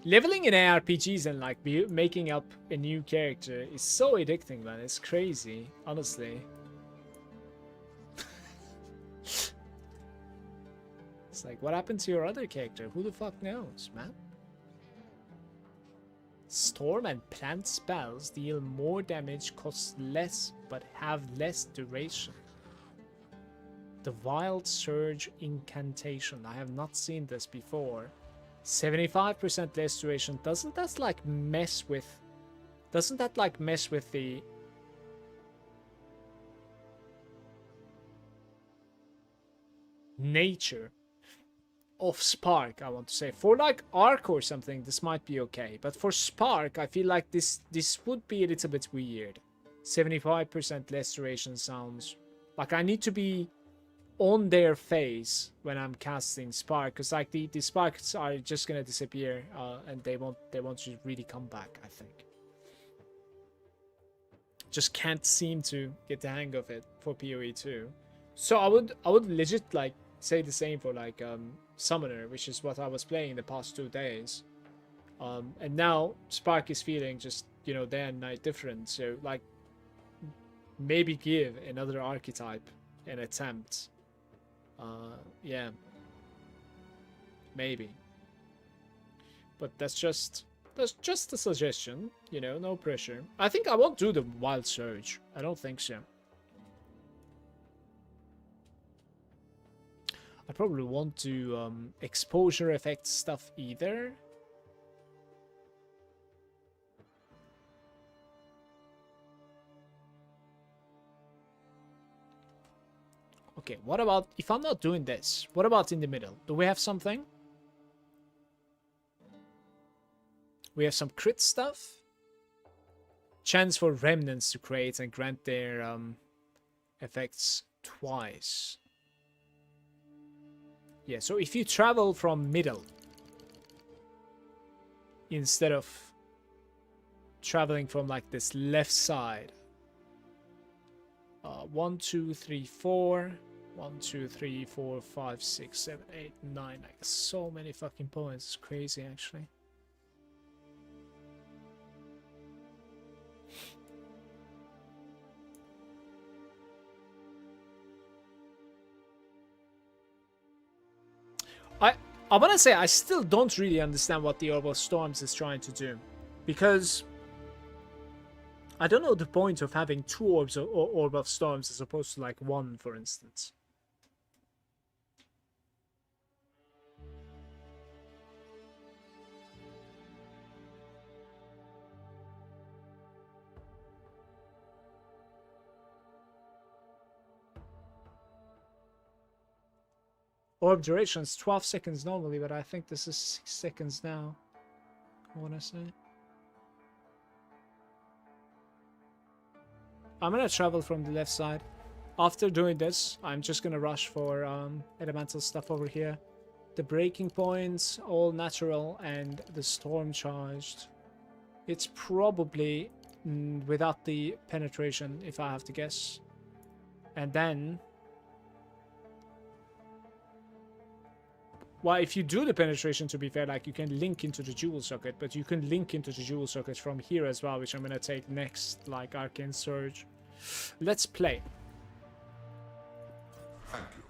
Leveling in ARPGs and like making up a new character is so addicting, man. It's crazy, honestly. It's like, what happened to your other character? Who the fuck knows, man? Storm and plant spells deal more damage, cost less, but have less duration. The Wild Surge Incantation. I have not seen this before. 75% less duration. Doesn't that like mess with... Doesn't that like mess with the... nature of Spark, I want to say. For like Arc or something, this might be okay. But for Spark, I feel like this would be a little bit weird. 75% less duration sounds... Like I need to be on their face when I'm casting Spark, because like the sparks are just gonna disappear, and they won't to really come back. I think just can't seem to get the hang of it for PoE2. So I would legit like say the same for like Summoner, which is what I was playing the past 2 days, and now Spark is feeling just, you know, day and night different. So like maybe give another archetype an attempt. Yeah, maybe, but that's just a suggestion, you know, no pressure. I think I won't do the Wild Surge. I don't think so. I probably won't do exposure effect stuff either. Okay, what about, if I'm not doing this, what about in the middle? Do we have something? We have some crit stuff. Chance for remnants to create and grant their effects twice. Yeah, so if you travel from middle instead of traveling from like this left side. 1, 2, 3, 4. 1, 2, 3, 4, 5, 6, 7, 8, 9. Like so many fucking points. It's crazy, actually. I want to say I still don't really understand what the Orb of Storms is trying to do, because I don't know the point of having 2 orbs or Orb of Storms as opposed to like 1, for instance. Orb duration is 12 seconds normally, but I think this is 6 seconds now, I want to say. I'm gonna travel from the left side. After doing this, I'm just gonna rush for elemental stuff over here. The breaking points, all natural, and the storm charged. It's probably without the penetration, if I have to guess. And then... Well, if you do the penetration, to be fair, like you can link into the jewel socket, but you can link into the jewel socket from here as well, which I'm gonna take next, like Arcane Surge. Let's play. Thank you.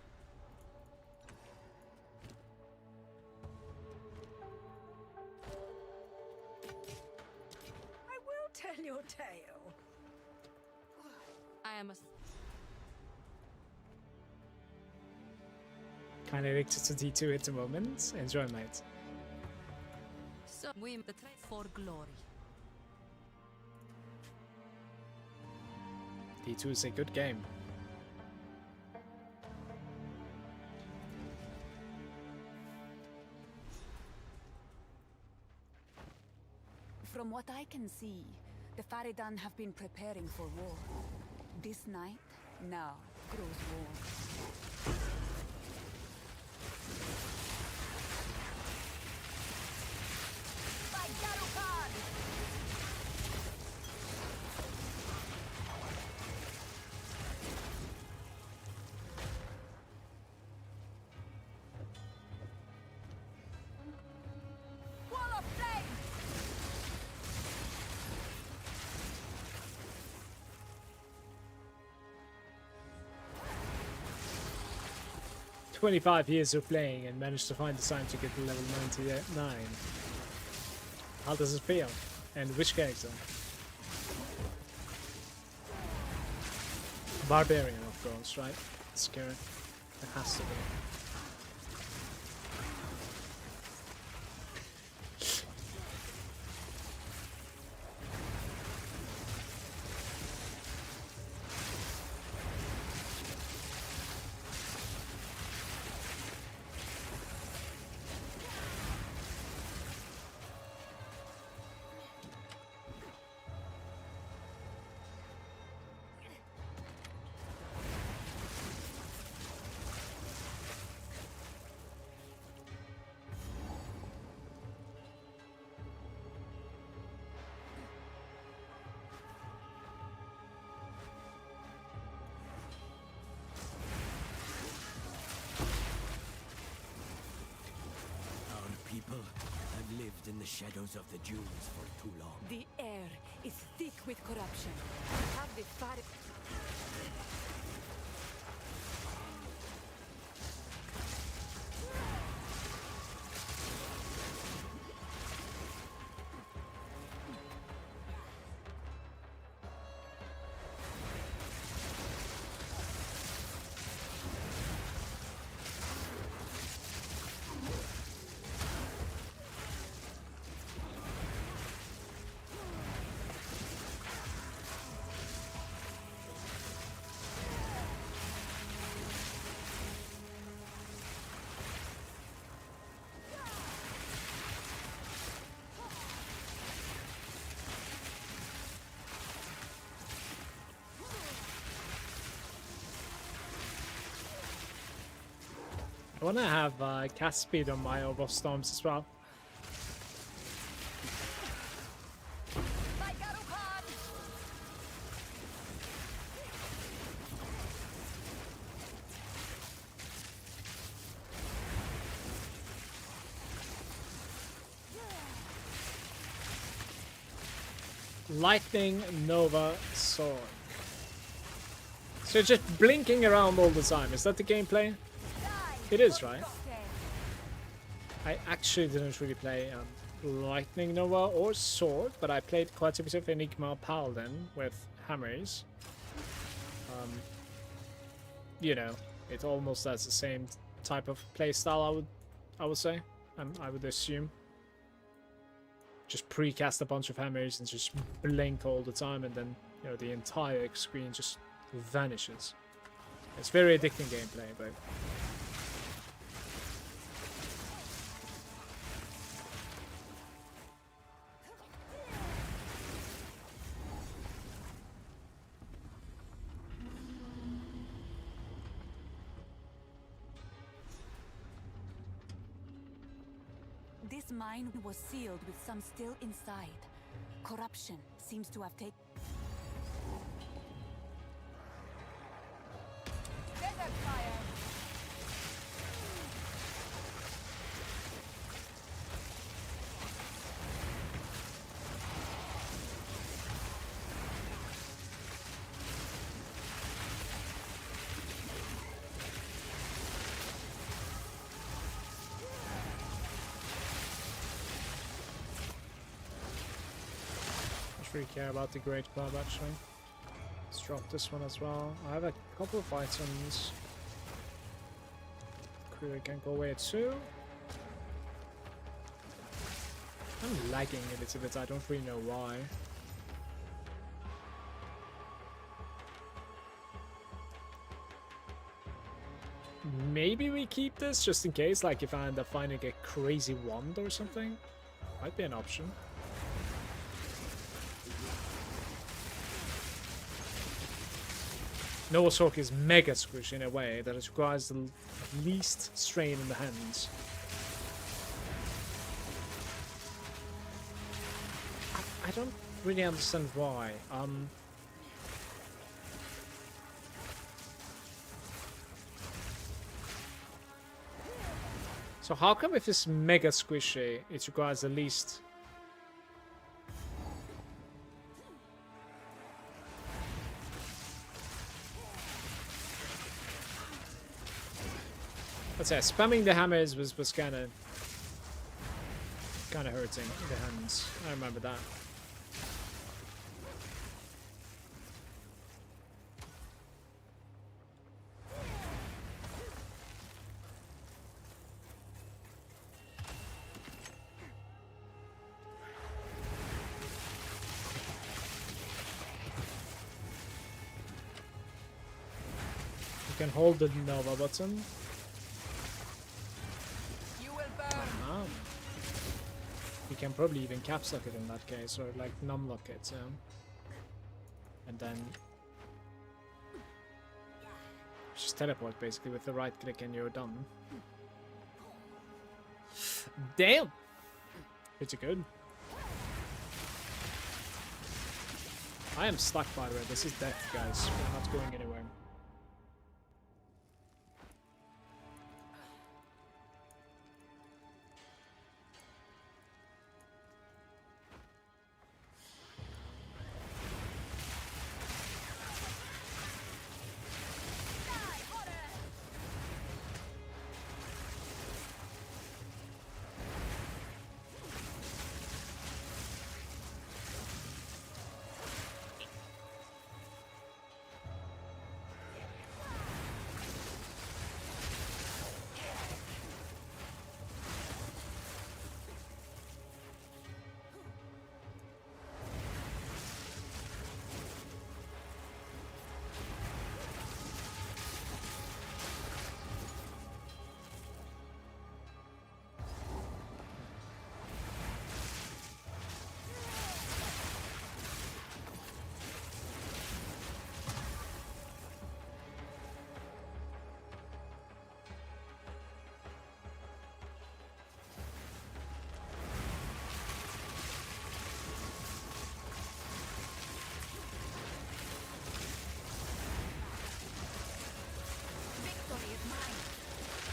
I will tell your tale. I am a... Kind of addicted to D2 at the moment. Enjoy, mate. So we the trade for glory. D2 is a good game. From what I can see, the Faridan have been preparing for war. This night, now, grows warm. Wall of flame! 25 years of playing and managed to find the time to get to level 99. How does it feel? And which character? Barbarian, of course, right? Scary. It has to be. People have lived in the shadows of the dunes for too long. The air is thick with corruption. Have the fire. I want to have cast speed on my Orb of Storms as well. Lightning Nova Sword. So just blinking around all the time. Is that the gameplay? It is, right? I actually didn't really play Lightning Nova or Sword, but I played quite a bit of Enigma Paladin with hammers. You know, it almost has the same type of playstyle, I would say, and I would assume. Just precast a bunch of hammers and just blink all the time, and then, you know, the entire screen just vanishes. It's very addicting gameplay, but This mine was sealed with some still inside. Corruption seems to have taken. Desert fire! really care about the Great Club actually. Let's drop this one as well. I have a couple of items. Courier can go away too. I'm lagging a little bit, I don't really know why. Maybe we keep this just in case, like if I end up finding a crazy wand or something. Might be an option. Noah's Hawk is mega squishy in a way that it requires the least strain in the hands. I don't really understand why. So how come if it's mega squishy, it requires the least... But yeah, spamming the hammers was kind of hurting the hands. I remember that. You can hold the Nova button. You will burn. Ah. You can probably even caps lock it in that case, or like num lock it, and then just teleport basically with the right click and you're done. Damn! Pretty good. I am stuck, by the way. This is death, guys. We're not going anywhere.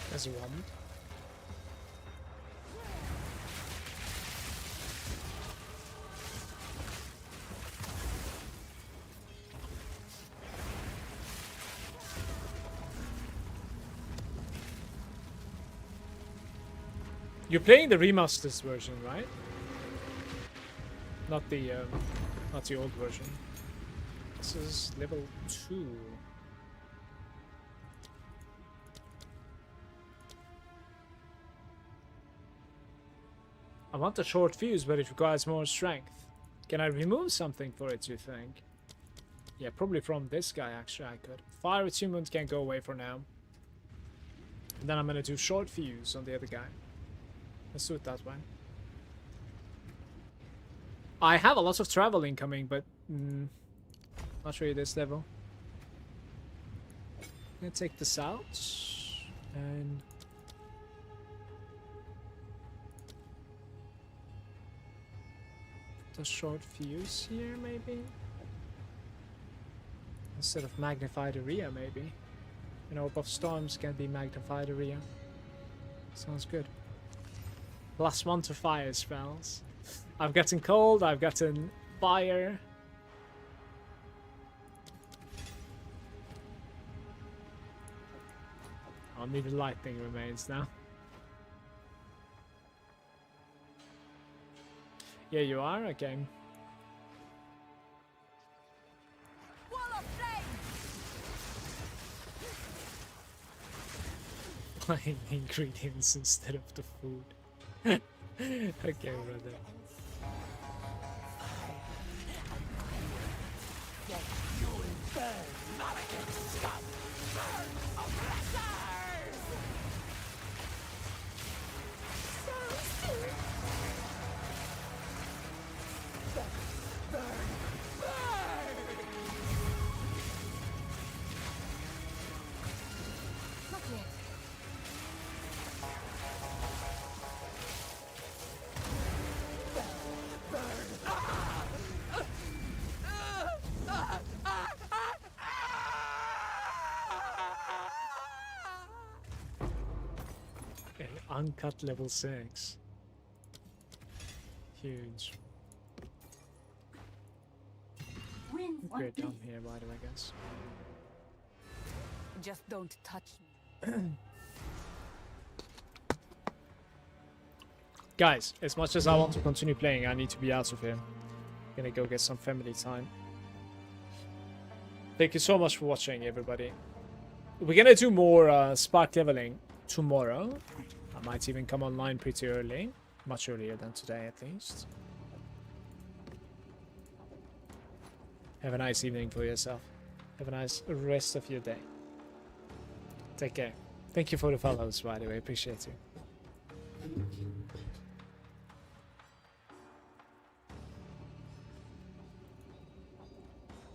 There's a wand. You're playing the remastered version, right? Not the old version. This is level 2. I want a short fuse, but it requires more strength. Can I remove something for it, you think? Yeah, probably from this guy, actually, I could. Fire attunement can go away for now. And then I'm gonna do short fuse on the other guy. Let's do it that way. I have a lot of travel incoming, but not really this level. I'm gonna take this out and the short fuse here, maybe, instead of magnified area, maybe. You know, buff storms can be magnified area. Sounds good. +1 to fire spells. I've gotten cold, I've gotten fire. Only the lightning remains now. Yeah, you are? Okay. Wall of flame. Buying ingredients instead of the food. Okay, brother. Uncut level 6. Huge. We're done here, by the way, I guess. Just don't touch me. Guys, as much as I want to continue playing, I need to be out of here. Gonna go get some family time. Thank you so much for watching, everybody. We're gonna do more spark leveling tomorrow. I might even come online pretty early. Much earlier than today, at least. Have a nice evening for yourself. Have a nice rest of your day. Take care. Thank you for the follows, by the way. Appreciate you.